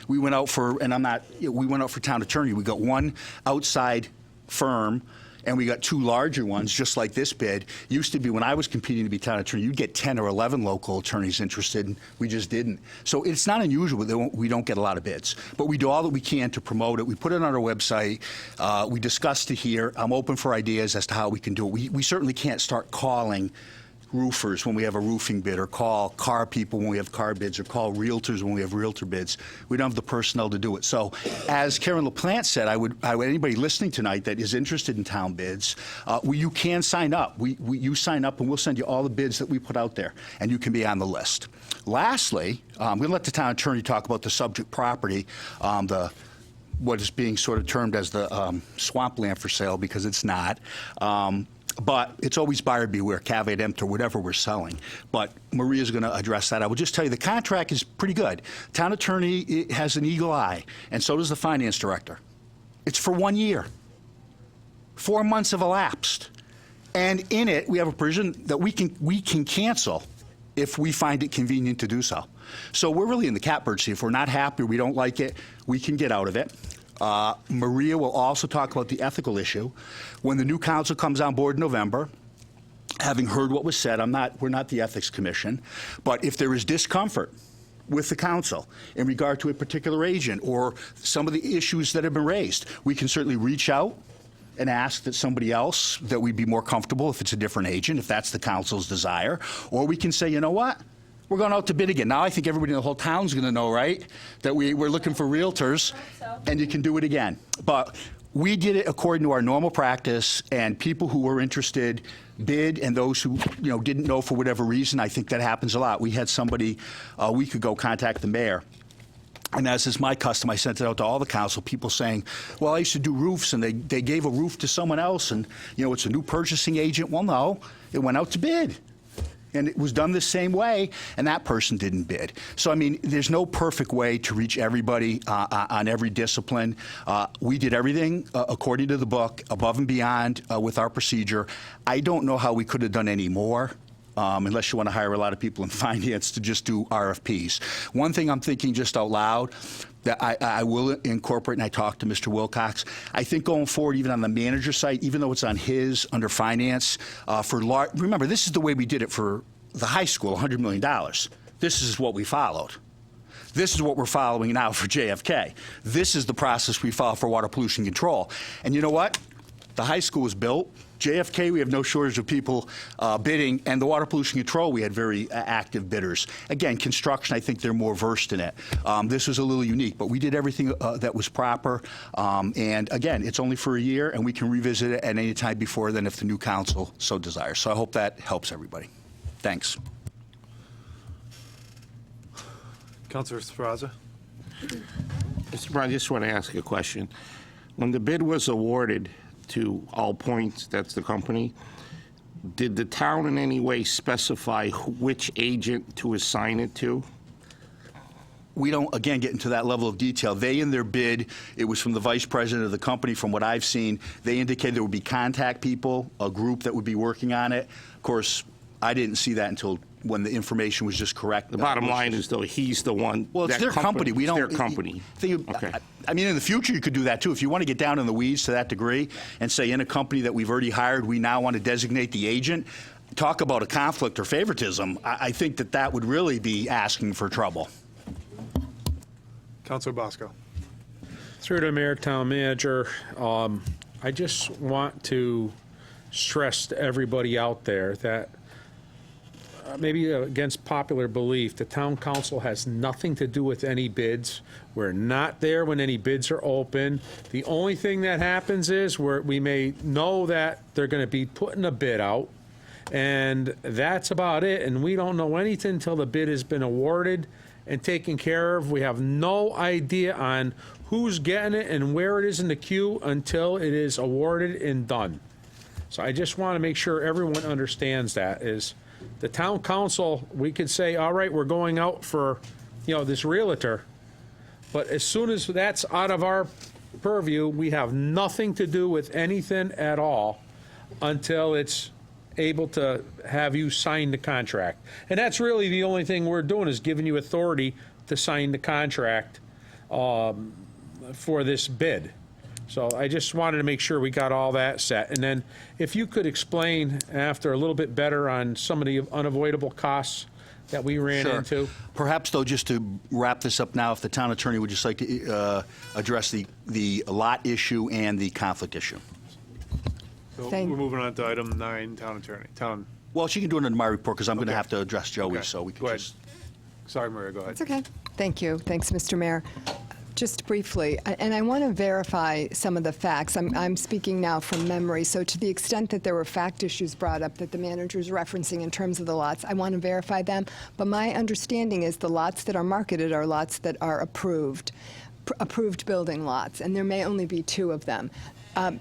We went out for, we went out for town attorney. We got one outside firm, and we got two larger ones, just like this bid. Used to be, when I was competing to be town attorney, you'd get 10 or 11 local attorneys interested, and we just didn't. So it's not unusual that we don't get a lot of bids. But we do all that we can to promote it. We put it on our website. We discussed it here. I'm open for ideas as to how we can do it. We certainly can't start calling roofers when we have a roofing bid, or call car people when we have car bids, or call realtors when we have realtor bids. We don't have the personnel to do it. So as Karen LaPlante said, I would anybody listening tonight that is interested in town bids, you can sign up. You sign up and we'll send you all the bids that we put out there, and you can be on the list. Lastly, I'm going to let the town attorney talk about the subject property, what is being sort of termed as the swampland for sale, because it's not. But it's always buyer beware, caveat emptor, whatever we're selling. But Maria's going to address that. I will just tell you the contract is pretty good. Town attorney has an eagle eye, and so does the finance director. It's for 1 year. 4 months have elapsed. And in it, we have a provision that we can cancel if we find it convenient to do so. So we're really in the catbird seat. If we're not happy or we don't like it, we can get out of it. Maria will also talk about the ethical issue. When the new council comes on board in November, having heard what was said, we're not the Ethics Commission, but if there is discomfort with the council in regard to a particular agent or some of the issues that have been raised, we can certainly reach out and ask that somebody else, that we'd be more comfortable if it's a different agent, if that's the council's desire, or we can say, you know what? We're going out to bid again. Now I think everybody in the whole town's going to know, right, that we're looking for realtors, and you can do it again. But we did it according to our normal practice, and people who were interested bid, and those who didn't know for whatever reason, I think that happens a lot. We had somebody a week ago contact the mayor. And as is my custom, I sent it out to all the council, people saying, well, I used to do roofs, and they gave a roof to someone else, and it's a new purchasing agent. Well, no, it went out to bid. And it was done the same way, and that person didn't bid. So, I mean, there's no perfect way to reach everybody on every discipline. We did everything according to the book, above and beyond with our procedure. I don't know how we could have done any more. Unless you want to hire a lot of people in finance to just do RFPs. One thing I'm thinking just out loud that I will incorporate, and I talked to Mr. Wilcox, I think going forward, even on the manager site, even though it's on his, under finance, remember, this is the way we did it for the high school, $100 million. This is what we followed. This is what we're following now for JFK. This is the process we follow for water pollution control. And you know what? The high school was built JFK, we have no shortage of people bidding, and the water pollution control, we had very active bidders. Again, construction, I think they're more versed in it. This was a little unique, but we did everything that was proper. And again, it's only for a year, and we can revisit it at any time before then if the new council so desires. So I hope that helps everybody. Thanks. Councilor Sferrazza? Mr. Brown, I just want to ask you a question. When the bid was awarded to All Points, that's the company, did the town in any way specify which agent to assign it to? We don't, again, get into that level of detail. They, in their bid, it was from the vice president of the company, from what I've seen, they indicated there would be contact people, a group that would be working on it. Of course, I didn't see that until when the information was just correct. The bottom line is, though, he's the one. Well, it's that their company. We don't. It's their company. Okay. I mean, in the future, you could do that, too. If you want to get down in the weeds to that degree and say, in a company that we've already hired, we now want to designate the agent, talk about a conflict or favoritism, I think that that would really be asking for trouble. Councilor Bosco. Through the mayor, town manager, I just want to stress to everybody out there that maybe against popular belief, the town council has nothing to do with any bids. We're not there when any bids are open. The only thing that happens is we may know that they're going to be putting a bid out, and that's about it. And we don't know anything until the bid has been awarded and taken care of. We have no idea on who's getting it and where it is in the queue until it is awarded and done. So I just want to make sure everyone understands that is the town council, we could say, all right, we're going out for, this realtor. But as soon as that's out of our purview, we have nothing to do with anything at all until it's able to have you sign the contract. And that's really the only thing we're doing is giving you authority to sign the contract for this bid. So I just wanted to make sure we got all that set. And then if you could explain after a little bit better on some of the unavoidable costs that we ran into. Perhaps, though, just to wrap this up now, if the town attorney would just like to address the lot issue and the conflict issue. So we're moving on to item 9, town attorney. Well, she can do it in my report because I'm going to have to address Joey, so we can just. Sorry, Maria, go ahead. It's okay. Thank you. Thanks, Mr. Mayor. Just briefly, and I want to verify some of the facts. I'm speaking now from memory, so to the extent that there were fact issues brought up that the manager is referencing in terms of the lots, I want to verify them. But my understanding is the lots that are marketed are lots that are approved building lots, and there may only be 2 of them.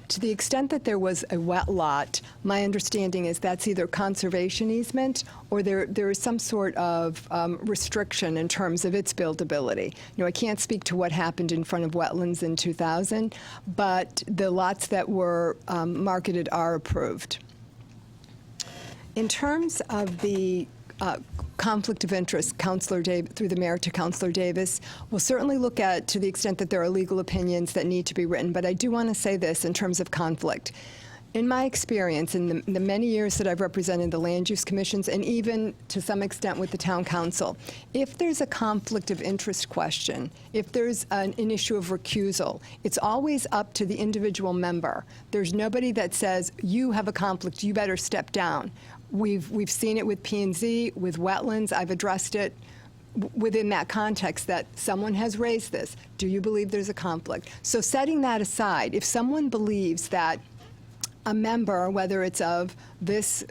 To the extent that there was a wet lot, my understanding is that's either conservation easement or there is some sort of restriction in terms of its buildability. I can't speak to what happened in front of wetlands in 2000, but the lots that were marketed are approved. In terms of the conflict of interest, Councilor through the mayor to Councilor Davis, we'll certainly look at to the extent that there are legal opinions that need to be written. But I do want to say this in terms of conflict. In my experience, in the many years that I've represented the land use commissions and even to some extent with the town council, if there's a conflict of interest question, if there's an issue of recusal, it's always up to the individual member. There's nobody that says, you have a conflict, you better step down. We've seen it with P&Z, with wetlands. I've addressed it within that context that someone has raised this. Do you believe there's a conflict? So setting that aside, if someone believes that a member, whether it's of this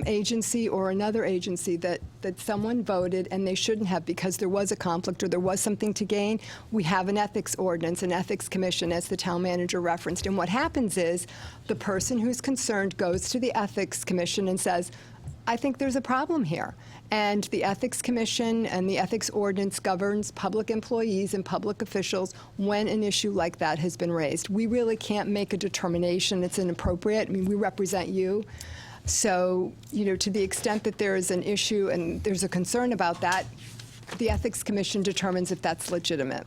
agency or another agency, that someone voted and they shouldn't have because there was a conflict or there was something to gain, we have an ethics ordinance, an ethics commission, as the town manager referenced. And what happens is the person who's concerned goes to the ethics commission and says, I think there's a problem here. And the Ethics Commission and the Ethics Ordinance governs public employees and public officials when an issue like that has been raised. We really can't make a determination it's inappropriate. I mean, we represent you. So, to the extent that there is an issue and there's a concern about that, the Ethics Commission determines if that's legitimate.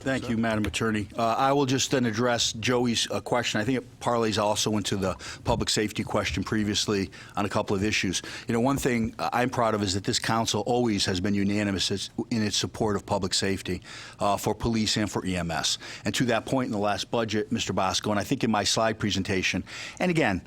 Thank you, Madam Attorney. I will just then address Joey's question. I think it parlays also into the public safety question previously on a couple of issues. You know, one thing I'm proud of is that this council always has been unanimous in its support of public safety for police and for EMS. And to that point in the last budget, Mr. Bosco, and I think in my slide presentation, and again,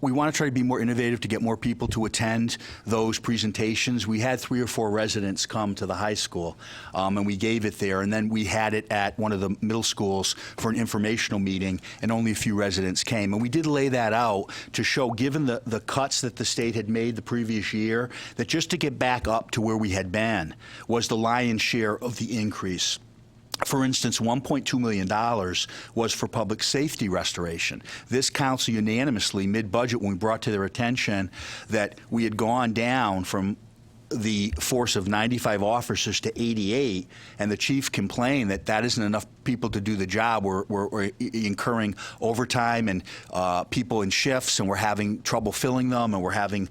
we want to try to be more innovative to get more people to attend those presentations. We had 3 or 4 residents come to the high school, and we gave it there. And then we had it at one of the middle schools for an informational meeting, and only a few residents came. And we did lay that out to show, given the cuts that the state had made the previous year, that just to get back up to where we had been was the lion's share of the increase. For instance, $1.2 million was for public safety restoration. This council unanimously, mid-budget, when we brought to their attention that we had gone down from the force of 95 officers to 88, and the chief complained that that isn't enough people to do the job. We're incurring overtime and people in shifts, and we're having trouble filling them, and we're having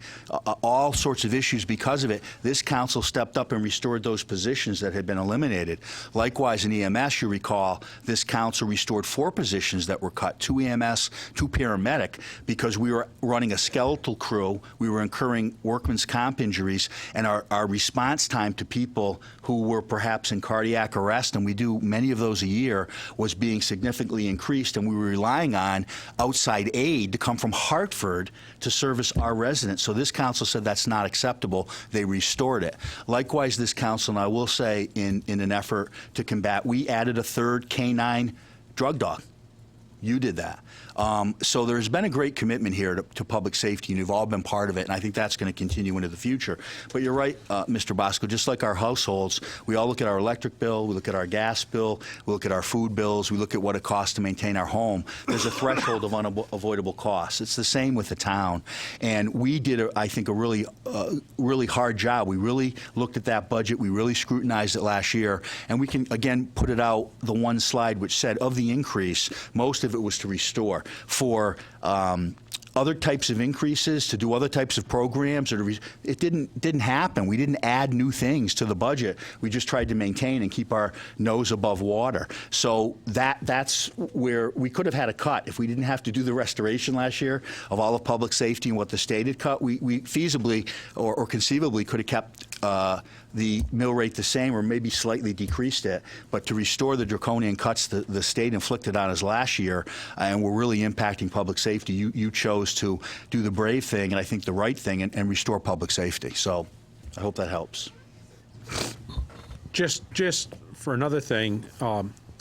all sorts of issues because of it. This council stepped up and restored those positions that had been eliminated. Likewise, in EMS, you recall, this council restored 4 positions that were cut, 2 EMS, 2 paramedic, because we were running a skeletal crew, we were incurring workman's comp injuries, and our response time to people who were perhaps in cardiac arrest, and we do many of those a year, was being significantly increased, and we were relying on outside aid to come from Hartford to service our residents. So this council said that's not acceptable. They restored it. Likewise, this council, and I will say in an effort to combat, we added a 3rd canine drug dog. You did that. So there's been a great commitment here to public safety, and you've all been part of it, and I think that's going to continue into the future. But you're right, Mr. Bosco, just like our households, we all look at our electric bill, we look at our gas bill, we look at our food bills, we look at what it costs to maintain our home. There's a threshold of unavoidable costs. It's the same with the town. And we did, I think, a really hard job. We really looked at that budget. We really scrutinized it last year. And we can, again, put it out, the one slide which said of the increase, most of it was to restore. For other types of increases, to do other types of programs, it didn't happen. We didn't add new things to the budget. We just tried to maintain and keep our nose above water. So that's where we could have had a cut if we didn't have to do the restoration last year of all of public safety and what the state had cut. We feasibly or conceivably could have kept the mill rate the same or maybe slightly decreased it, but to restore the draconian cuts the state inflicted on us last year and were really impacting public safety, you chose to do the brave thing and I think the right thing and restore public safety. So I hope that helps. Just for another thing,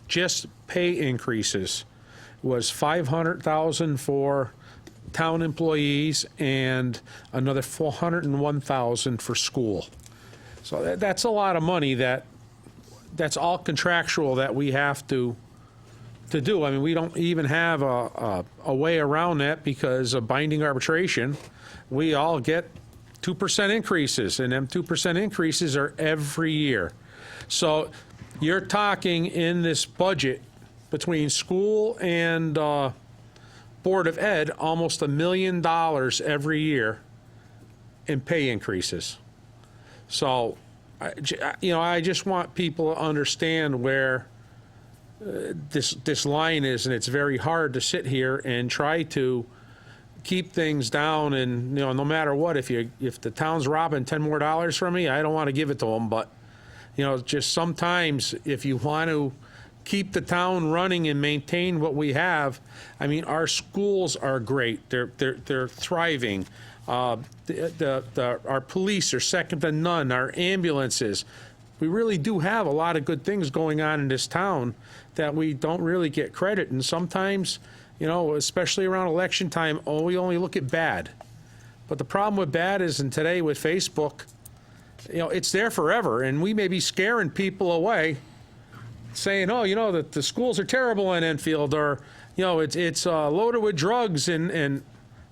just pay increases was $500,000 for town employees and another $401,000 for school. So that's a lot of money that's all contractual that we have to do. I mean, we don't even have a way around that because of binding arbitration. We all get 2% increases, and them 2% increases are every year. So you're talking in this budget between school and Board of Ed, almost $1 million every year in pay increases. So, I just want people to understand where this line is, and it's very hard to sit here and try to keep things down. And no matter what, if the town's robbing $10 more from me, I don't want to give it to them. But just sometimes if you want to keep the town running and maintain what we have, I mean, our schools are great. They're thriving. Our police are second to none. Our ambulances. We really do have a lot of good things going on in this town that we don't really get credit. And sometimes, especially around election time, we only look at bad. But the problem with bad is, and today with Facebook, it's there forever. And we may be scaring people away saying, that the schools are terrible in Enfield, or, it's loaded with drugs and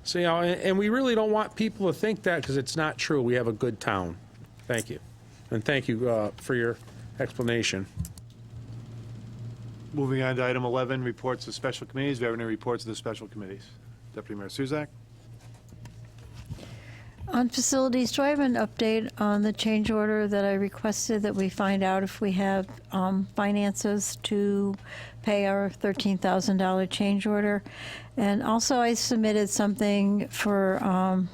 so, and we really don't want people to think that because it's not true. We have a good town. Thank you. And thank you for your explanation. Moving on to item 11, reports of special committees. Do we have any reports of the special committees? Deputy Mayor Suzak. On facilities, do I have an update on the change order that I requested that we find out if we have finances to pay our $13,000 change order? And also, I submitted something for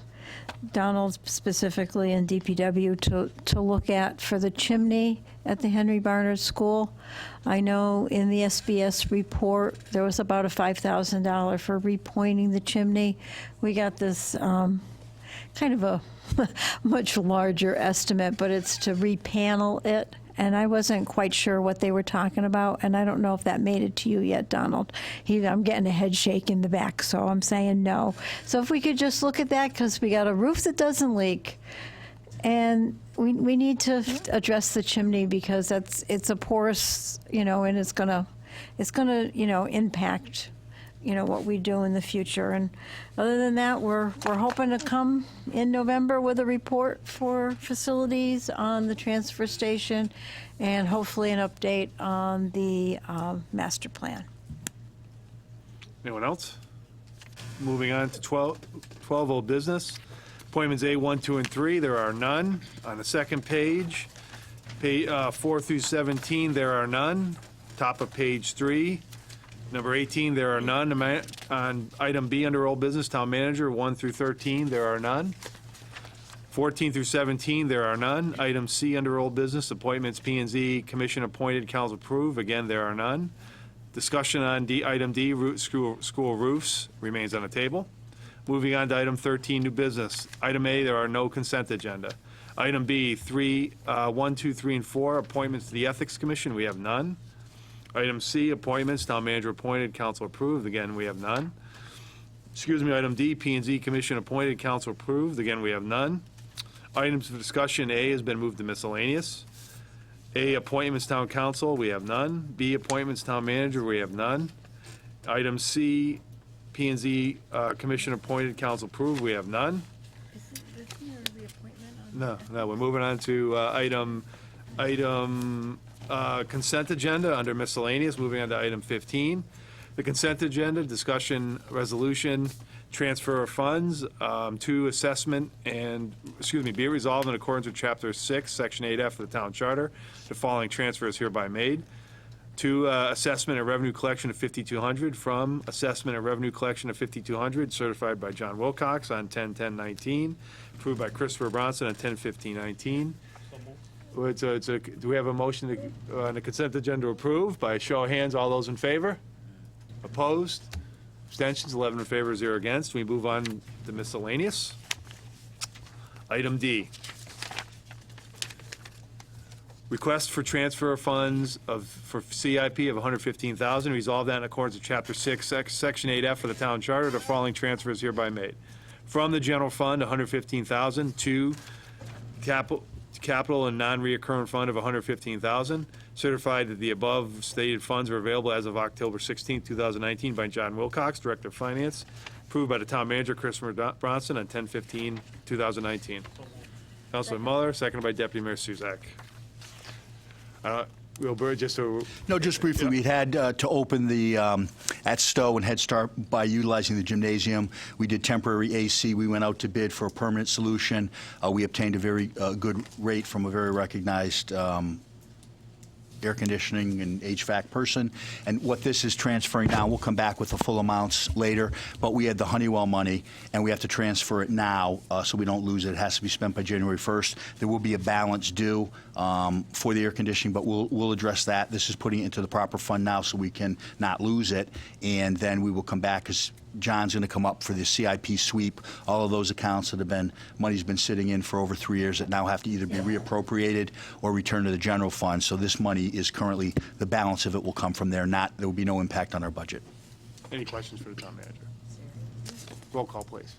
Donald specifically and DPW to look at for the chimney at the Henry Barnard School. I know in the SBS report, there was about a $5,000 for repointing the chimney. We got this kind of a much larger estimate, but it's to repanel it. And I wasn't quite sure what they were talking about, and I don't know if that made it to you yet, Donald. I'm getting a head shake in the back, so I'm saying no. So if we could just look at that, because we got a roof that doesn't leak, and we need to address the chimney because it's a porous, and it's gonna impact what we do in the future. And other than that, we're hoping to come in November with a report for facilities on the transfer station and hopefully an update on the master plan. Anyone else? Moving on to 12 old business. Appointments A, 1, 2, and 3, there are none. On the second page, 4 through 17, there are none. Top of page 3. Number 18, there are none. On item B under old business, town manager, 1 through 13, there are none. 14 through 17, there are none. Item C under old business, appointments P&Z, commission appointed, council approved, again, there are none. Discussion on item D, school roofs, remains on the table. Moving on to item 13, new business. Item A, there are no consent agenda. Item B, 1, 2, 3, and 4, appointments to the Ethics Commission, we have none. Item C, appointments, town manager appointed, council approved, again, we have none. Item D, P&Z commission appointed, council approved, again, we have none. Items for discussion, A has been moved to miscellaneous. A, appointments, town council, we have none. B, appointments, town manager, we have none. Item C, P&Z commission appointed, council approved, we have none. No, we're moving on to item consent agenda under miscellaneous, moving on to item 15. The consent agenda, discussion, resolution, transfer of funds to assessment and, be it resolved in accordance with Chapter 6, Section 8F of the Town Charter, the following transfer is hereby made. To assessment and revenue collection of $5,200 from assessment and revenue collection of $5,200 certified by John Wilcox on 10/10/19, approved by Christopher Bronson on 10/15/19. Do we have a motion on the consent agenda approved? By show of hands, all those in favor? Opposed? Abstentions, 11 in favor, 0 against. We move on to miscellaneous. Item D. Request for transfer of funds for CIP of $115,000. Resolve that in accordance with Chapter 6, Section 8F of the Town Charter. The following transfer is hereby made. From the general fund, $115,000 to capital and non-reoccurring fund of $115,000, certified that the above stated funds are available as of October 16, 2019 by John Wilcox, Director of Finance, approved by the Town Manager, Christopher Bronson, on 10/15/2019. Councilor Muller, seconded by Deputy Mayor Suzak. Will Burr, just to... No, just briefly, we had to open the, at Stowe and Head Start by utilizing the gymnasium. We did temporary AC. We went out to bid for a permanent solution. We obtained a very good rate from a very recognized air conditioning and HVAC person. And what this is transferring now, we'll come back with the full amounts later, but we had the Honeywell money, and we have to transfer it now so we don't lose it. It has to be spent by January 1st. There will be a balance due for the air conditioning, but we'll address that. This is putting it into the proper fund now so we can not lose it, and then we will come back because John's going to come up for the CIP sweep. All of those accounts that have been, money's been sitting in for over 3 years that now have to either be reappropriated or returned to the general fund. So this money is currently, the balance of it will come from there. There will be no impact on our budget. Any questions for the Town Manager? Roll call, please.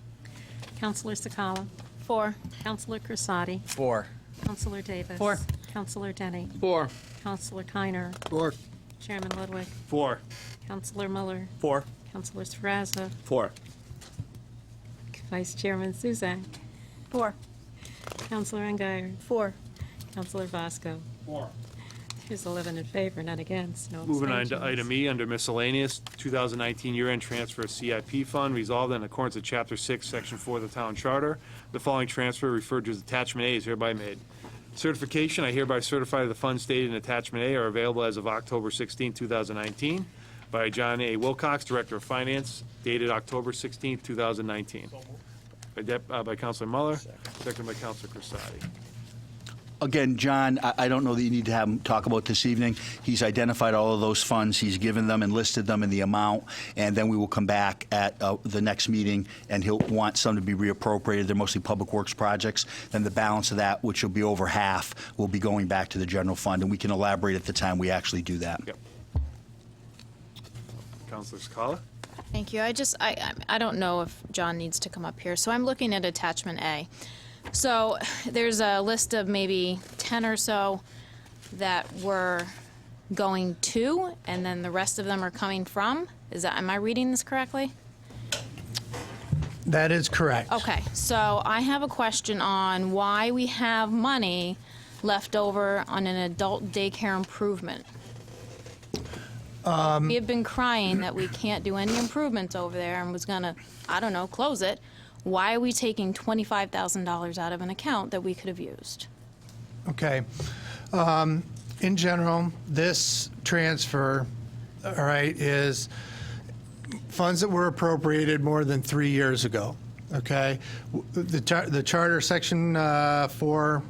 Councilor Sakala. 4. Councilor Crisati. 4. Councilor Davis. 4. Councilor Denny. 4. Councilor Keiner. 4. Chairman Ludwig. 4. Councilor Muller. 4. Councilor Srazza. 4. Vice Chairman Suzak. 4. Councilor Angier. 4. Councilor Vasco. 4. Here's 11 in favor, none against, no Moving on abstentions. to item E, under miscellaneous, 2019 year-end transfer CIP fund, resolved in accordance with Chapter 6, Section 4 of the Town Charter. The following transfer referred to as Attachment A is hereby made. Certification, I hereby certify that the funds stated in Attachment A are available as of October 16, 2019, by John A. Wilcox, Director of Finance, dated October 16, 2019. By Counselor Muller, seconded by Counselor Crisati. Again, John, I don't know that you need to have him talk about this evening. He's identified all of those funds, he's given them and listed them in the amount, and then we will come back at the next meeting, and he'll want some to be reappropriated. They're mostly public works projects. Then the balance of that, which will be over half, will be going back to the general fund, and we can elaborate at the time we actually do that. Yep. Counselor Scala? Thank you. I don't know if John needs to come up here. So I'm looking at Attachment A. So there's a list of maybe 10 or so that we're going to, and then the rest of them are coming from. Am I reading this correctly? That is correct. Okay, so I have a question on why we have money left over on an adult daycare improvement. We have been crying that we can't do any improvements over there and was gonna, I don't know, close it. Why are we taking $25,000 out of an account that we could have used? Okay. In general, this transfer, all right, is funds that were appropriated more than 3 years ago, okay? The charter, Section 4,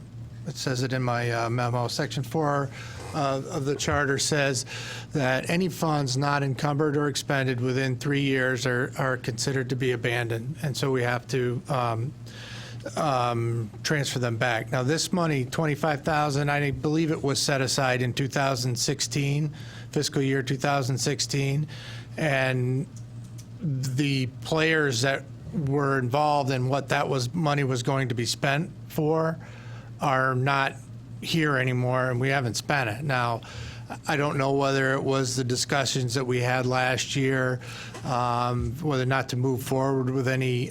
it says it in my memo, Section 4 of the charter says that any funds not encumbered or expended within 3 years are considered to be abandoned, and so we have to transfer them back. Now, this money, $25,000, I believe it was set aside in 2016, fiscal year 2016, and the players that were involved in what that money was going to be spent for are not here anymore, and we haven't spent it. Now, I don't know whether it was the discussions that we had last year, whether or not to move forward with any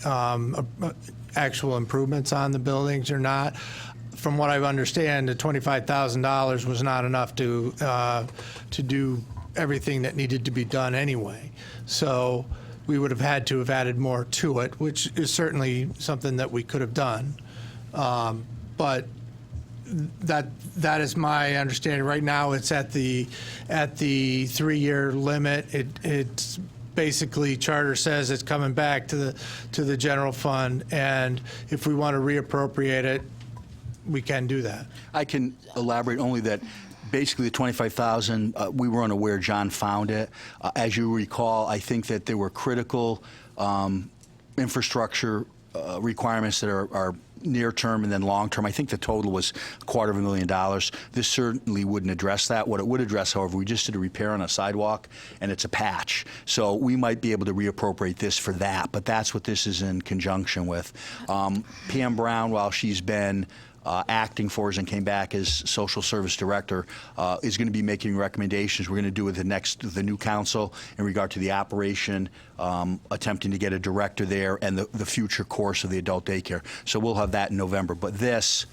actual improvements on the buildings or not. From what I understand, the $25,000 was not enough to do everything that needed to be done anyway. So we would have had to have added more to it, which is certainly something that we could have done. But that is my understanding. Right now, it's at the 3-year limit. It's basically, charter says it's coming back to the general fund, and if we want to reappropriate it, we can do that. I can elaborate only that basically the $25,000, we were unaware John found it. As you recall, I think that there were critical infrastructure requirements that are near term and then long term. I think the total was $250,000. This certainly wouldn't address that. What it would address, however, we just did a repair on a sidewalk, and it's a patch. So we might be able to reappropriate this for that, but that's what this is in conjunction with. Pam Brown, while she's been acting for us and came back as social service director, is going to be making recommendations. We're going to do with the new council in regard to the operation, attempting to get a director there, and the future course of the adult daycare. So we'll have that in November. But this,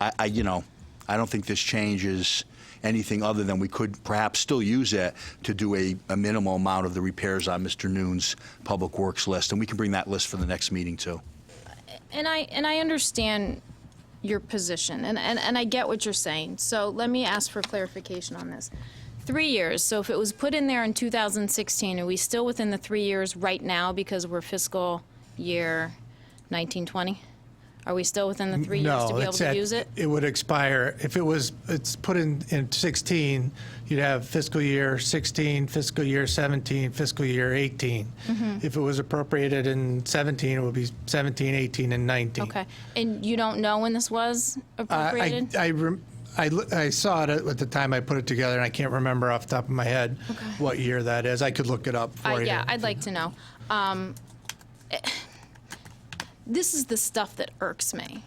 I don't think this changes anything other than we could perhaps still use it to do a minimal amount of the repairs on Mr. Noon's public works list, and we can bring that list for the next meeting too. And I understand your position, and I get what you're saying. So let me ask for clarification on this. 3 years, so if it was put in there in 2016, are we still within the 3 years right now because we're fiscal year 1920? Are we still within the 3 years to be able to use it? It would expire, if it's put in 16, you'd have fiscal year 16, fiscal year 17, fiscal year 18. If it was appropriated in 17, it would be 17, 18, and 19. Okay, and you don't know when this was appropriated? I saw it at the time I put it together, and I can't remember off the top of my head what year that is. I could look it up for you. Yeah, I'd like to know. This is the stuff that irks me,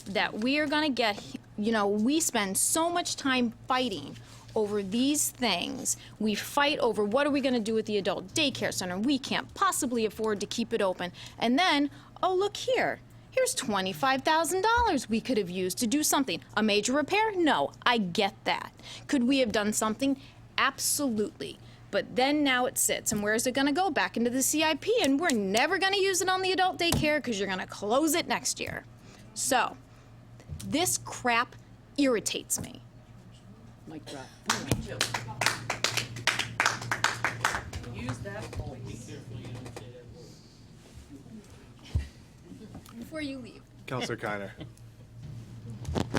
that we are going to get, we spend so much time fighting over these things. We fight over what are we going to do with the adult daycare center. We can't possibly afford to keep it open. And then, oh, look here. Here's $25,000 we could have used to do something. A major repair? No, I get that. Could we have done something? Absolutely. But then now it sits, and where is it going to go? Back into the CIP, and we're never going to use it on the adult daycare because you're going to close it next year. So, this crap irritates me. Mic drop. Use that voice. Before you leave. Counselor Kiner.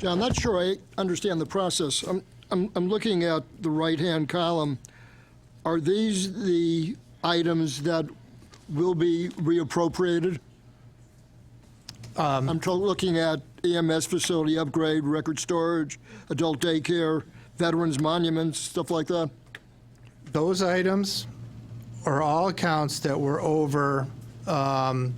Yeah, I'm not sure I understand the process. I'm looking at the right-hand column. Are these the items that will be reappropriated? I'm looking at EMS facility upgrade, record storage, adult daycare, veterans monuments, stuff like that. Those items are all accounts that were over, I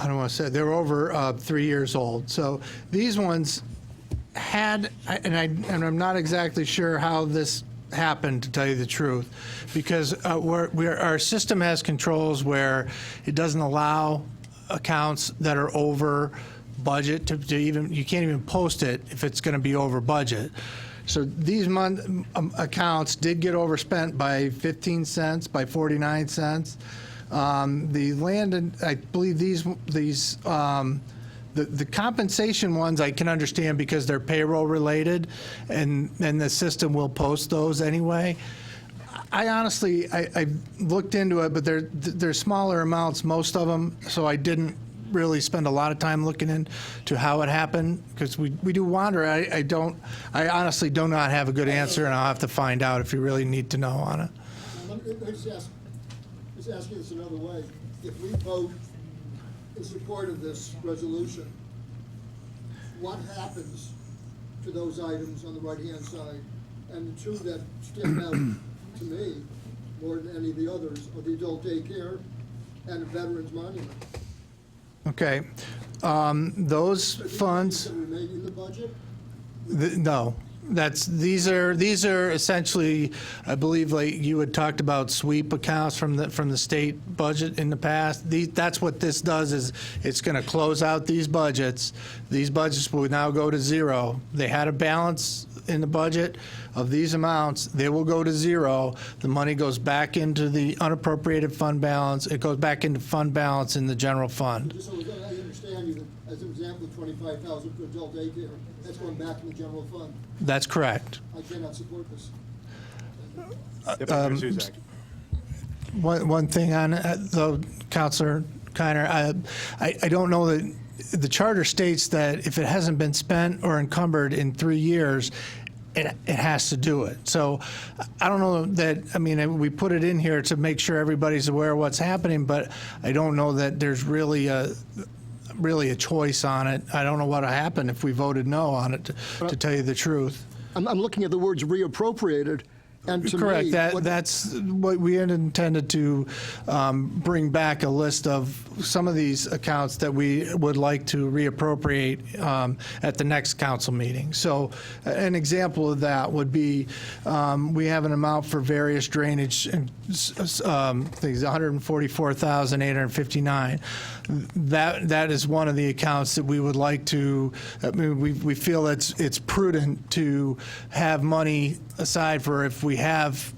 don't want to say, they were over 3 years old. So these ones had, and I'm not exactly sure how this happened, to tell you the truth, because our system has controls where it doesn't allow accounts that are over budget to even, you can't even post it if it's going to be over budget. So these accounts did get overspent by 15 cents, by 49 cents. The land, and I believe the compensation ones I can understand because they're payroll related, and the system will post those anyway. I honestly, I looked into it, but they're smaller amounts, most of them, so I didn't really spend a lot of time looking into how it happened, because we do wander. I honestly do not have a good answer, and I'll have to find out if you really need to know on it. Let me just ask you this another way. If we vote in support of this resolution, what happens to those items on the right-hand side? And the two that stand out to me more than any of the others are the adult daycare and the veterans monument. Okay. Those funds. Can remain in the budget? No. These are essentially, I believe, like you had talked about sweep accounts from the state budget in the past. That's what this does, is it's going to close out these budgets. These budgets will now go to zero. They had a balance in the budget of these amounts. They will go to zero. The money goes back into the unappropriated fund balance. It goes back into fund balance in the general fund. Just so I understand you, as an example, $25,000 for adult daycare, that's going back in the general fund. That's correct. I cannot support this. One thing on though, Councilor Kiner, I don't know that the charter states that if it hasn't been spent or encumbered in 3 years, it has to do it. So I don't know that, I mean, we put it in here to make sure everybody's aware of what's happening, but I don't know that there's really a choice on it. I don't know what would happen if we voted no on it, to tell you the truth. I'm looking at the words reappropriated, and to Correct. me, That's what we had intended to bring back a list of some of these accounts that we would like to reappropriate at the next council meeting. So an example of that would be we have an amount for various drainage things, $144,859. That is one of the accounts that we would like to. I mean, we feel it's prudent to have money aside for if we have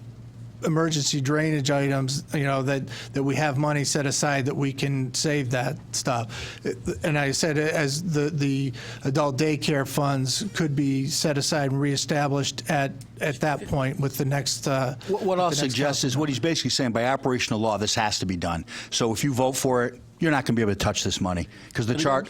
emergency drainage items, that we have money set aside that we can save that stuff. And I said, as the adult daycare funds could be set aside and reestablished at that point with the next. What I'll suggest is what he's basically saying, by operational law, this has to be done. So if you vote for it, you're not going to be able to touch this money, because the chart.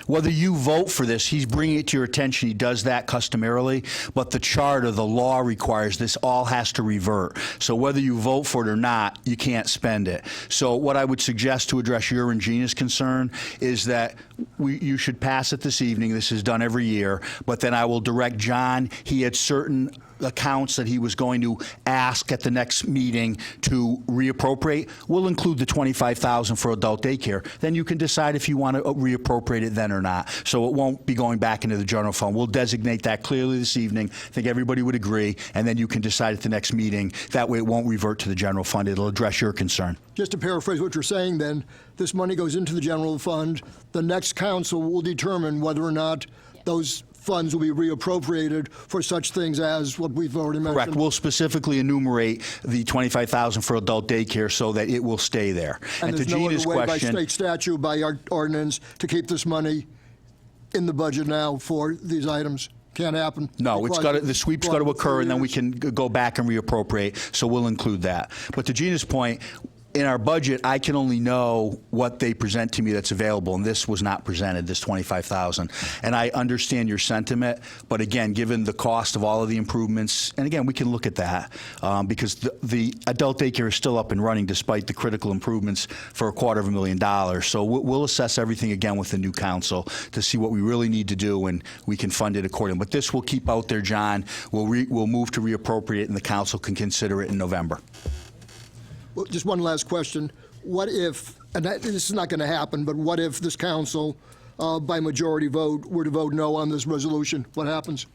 Whether you vote for this, he's bringing it to your attention. He does that customarily, but the charter, the law requires this all has to revert. So whether you vote for it or not, you can't spend it. So what I would suggest to address your and Gina's concern is that you should pass it this evening. This is done every year, but then I will direct John. He had certain accounts that he was going to ask at the next meeting to reappropriate, we'll include the $25,000 for adult daycare. Then you can decide if you want to reappropriate it then or not. So it won't be going back into the general fund. We'll designate that clearly this evening. I think everybody would agree, and then you can decide at the next meeting. That way it won't revert to the general fund. It'll address your concern. Just to paraphrase what you're saying then, this money goes into the general fund. The next council will determine whether or not those funds will be reappropriated for such things as what we've already mentioned. Correct. We'll specifically enumerate the $25,000 for adult daycare so that it will stay there. And to there's no other Gina's way by question, state statute, by our ordinance, to keep this money in the budget now for these items. Can't happen. no, it's got the sweep's got to occur, and then we years. can go back and reappropriate. So we'll include that. But to Gina's point, in our budget, I can only know what they present to me that's available, and this was not presented, this $25,000. And I understand your sentiment, but again, given the cost of all of the improvements, and again, we can look at that, because the adult daycare is still up and running despite the critical improvements for $250,000. So we'll assess everything again with the new council to see what we really need to do, and we can fund it accordingly. But this we'll keep out there, John. We'll move to reappropriate, and the council can consider it in November. Well, just one last question. What if, and this is not going to happen, but what if this council, by majority vote, were to vote no on this resolution? What happens?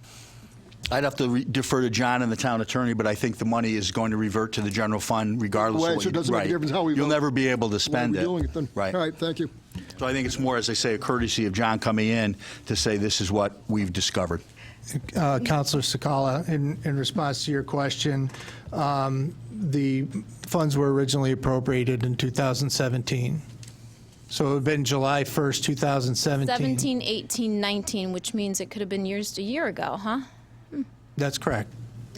I'd have to defer to John and the town attorney, but I think the money is going to revert to the general fund regardless Well, of what so it doesn't make a difference how we You'll vote. never be able to spend Why are it. we doing it then? Right. All right, thank you. So I think it's more, as I say, a courtesy of John coming in to say this is what we've discovered. Councilor Sakala, in response to your question, the funds were originally appropriated in 2017. So it would have been July 1st, 2017. 17, 18, 19, which means it could have been a year ago, huh? That's correct.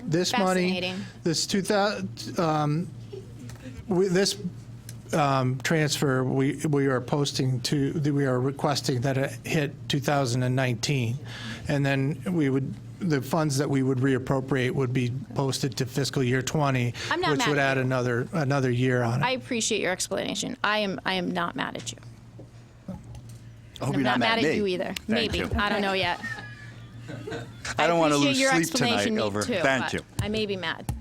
This money, Fascinating. this 2000, this transfer, we are posting to, we are requesting that it hit 2019, and then the funds that we would reappropriate would be posted to fiscal year 20, I'm not which mad would at add you. another year on it. I appreciate your explanation. I am not mad at you. I hope I'm you're not mad me. at you either. Thank Maybe. you. I don't know yet. I don't want to appreciate lose your sleep explanation tonight over. too, Thank but you. I may be mad.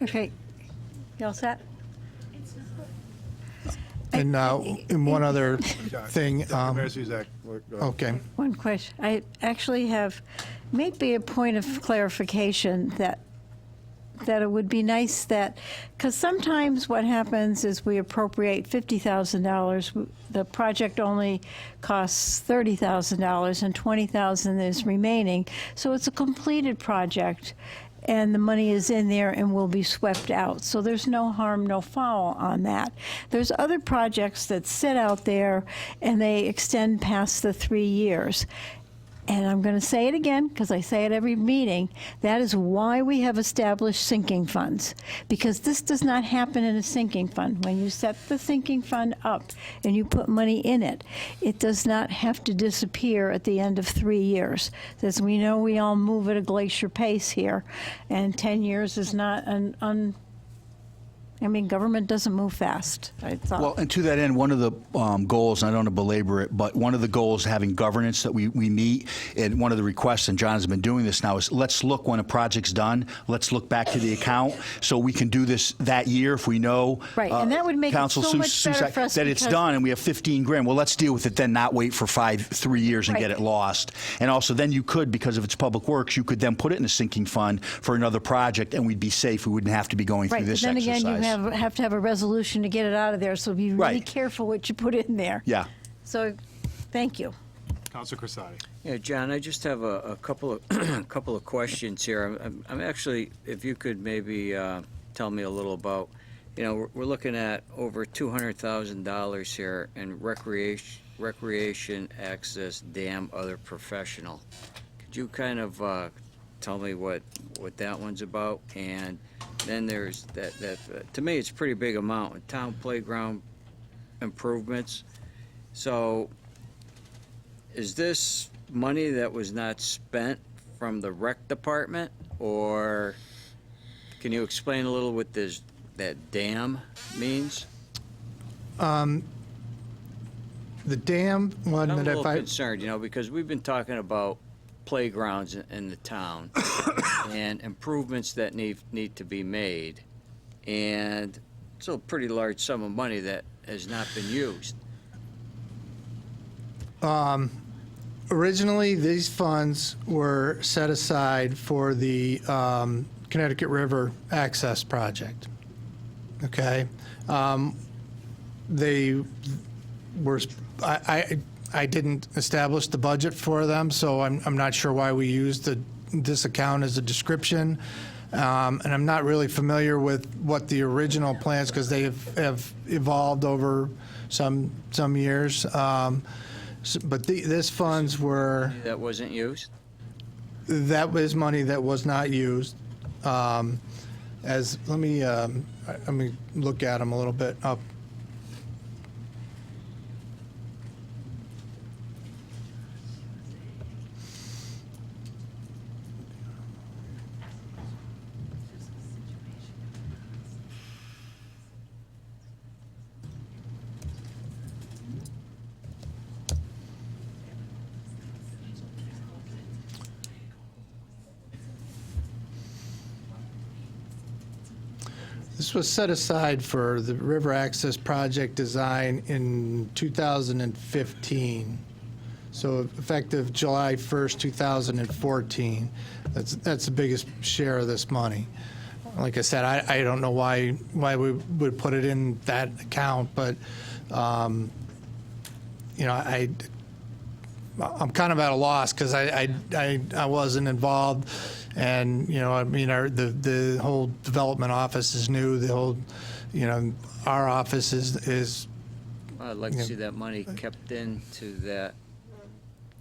Okay. You all set? And one other thing. Mayor Suzak. Okay. One question. I actually have maybe a point of clarification that it would be nice that, because sometimes what happens is we appropriate $50,000, the project only costs $30,000, and $20,000 is remaining. So it's a completed project, and the money is in there and will be swept out. So there's no harm, no foul on that. There's other projects that sit out there, and they extend past the 3 years. And I'm going to say it again, because I say it every meeting, that is why we have established sinking funds. Because this does not happen in a sinking fund. When you set the sinking fund up and you put money in it, it does not have to disappear at the end of 3 years. As we know, we all move at a glacier pace here, and 10 years is not government doesn't move fast. I thought. Well, and to that end, one of the goals, and I don't want to belabor it, but one of the goals having governance that we meet, and one of the requests, and John has been doing this now, is let's look when a project's done, let's look back to the account, so we can do this that year if we know. Right, and that would make it Council so much better Susak, for us that it's because- done and we have 15 grand. Well, let's deal with it then, not wait for 3 years and get Right. it lost. And also, then you could, because of its public works, you could then put it in a sinking fund for another project, and we'd be safe. We wouldn't have to be going through Right, this but then exercise. again, you have to have a resolution to get it out of there, so be really Right. careful what you put in there. Yeah. So, thank you. Councilor Crisati. Yeah, John, I just have a couple of couple of questions here. I'm actually, if you could maybe tell me a little about, we're looking at over $200,000 here in recreation access, dam, other professional. Could you kind of tell me what that one's about? And then there's that to me, it's a pretty big amount. Town playground improvements. So is this money that was not spent from the rec department, or can you explain a little what that dam means? The dam one I'm a that little if I, concerned, because we've been talking about playgrounds in the town and improvements that need to be made. And it's a pretty large sum of money that has not been used. Originally, these funds were set aside for the Connecticut River Access Project. Okay? They were, I didn't establish the budget for them, so I'm not sure why we used this account as a description. And I'm not really familiar with what the original plans, because they have evolved over some years. But this funds were, That wasn't used? that was money that was not used. Let me look at them a little bit up. This was set aside for the River Access Project design in 2015. So effective July 1st, 2014. That's the biggest share of this money. Like I said, I don't know why we would put it in that account, but I'm kind of at a loss, because I wasn't involved. And, the whole development office is new. The whole, our office is. I'd like to see that money kept into that.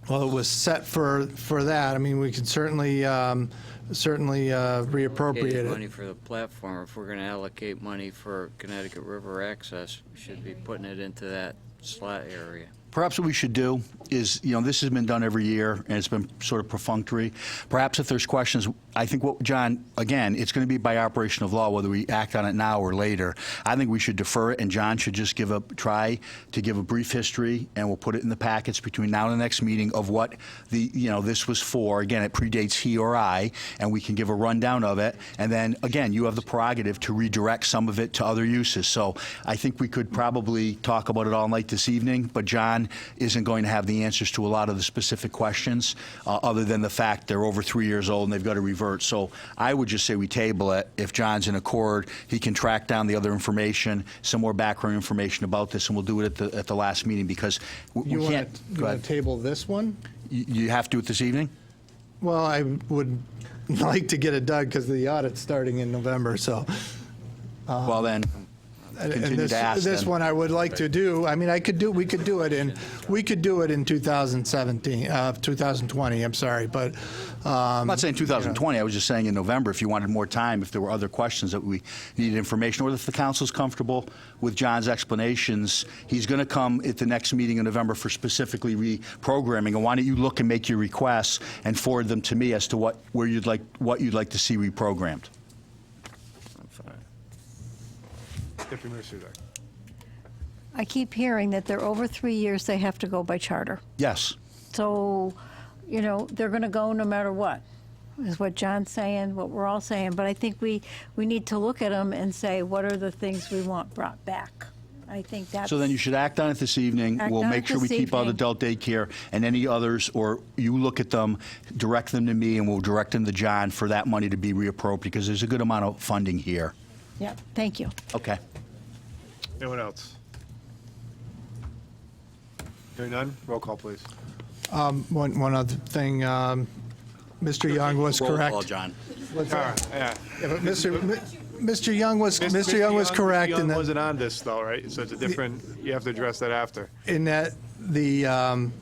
Well, it was set for that. I mean, we could certainly reappropriate Money it. for the platform. If we're going to allocate money for Connecticut River access, we should be putting it into that slot area. Perhaps what we should do is, this has been done every year, and it's been sort of perfunctory. Perhaps if there's questions, I think John, again, it's going to be by operation of law, whether we act on it now or later. I think we should defer it, and John should just try to give a brief history, and we'll put it in the packets between now and the next meeting of what this was for. Again, it predates he or I, and we can give a rundown of it. And then, again, you have the prerogative to redirect some of it to other uses. So I think we could probably talk about it all night this evening, but John isn't going to have the answers to a lot of the specific questions, other than the fact they're over 3 years old and they've got to revert. So I would just say we table it. If John's in accord, he can track down the other information, some more background information about this, and we'll do it at the last meeting, because we You can't. want to table this one? You have to do it this evening? Well, I would like to get it done, because the audit's starting in November, so. Well, then, continue to ask This then. one I would like to do. I mean, we could do it in 2020, I'm sorry, but. I'm not saying 2020, I was just saying in November, if you wanted more time, if there were other questions that we needed information, or if the council's comfortable with John's explanations, he's going to come at the next meeting in November for specifically reprogramming, and why don't you look and make your requests and forward them to me as to what you'd like to see reprogrammed. Deputy Mayor Sudak. I keep hearing that they're over 3 years, they have to go by charter. Yes. So, they're going to go no matter what, is what John's saying, what we're all saying. But I think we need to look at them and say, what are the things we want brought back? I think that's. So then you should act on it this evening. Act We'll on make it sure we this keep out evening. adult daycare and any others, or you look at them, direct them to me, and we'll direct them to John for that money to be reappropriated, because there's a good amount of funding here. Yeah, thank you. Okay. Anyone else? Hearing none, roll call, please. One other thing, Mr. Young was Roll correct. call, John. What's All that? right, yeah. Yeah, but Mr. Young was correct Mr. in Young that. wasn't on this, though, right? So it's a different, you have to address that after. In that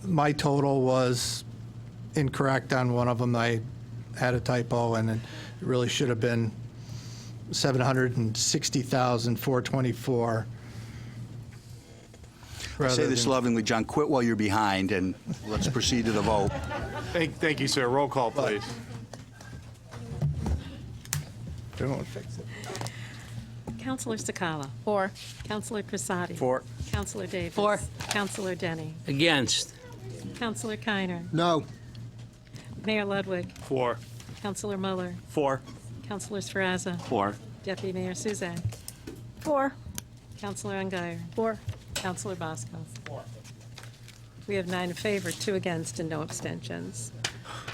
my total was incorrect on one of them. I had a typo, and it really should have been $760,424. I say this lovingly, John, quit while you're behind, and let's proceed to the vote. Thank you, sir. Roll call, please. Don't fix it. Counselor Sakala. 4. Counselor Crisati. 4. Counselor Davis. 4. Counselor Denny. Against. Counselor Keiner. No. Mayor Ludwig. 4. Councilor Muller. 4. Councilor Sferrazza. 4. Deputy Mayor Suzak. 4. Councilor Ungary. 4. Councilor Bosco. 4. We have 9 in favor, 2 against, and no abstentions.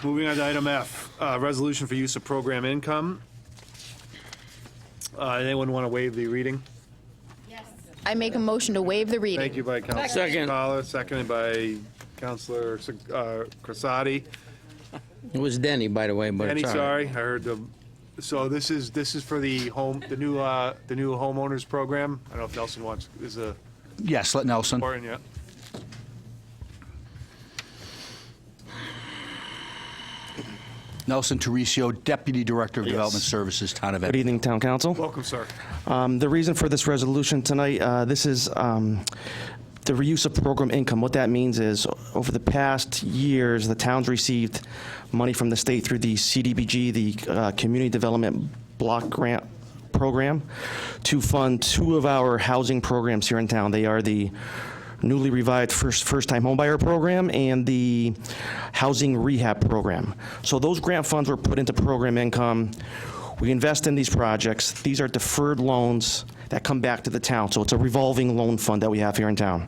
Moving on to item F, resolution for use of program income. Anyone want to waive the reading? I make a motion to waive the reading. Thank you by Councilor Second. Scala, seconded by Councilor Crissati. It was Denny, by the way, but Any, it's all right. sorry, I heard the, so this is for the new homeowners program. I don't know if Nelson is a, Yes, let Nelson. important, yeah. Nelson Teresio, Deputy Director of Development Services, Town of Good Edmonton. evening, Town Council. Welcome, sir. The reason for this resolution tonight, this is the reuse of program income. What that means is, over the past years, the town's received money from the state through the CDBG, the Community Development Block Grant Program, to fund 2 of our housing programs here in town. They are the newly revived first-time homebuyer program and the housing rehab program. So those grant funds were put into program income. We invest in these projects. These are deferred loans that come back to the town. So it's a revolving loan fund that we have here in town.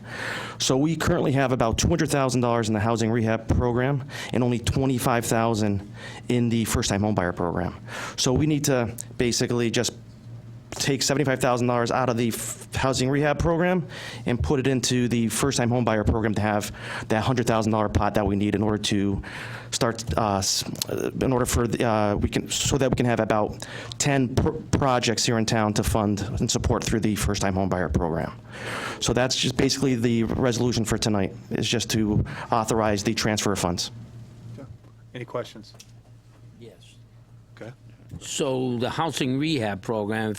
So we currently have about $200,000 in the housing rehab program and only $25,000 in the first-time homebuyer program. So we need to basically just take $75,000 out of the housing rehab program and put it into the first-time homebuyer program to have that $100,000 pot that we need in order to start, in order for so that we can have about 10 projects here in town to fund and support through the first-time homebuyer program. So that's just basically the resolution for tonight, is just to authorize the transfer of funds. Any questions? Yes. Okay. So the housing rehab program,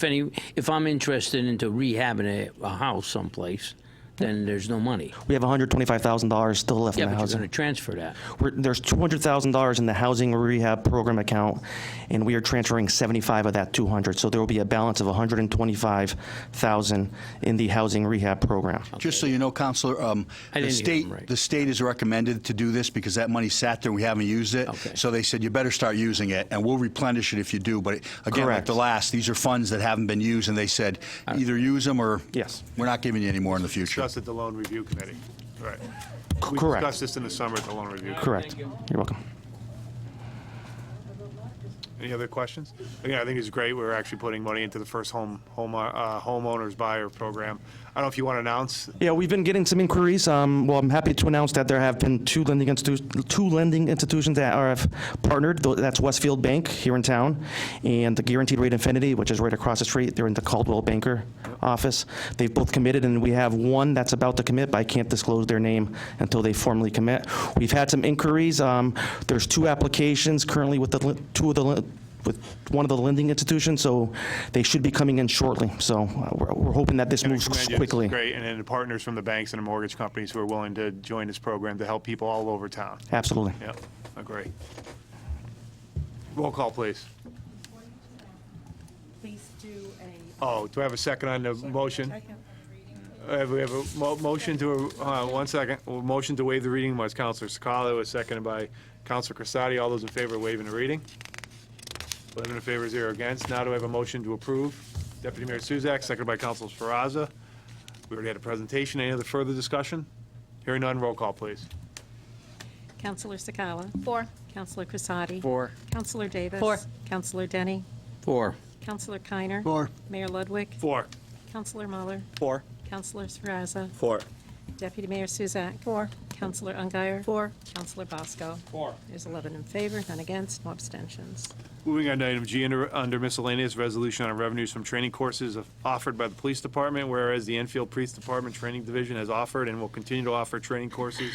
if I'm interested into rehabbing a house someplace, then there's no money. We have $125,000 still left Yeah, in the but you're housing. going to transfer that. There's $200,000 in the housing rehab program account, and we are transferring 75 of that 200. So there will be a balance of $125,000 in the housing rehab program. Just so you know, Counselor, I didn't hear him right. the state is recommended to do this because that money sat there and we haven't used it. Okay. So they said you better start using it, and we'll replenish it if you do. But again, like Correct. the last, these are funds that haven't been used, and they said either use them or Yes. we're not giving you any more in the future. Discussed at the Loan Review Committee. Right. We Correct. discussed this in the summer at the Loan Review. Correct. You're welcome. Any other questions? Again, I think it's great. We're actually putting money into the first homeowners buyer program. I don't know if you want to announce. Yeah, we've been getting some inquiries. Well, I'm happy to announce that there have been two lending institutions that have partnered. That's Westfield Bank here in town, and the Guaranteed Rate Infinity, which is right across the street. They're in the Caldwell Banker office. They've both committed, and we have one that's about to commit, but I can't disclose their name until they formally commit. We've had some inquiries. There's 2 applications currently with with one of the lending institutions, so they should be coming in shortly. So we're hoping that this And I moves commend you. quickly. It's great. And then the partners from the banks and the mortgage companies who are willing to join this program to help people all over town. Absolutely. Yeah, agree. Roll call, please. Please do Oh, do I have a second on the motion? We have a motion to, one second. Motion to waive the reading was Councilor Sakala. It was seconded by Councilor Crissati. All those in favor of waiving the reading? 11 in favor, 0 against. Now do I have a motion to approve? Deputy Mayor Suzak, seconded by Councilor Sferrazza. We already had a presentation. Any other further discussion? Hearing none, roll call, please. Councilor Sakala. 4. Councilor Crissati. 4. Councilor Davis. 4. Councilor Denny. 4. Councilor Keiner. 4. Mayor Ludwig. 4. Councilor Muller. 4. Councilor Sferrazza. 4. Deputy Mayor Suzak. 4. Councilor Ungary. 4. Councilor Bosco. 4. There's 11 in favor, none against, no abstentions. Moving on to item G under miscellaneous, resolution on revenues from training courses offered by the police department, whereas the Enfield Police Department Training Division has offered and will continue to offer training courses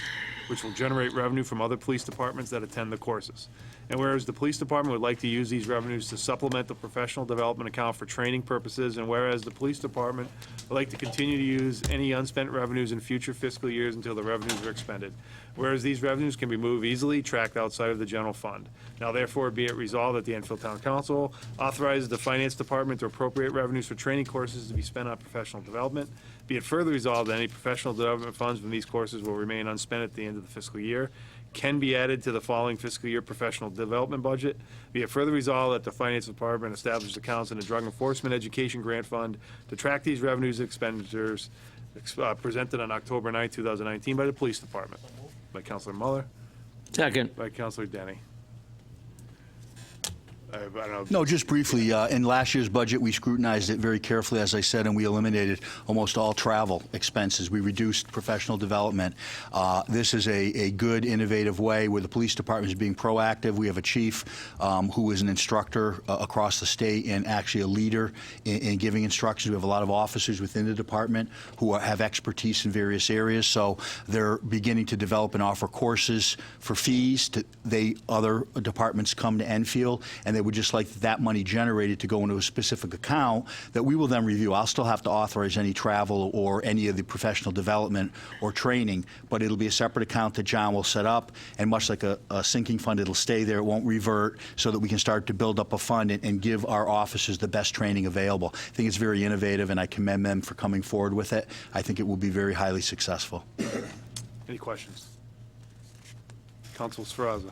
which will generate revenue from other police departments that attend the courses. And whereas the police department would like to use these revenues to supplement the professional development account for training purposes, and whereas the police department would like to continue to use any unspent revenues in future fiscal years until the revenues are expended. Whereas these revenues can be moved easily, tracked outside of the general fund. Now therefore be it resolved that the Enfield Town Council authorizes the Finance Department to appropriate revenues for training courses to be spent on professional development. Be it further resolved that any professional development funds from these courses will remain unspent at the end of the fiscal year. can be added to the following fiscal year professional development budget. Be it further resolved that the Finance Department establishes accounts in the Drug Enforcement Education Grant Fund to track these revenues and expenditures presented on October 9, 2019 by the Police Department. By Counselor Muller, Second. by Counselor Denny. I don't know. No, just briefly, in last year's budget, we scrutinized it very carefully, as I said, and we eliminated almost all travel expenses. We reduced professional development. This is a good, innovative way where the police department is being proactive. We have a chief who is an instructor across the state and actually a leader in giving instructions. We have a lot of officers within the department who have expertise in various areas, so they're beginning to develop and offer courses for fees. Other departments come to Enfield, and they would just like that money generated to go into a specific account that we will then review. I'll still have to authorize any travel or any of the professional development or training, but it'll be a separate account that John will set up, and much like a sinking fund, it'll stay there, it won't revert, so that we can start to build up a fund and give our officers the best training available. I think it's very innovative, and I commend them for coming forward with it. I think it will be very highly successful. Any questions? Counsel Sferrazza.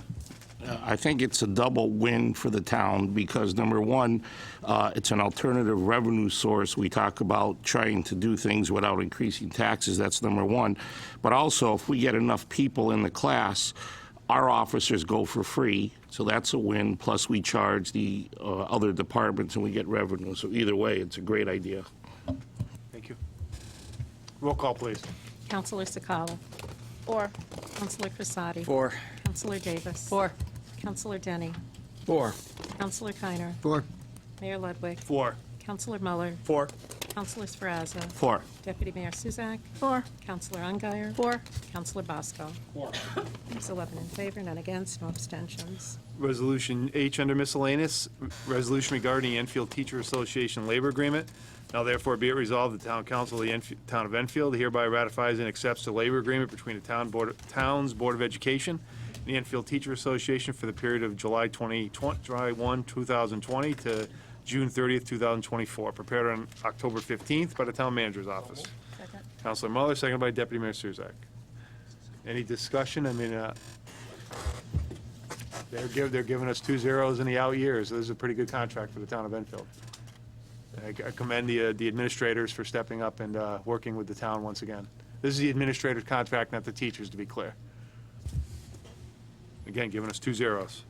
I think it's a double win for the town because, number one, it's an alternative revenue source. We talk about trying to do things without increasing taxes. That's number one. But also, if we get enough people in the class, our officers go for free. So that's a win. Plus, we charge the other departments and we get revenue. So either way, it's a great idea. Thank you. Roll call, please. Counselor Sakala. 4. Counselor Crisati. 4. Counselor Davis. 4. Counselor Denny. 4. Counselor Keiner. 4. Mayor Ludwig. 4. Counselor Muller. 4. Counselor Sferrazza. 4. Deputy Mayor Suzak. 4. Counselor Ungary. 4. Counselor Bosco. 4. There's 11 in favor, none against, no abstentions. Resolution H under miscellaneous, resolution regarding the Enfield Teacher Association labor agreement. Now therefore be it resolved, the Town Council of the Town of Enfield hereby ratifies and accepts the labor agreement between the Town's Board of Education and the Enfield Teacher Association for the period of July 1, 2020 to June 30th, 2024, prepared on October 15th by the Town Manager's Office. Second. Councilor Muller, seconded by Deputy Mayor Suzak. Any discussion? I mean, they're giving us 2 zeros in the out years. This is a pretty good contract for the Town of Enfield. I commend the administrators for stepping up and working with the town once again. This is the administrator's contract, not the teachers, to be clear. Again, giving us 2 zeros.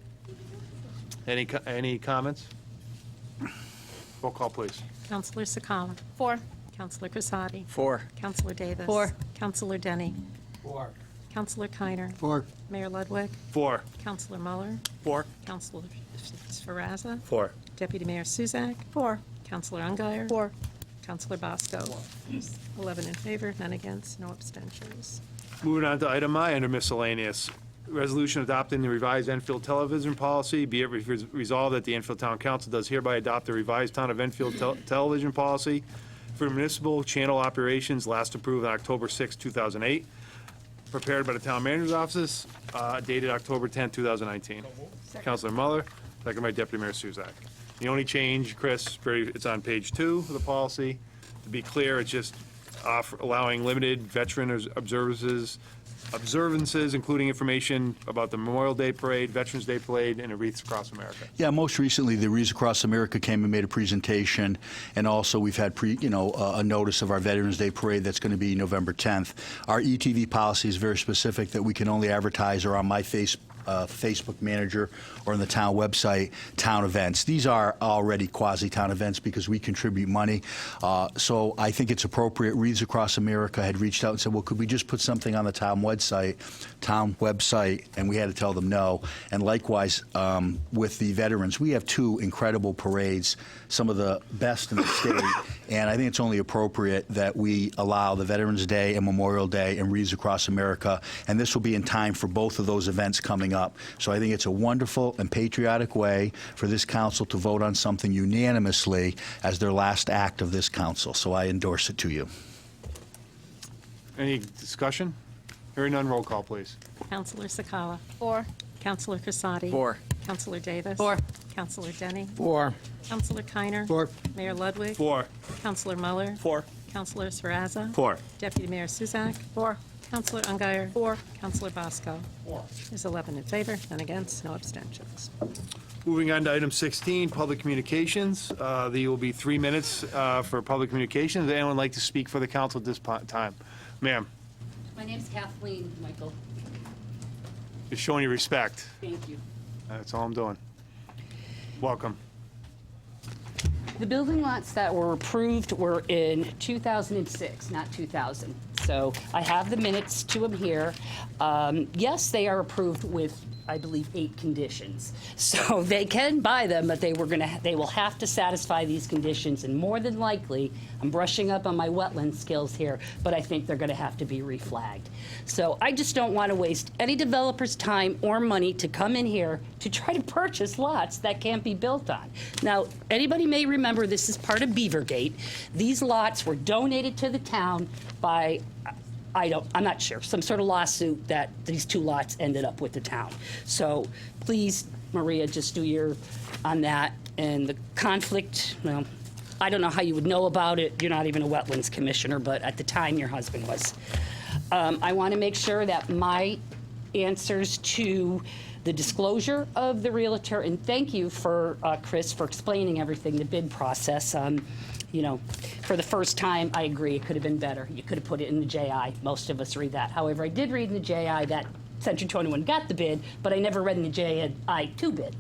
Any comments? Roll call, please. Counselor Sakala. 4. Counselor Crisati. 4. Counselor Davis. 4. Counselor Denny. 4. Counselor Keiner. 4. Mayor Ludwig. 4. Counselor Muller. 4. Counselor Sferrazza. 4. Deputy Mayor Suzak. 4. Counselor Ungary. 4. Counselor Bosco. 11 in favor, none against, no abstentions. Moving on to item I under miscellaneous. Resolution adopting the revised Enfield television policy. Be it resolved that the Enfield Town Council does hereby adopt the revised Town of Enfield television policy for municipal channel operations, last approved on October 6, 2008. Prepared by the Town Manager's Office, dated October 10, 2019. Councilor Muller, second by Deputy Mayor Suzak. The only change, Chris, it's on page 2 of the policy. To be clear, it's just allowing limited veteran observances, including information about the Memorial Day Parade, Veterans Day Parade, and the Wreaths Across America. Yeah, most recently, the Wreaths Across America came and made a presentation, and also we've had a notice of our Veterans Day Parade that's going to be November 10th. Our ETV policy is very specific that we can only advertise or on my Facebook manager or on the town website, town events. These are already quasi-town events because we contribute money. So I think it's appropriate. Wreaths Across America had reached out and said, well, could we just put something on the town website, and we had to tell them no. And likewise, with the veterans, we have 2 incredible parades, some of the best in the state, and I think it's only appropriate that we allow the Veterans Day and Memorial Day and Wreaths Across America, and this will be in time for both of those events coming up. So I think it's a wonderful and patriotic way for this council to vote on something unanimously as their last act of this council. So I endorse it to you. Any discussion? Hearing none, roll call, please. Counselor Sakala. 4. Counselor Crisati. 4. Counselor Davis. 4. Counselor Denny. 4. Counselor Keiner. 4. Mayor Ludwig. 4. Counselor Muller. 4. Counselor Sferrazza. 4. Deputy Mayor Suzak. 4. Counselor Ungary. 4. Counselor Bosco. 4. There's 11 in favor, none against, no abstentions. Moving on to item 16, public communications. There will be 3 minutes for public communications. Does anyone like to speak for the council at this time? Ma'am, My name's Kathleen, Michael. just showing you respect. Thank you. That's all I'm doing. Welcome. The building lots that were approved were in 2006, not 2000. So I have the minutes to them here. Yes, they are approved with, I believe, 8 conditions. So they can buy them, but they will have to satisfy these conditions, and more than likely, I'm brushing up on my wetland skills here, but I think they're gonna have to be reflagged. So I just don't wanna waste any developer's time or money to come in here to try to purchase lots that can't be built on. Now, anybody may remember this is part of Beavergate. These lots were donated to the town by, I'm not sure, some sort of lawsuit that these 2 lots ended up with the town. So please, Maria, just do your, on that. And the conflict, well, I don't know how you would know about it. You're not even a wetlands commissioner, but at the time, your husband was. I want to make sure that my answers to the disclosure of the realtor, and thank you for, Chris, for explaining everything, the bid process. You know, for the first time, I agree, it could have been better. You could have put it in the JI. Most of us read that. However, I did read in the JI that Century 21 got the bid, but I never read in the JI 2 bid.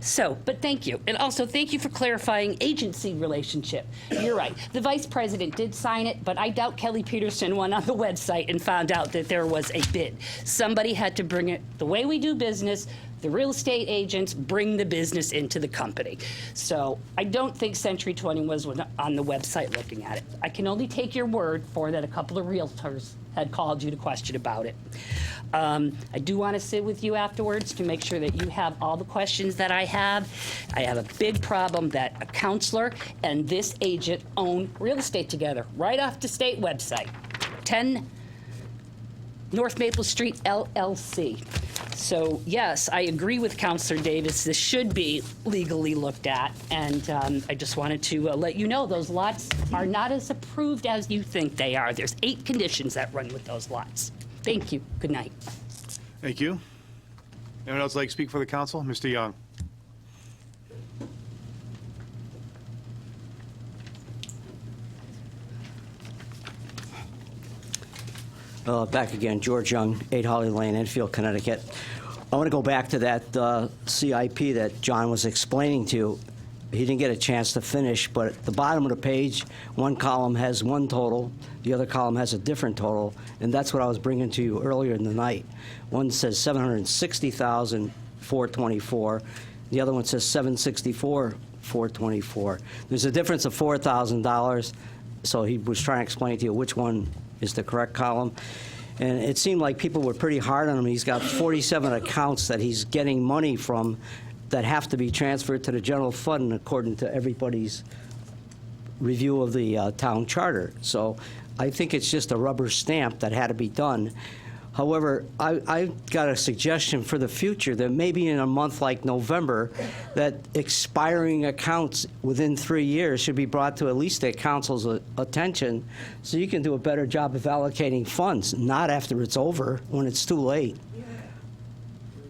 So, but thank you. And also, thank you for clarifying agency relationship. You're right. The vice president did sign it, but I doubt Kelly Peterson went on the website and found out that there was a bid. Somebody had to bring it, the way we do business, the real estate agents bring the business into the company. So I don't think Century 21 was on the website looking at it. I can only take your word for that a couple of realtors had called you to question about it. I do want to sit with you afterwards to make sure that you have all the questions that I have. I have a big problem that a counselor and this agent own real estate together, right off the state website. 10 North Maple Street, LLC. So yes, I agree with Counselor Davis. This should be legally looked at, and I just wanted to let you know those lots are not as approved as you think they are. There's 8 conditions that run with those lots. Thank you. Good night. Thank you. Anyone else like to speak for the council? Mr. Young. Back again, George Young, 8 Holly Lane, Enfield, Connecticut. I want to go back to that CIP that John was explaining to you. He didn't get a chance to finish, but at the bottom of the page, one column has one total, the other column has a different total, and that's what I was bringing to you earlier in the night. One says $760,424, the other one says $764,424. There's a difference of $4,000, so he was trying to explain to you which one is the correct column. And it seemed like people were pretty hard on him. He's got 47 accounts that he's getting money from that have to be transferred to the general fund according to everybody's review of the town charter. So I think it's just a rubber stamp that had to be done. However, I've got a suggestion for the future that maybe in a month like November, that expiring accounts within 3 years should be brought to at least the council's attention so you can do a better job of allocating funds, not after it's over, when it's too late.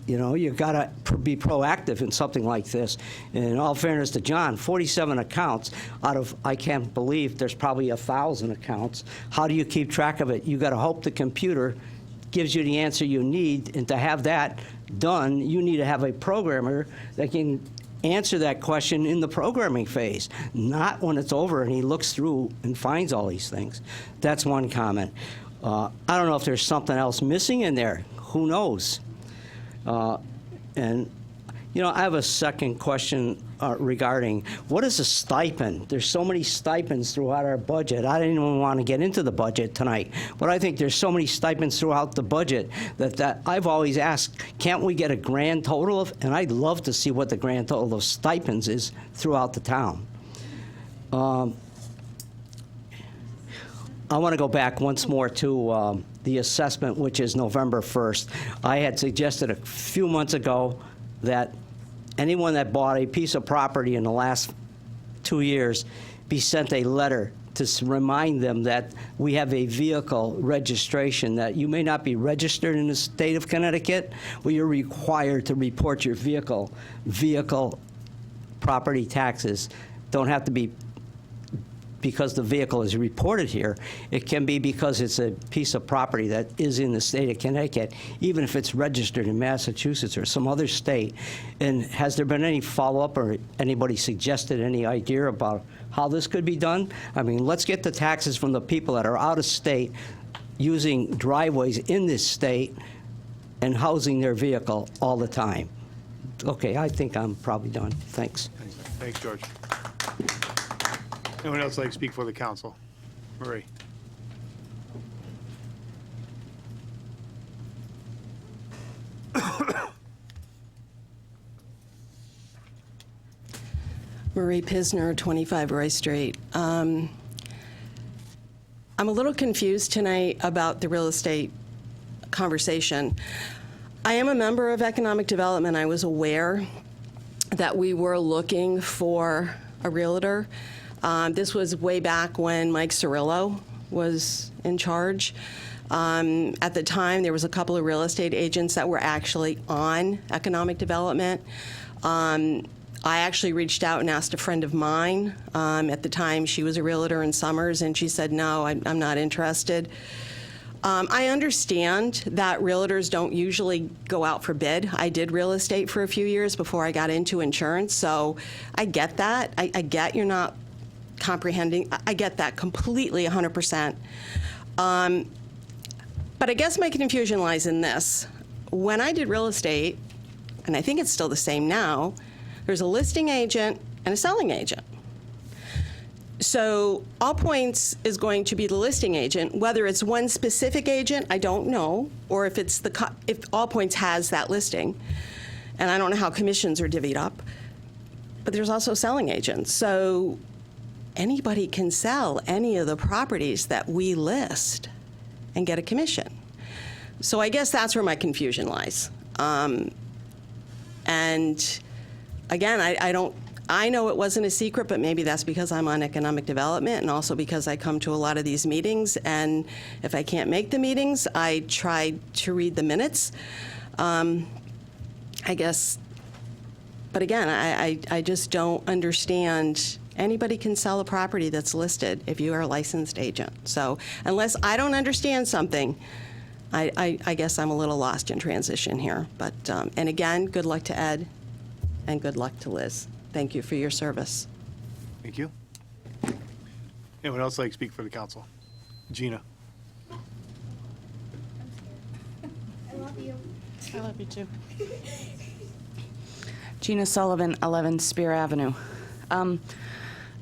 You know, you've got to be proactive in something like this. And in all fairness to John, 47 accounts out of, I can't believe, there's probably 1,000 accounts. How do you keep track of it? You got to hope the computer gives you the answer you need, and to have that done, you need to have a programmer that can answer that question in the programming phase, not when it's over and he looks through and finds all these things. That's one comment. I don't know if there's something else missing in there. Who knows? And, you know, I have a second question regarding what is a stipend? There's so many stipends throughout our budget. I didn't even want to get into the budget tonight, but I think there's so many stipends throughout the budget that I've always asked, can't we get a grand total of, and I'd love to see what the grand total of stipends is throughout the town. I want to go back once more to the assessment, which is November 1st. I had suggested a few months ago that anyone that bought a piece of property in the last 2 years be sent a letter remind them that we have a vehicle registration, that you may not be registered in the state of Connecticut, but you're required to report your vehicle. Vehicle property taxes don't have to be because the vehicle is reported here. It can be because it's a piece of property that is in the state of Connecticut, even if it's registered in Massachusetts or some other state. And has there been any follow-up or anybody suggested any idea about how this could be done? I mean, let's get the taxes from the people that are out of state using driveways in this state and housing their vehicle all the time. Okay, I think I'm probably done. Thanks. Thanks, George. Anyone else like to speak for the council? Marie? Marie Pisner, 25 Roy Street. I'm a little confused tonight about the real estate conversation. I am a member of Economic Development. I was aware that we were looking for a realtor. This was way back when Mike Cirillo was in charge. At the time, there was a couple of real estate agents that were actually on Economic Development. I actually reached out and asked a friend of mine. At the time, she was a realtor in Summers, and she said, no, I'm not interested. I understand that realtors don't usually go out for bid. I did real estate for a few years before I got into insurance, so I get that. I get you're not comprehending. I get that completely, 100%. But I guess my confusion lies in this. When I did real estate, and I think it's still the same now, there's a listing agent and a selling agent. So All Points is going to be the listing agent. Whether it's one specific agent, I don't know, or if it's if All Points has that listing, and I don't know how commissions are divvied up. But there's also selling agents. So anybody can sell any of the properties that we list and get a commission. So I guess that's where my confusion lies. And again, I know it wasn't a secret, but maybe that's because I'm on Economic Development and also because I come to a lot of these meetings. And if I can't make the meetings, I try to read the minutes. I guess, but again, I just don't understand. Anybody can sell a property that's listed if you are a licensed agent. So unless I don't understand something, I guess I'm a little lost in transition here. But, and again, good luck to Ed and good luck to Liz. Thank you for your service. Thank you. Anyone else like to speak for the council? Gina? I love you. I love you too. Gina Sullivan, 11 Spear Avenue.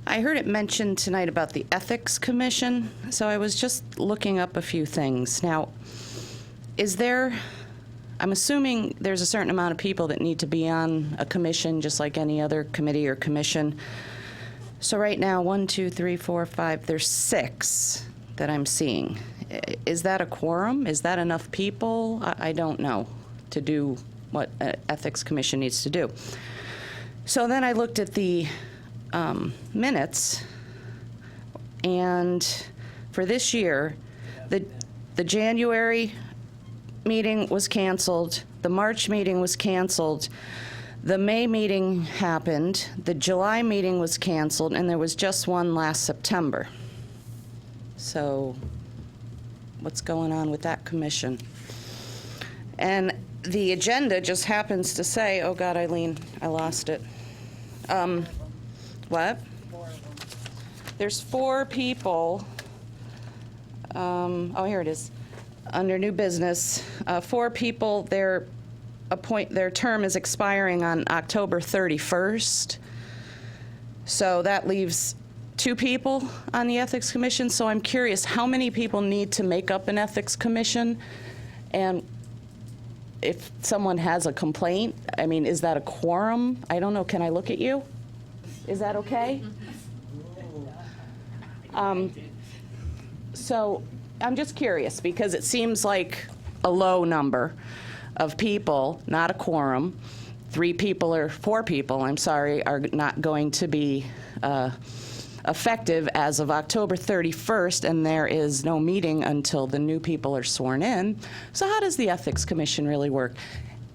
I heard it mentioned tonight about the Ethics Commission, so I was just looking up a few things. Now, I'm assuming there's a certain amount of people that need to be on a commission, just like any other committee or commission. So right now, 1, 2, 3, 4, 5, there's 6 that I'm seeing. Is that a quorum? Is that enough people? I don't know to do what an Ethics Commission needs to do. So then I looked at the minutes, and for this year, the January meeting was canceled, the March meeting was canceled, the May meeting happened, the July meeting was canceled, and there was just one last September. So what's going on with that commission? And the agenda just happens to say, oh God, Eileen, I lost it. What? There's 4 people. Oh, here it is. Under new business, 4 people, their term is expiring on October 31st. So that leaves 2 people on the Ethics Commission. So I'm curious, how many people need to make up an Ethics Commission? And if someone has a complaint, I mean, is that a quorum? I don't know. Can I look at you? Is that okay? So I'm just curious because it seems like a low number of people, not a quorum. 3 people or 4 people, I'm sorry, are not going to be effective as of October 31st, and there is no meeting until the new people are sworn in. So how does the Ethics Commission really work?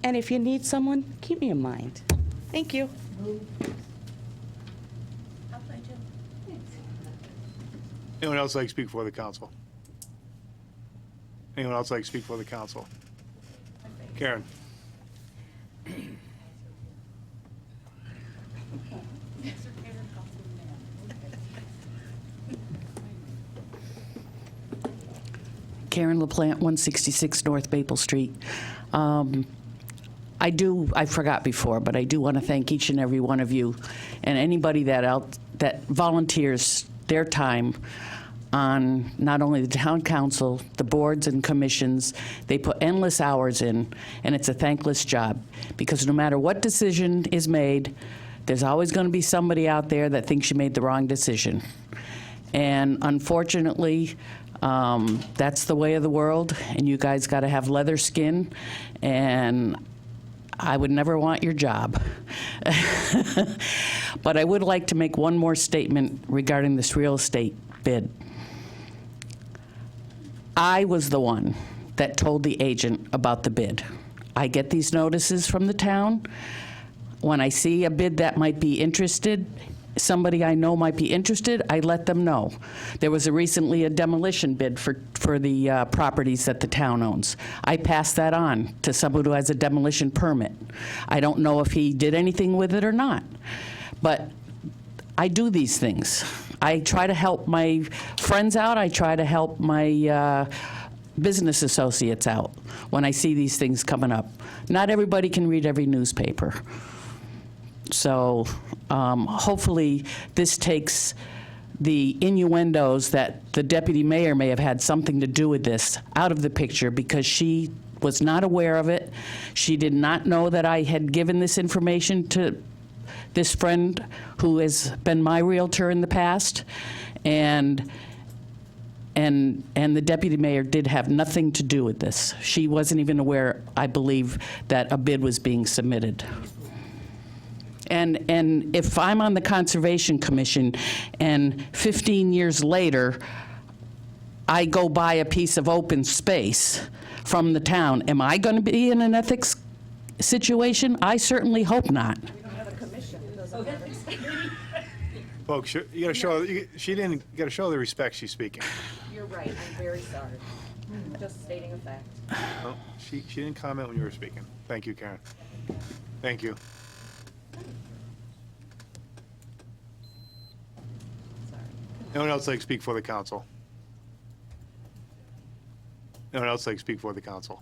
And if you need someone, keep me in mind. Thank you. Anyone else like to speak for the council? Anyone else like to speak for the council? Karen? Karen LaPlante, 166 North Maple Street. I forgot before, but I do want to thank each and every one of you and anybody that volunteers their time on not only the town council, the boards and commissions. They put endless hours in, and it's a thankless job, because no matter what decision is made, there's always going to be somebody out there that thinks you made the wrong decision. And unfortunately, that's the way of the world, and you guys got to have leather skin, and I would never want your job. But I would like to make one more statement regarding this real estate bid. I was the one that told the agent about the bid. I get these notices from the town. When I see a bid that might be interested, somebody I know might be interested, I let them know. There was recently a demolition bid for the properties that the town owns. I passed that on to someone who has a demolition permit. I don't know if he did anything with it or not, but I do these things. I try to help my friends out. I try to help my business associates out when I see these things coming up. Not everybody can read every newspaper. So hopefully this takes the innuendos that the deputy mayor may have had something to do with this out of the picture, because she was not aware of it. She did not know that I had given this information to this friend who has been my realtor in the past, and the deputy mayor did have nothing to do with this. She wasn't even aware, I believe, that a bid was being submitted. And if I'm on the Conservation Commission and 15 years later, I go buy a piece of open space from the town, am I going to be in an ethics situation? I certainly hope not. Folks, you got to show, she didn't, you got to show the respect she's speaking. You're right. I'm very sorry. Just stating a fact. No, she didn't comment when you were speaking. Thank you, Karen. Thank you. Anyone else like to speak for the council? Anyone else like to speak for the council?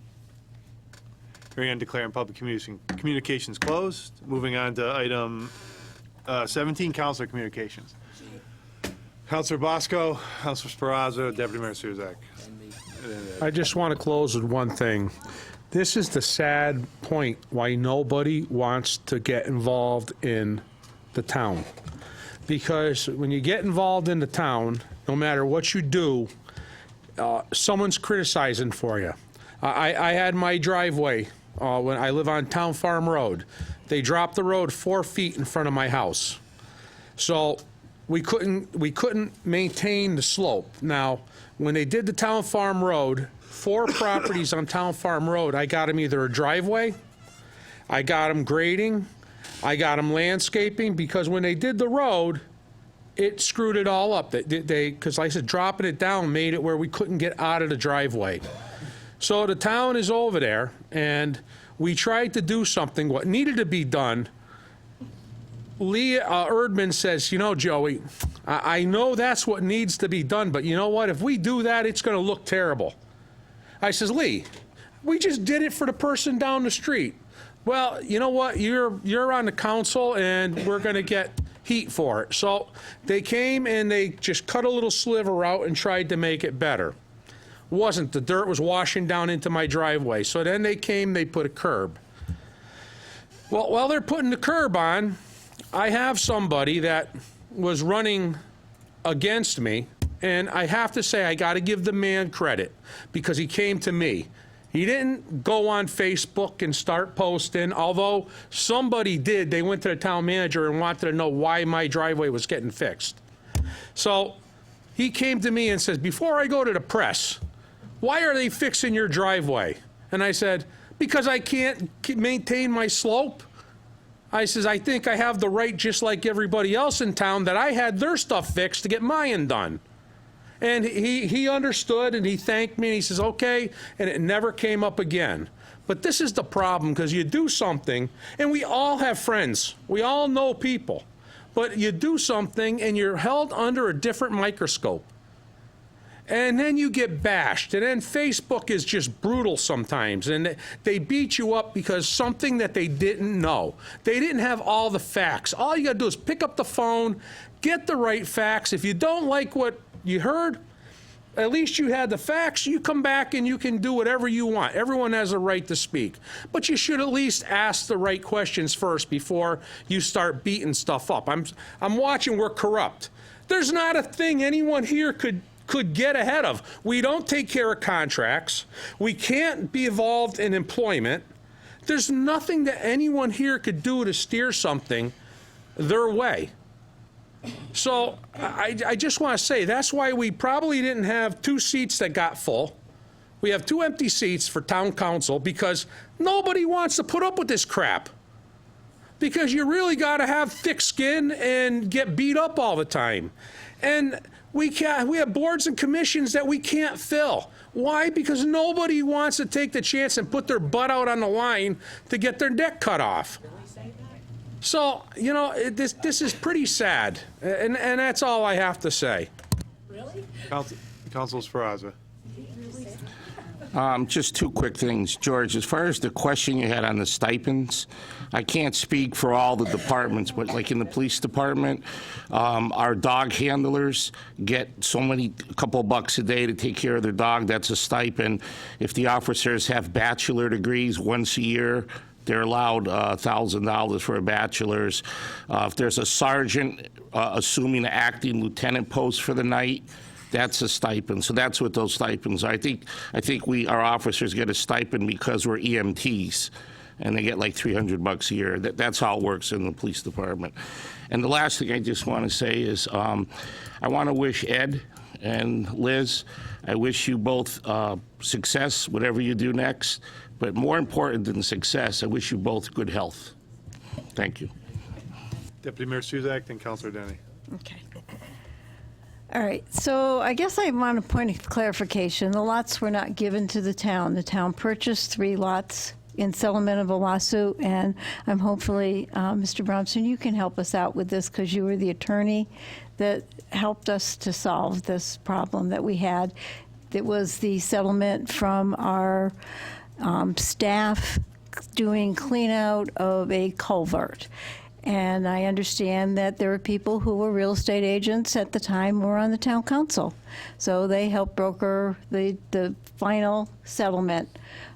Hearing and declaring public communications closed. Moving on to item 17, councilor communications. Councilor Bosco, Councilor Sparazzo, Deputy Mayor Suzak. I just want to close with one thing. This is the sad point why nobody wants to get involved in the town. Because when you get involved in the town, no matter what you do, someone's criticizing for you. I had my driveway when I live on Town Farm Road. They dropped the road 4 feet in front of my house. So we couldn't maintain the slope. Now, when they did the Town Farm Road, 4 properties on Town Farm Road, I got them either a driveway, I got them grading, I got them landscaping, because when they did the road, it screwed it all up. Because like I said, dropping it down made it where we couldn't get out of the driveway. So the town is over there, and we tried to do something, what needed to be done. Lee Erdman says, you know, Joey, I know that's what needs to be done, but you know what? If we do that, it's going to look terrible. I says, Lee, we just did it for the person down the street. Well, you know what? You're on the council, and we're going to get heat for it. So they came and they just cut a little sliver out and tried to make it better. Wasn't. The dirt was washing down into my driveway. So then they came, they put a curb. Well, while they're putting the curb on, I have somebody that was running against me, and I have to say I got to give the man credit, because he came to me. He didn't go on Facebook and start posting, although somebody did. They went to the town manager and wanted to know why my driveway was getting fixed. So he came to me and says, before I go to the press, why are they fixing your driveway? And I said, because I can't maintain my slope. I says, I think I have the right, just like everybody else in town, that I had their stuff fixed to get mine done. And he understood, and he thanked me, and he says, okay, and it never came up again. But this is the problem, because you do something, and we all have friends. We all know people. But you do something, and you're held under a different microscope. And then you get bashed, and then Facebook is just brutal sometimes, and they beat you up because something that they didn't know. They didn't have all the facts. All you gotta do is pick up the phone, get the right facts. If you don't like what you heard, at least you had the facts. You come back and you can do whatever you want. Everyone has a right to speak. But you should at least ask the right questions first before you start beating stuff up. I'm watching We're Corrupt. There's not a thing anyone here could get ahead of. We don't take care of contracts. We can't be involved in employment. There's nothing that anyone here could do to steer something their way. So I just want to say, that's why we probably didn't have 2 seats that got full. We have 2 empty seats for town council because nobody wants to put up with this crap. Because you really got to have thick skin and get beat up all the time. And we have boards and commissions that we can't fill. Why? Because nobody wants to take the chance and put their butt out on the line to get their neck cut off. So, you know, this is pretty sad, and that's all I have to say. Really? Councilor Sferrazza. Just 2 quick things. George, as far as the question you had on the stipends, I can't speak for all the departments, but like in the police department, our dog handlers get a couple of bucks a day to take care of their dog. That's a stipend. If the officers have bachelor degrees once a year, they're allowed $1,000 for a bachelor's. If there's a sergeant assuming an acting lieutenant post for the night, that's a stipend. So that's what those stipends are. I think our officers get a stipend because we're EMTs, and they get like $300 a year. That's how it works in the police department. And the last thing I just want to say is I want to wish Ed and Liz, I wish you both success, whatever you do next. But more important than success, I wish you both good health. Thank you. Deputy Mayor Suzak, then Councilor Denny. Okay. All right, so I guess I want a point of clarification. The lots were not given to the town. The town purchased 3 lots in settlement of a lawsuit, and I'm hopefully, Mr. Brownson, you can help us out with this because you were the attorney that helped us to solve this problem that we had. It was the settlement from our staff doing clean out of a culvert. And I understand that there were people who were real estate agents at the time who were on the town council. So they helped broker the final settlement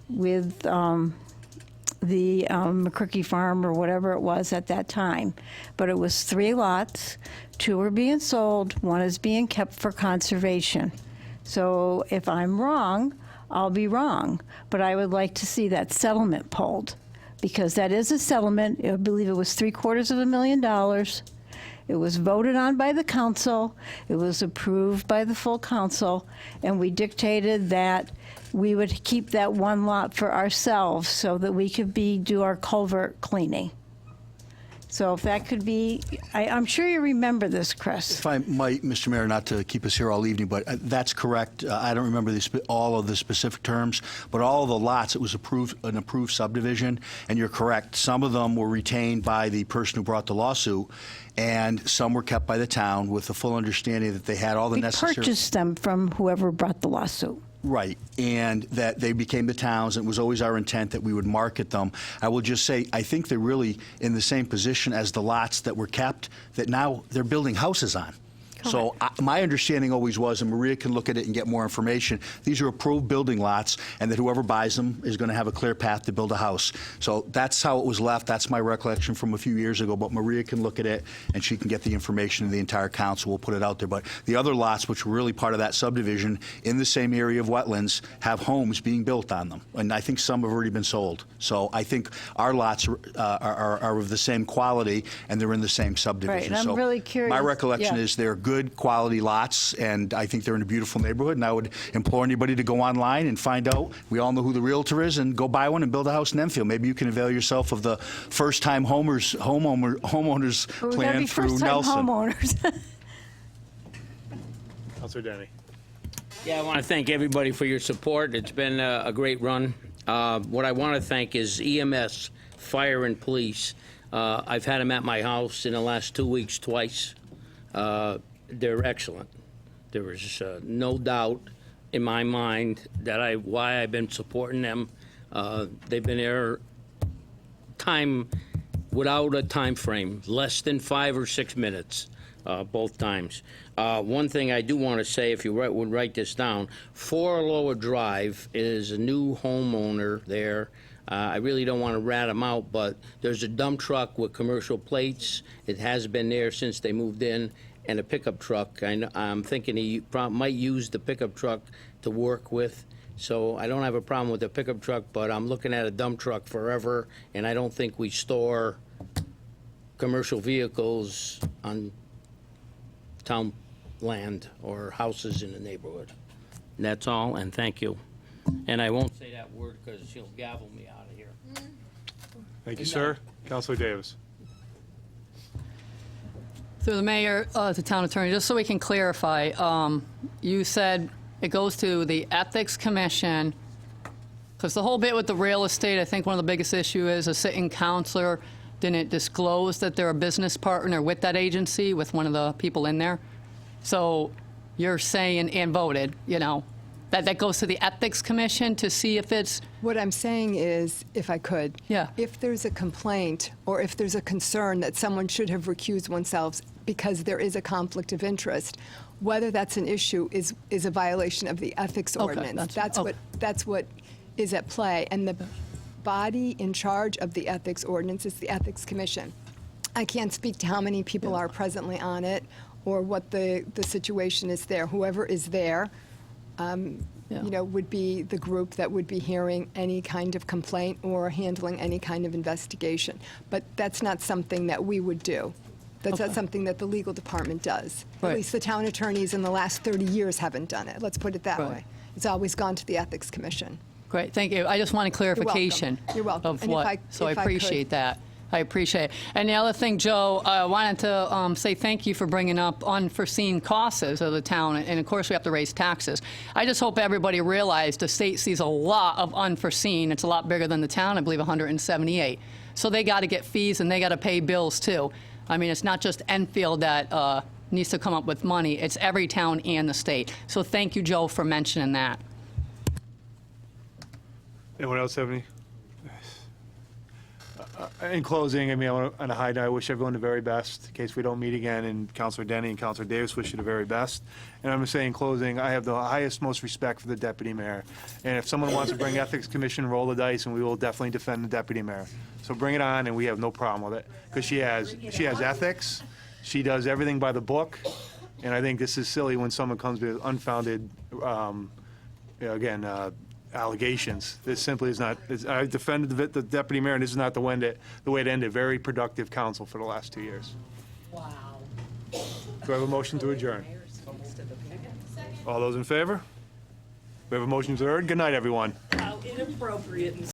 with the McCrookie Farm or whatever it was at that time. But it was 3 lots, 2 are being sold, 1 is being kept for conservation. So if I'm wrong, I'll be wrong, but I would like to see that settlement pulled, because that is a settlement. I believe it was $750,000. It was voted on by the council. It was approved by the full council, and we dictated that we would keep that 1 lot for ourselves so that we could do our culvert cleaning. So if that could be, I'm sure you remember this, Chris. If I might, Mr. Mayor, not to keep us here all evening, but that's correct. I don't remember all of the specific terms, but all of the lots, it was an approved subdivision, and you're correct. Some of them were retained by the person who brought the lawsuit, and some were kept by the town with the full understanding that they had all the necessary... We purchased them from whoever brought the lawsuit. Right, and that they became the towns. It was always our intent that we would market them. I will just say, I think they're really in the same position as the lots that were kept, that now they're building houses on. So my understanding always was, and Maria can look at it and get more information, these are approved building lots, and that whoever buys them is going to have a clear path to build a house. So that's how it was left. That's my recollection from a few years ago, but Maria can look at it, and she can get the information to the entire council. We'll put it out there. But the other lots, which were really part of that subdivision, in the same area of wetlands, have homes being built on them. And I think some have already been sold. So I think our lots are of the same quality, and they're in the same subdivision. Right, and I'm really curious. My recollection is they're good good quality lots, and I think they're in a beautiful neighborhood, and I would implore anybody to go online and find out. We all know who the realtor is, and go buy one and build a house in Enfield. Maybe you can avail yourself of the first-time homeowners plan through Nelson. Homeowners. Counselor Denny. Yeah, I want to thank everybody for your support. It's been a great run. What I want to thank is EMS, fire, and police. I've had them at my house in the last 2 weeks twice. They're excellent. There is no doubt in my mind that why I've been supporting them. They've been there without a time frame, less than 5 or 6 minutes, both times. One thing I do want to say, if you would write this down, 4 Lower Drive is a new homeowner there. I really don't want to rat them out, but there's a dump truck with commercial plates. It has been there since they moved in, and a pickup truck. I'm thinking he might use the pickup truck to work with. So I don't have a problem with the pickup truck, but I'm looking at a dump truck forever, and I don't think we store commercial vehicles on town land or houses in the neighborhood. And that's all, and thank you. And I won't say that word because she'll gavel me out of here. Thank you, sir. Counselor Davis. Through the mayor, the town attorney, just so we can clarify, you said it goes to the Ethics Commission, because the whole bit with the real estate, I think one of the biggest issue is a sitting counselor didn't disclose that they're a business partner with that agency, with one of the people in there. So you're saying, and voted, that goes to the Ethics Commission to see if it's... What I'm saying is, if I could, if there's a complaint or if there's a concern that someone should have recused oneself because there is a conflict of interest, whether that's an issue is a violation of the ethics ordinance. That's what is at play. And the body in charge of the ethics ordinance is the Ethics Commission. I can't speak to how many people are presently on it or what the situation is there. Whoever is there, would be the group that would be hearing any kind of complaint or handling any kind of investigation. But that's not something that we would do. That's not something that the legal department does. Right. At least the town attorneys in the last 30 years haven't done it. Let's put it that way. It's always gone to the Ethics Commission. Great, thank you. I just wanted clarification. You're welcome. Of And what, so I appreciate that. I appreciate it. And the other thing, Joe, I wanted to say thank you for bringing up unforeseen costs of the town, and of course we have to raise taxes. I just hope everybody realized the state sees a lot of unforeseen. It's a lot bigger than the town, I believe 178. So they got to get fees and they got to pay bills too. I mean, it's not just Enfield that needs to come up with money, it's every town and the state. So thank you, Joe, for mentioning that. Anyone else have any? In closing, I want to, on a high note, I wish everyone the very best in case we don't meet again, and Counselor Denny and Counselor Davis wish you the very best. And I'm going to say in closing, I have the highest, most respect for the deputy mayor. And if someone wants to bring Ethics Commission, roll the dice, and we will definitely defend the deputy mayor. So bring it on, and we have no problem with it. Because she has ethics, she does everything by the book, and I think this is silly when someone comes with unfounded, allegations. This simply is not. I defended the deputy mayor, and this is not the way to end a very productive council for the last 2 years. Wow. Do I have a motion to adjourn? All those in favor? We have a motion to adjourn. Good night, everyone. How inappropriate.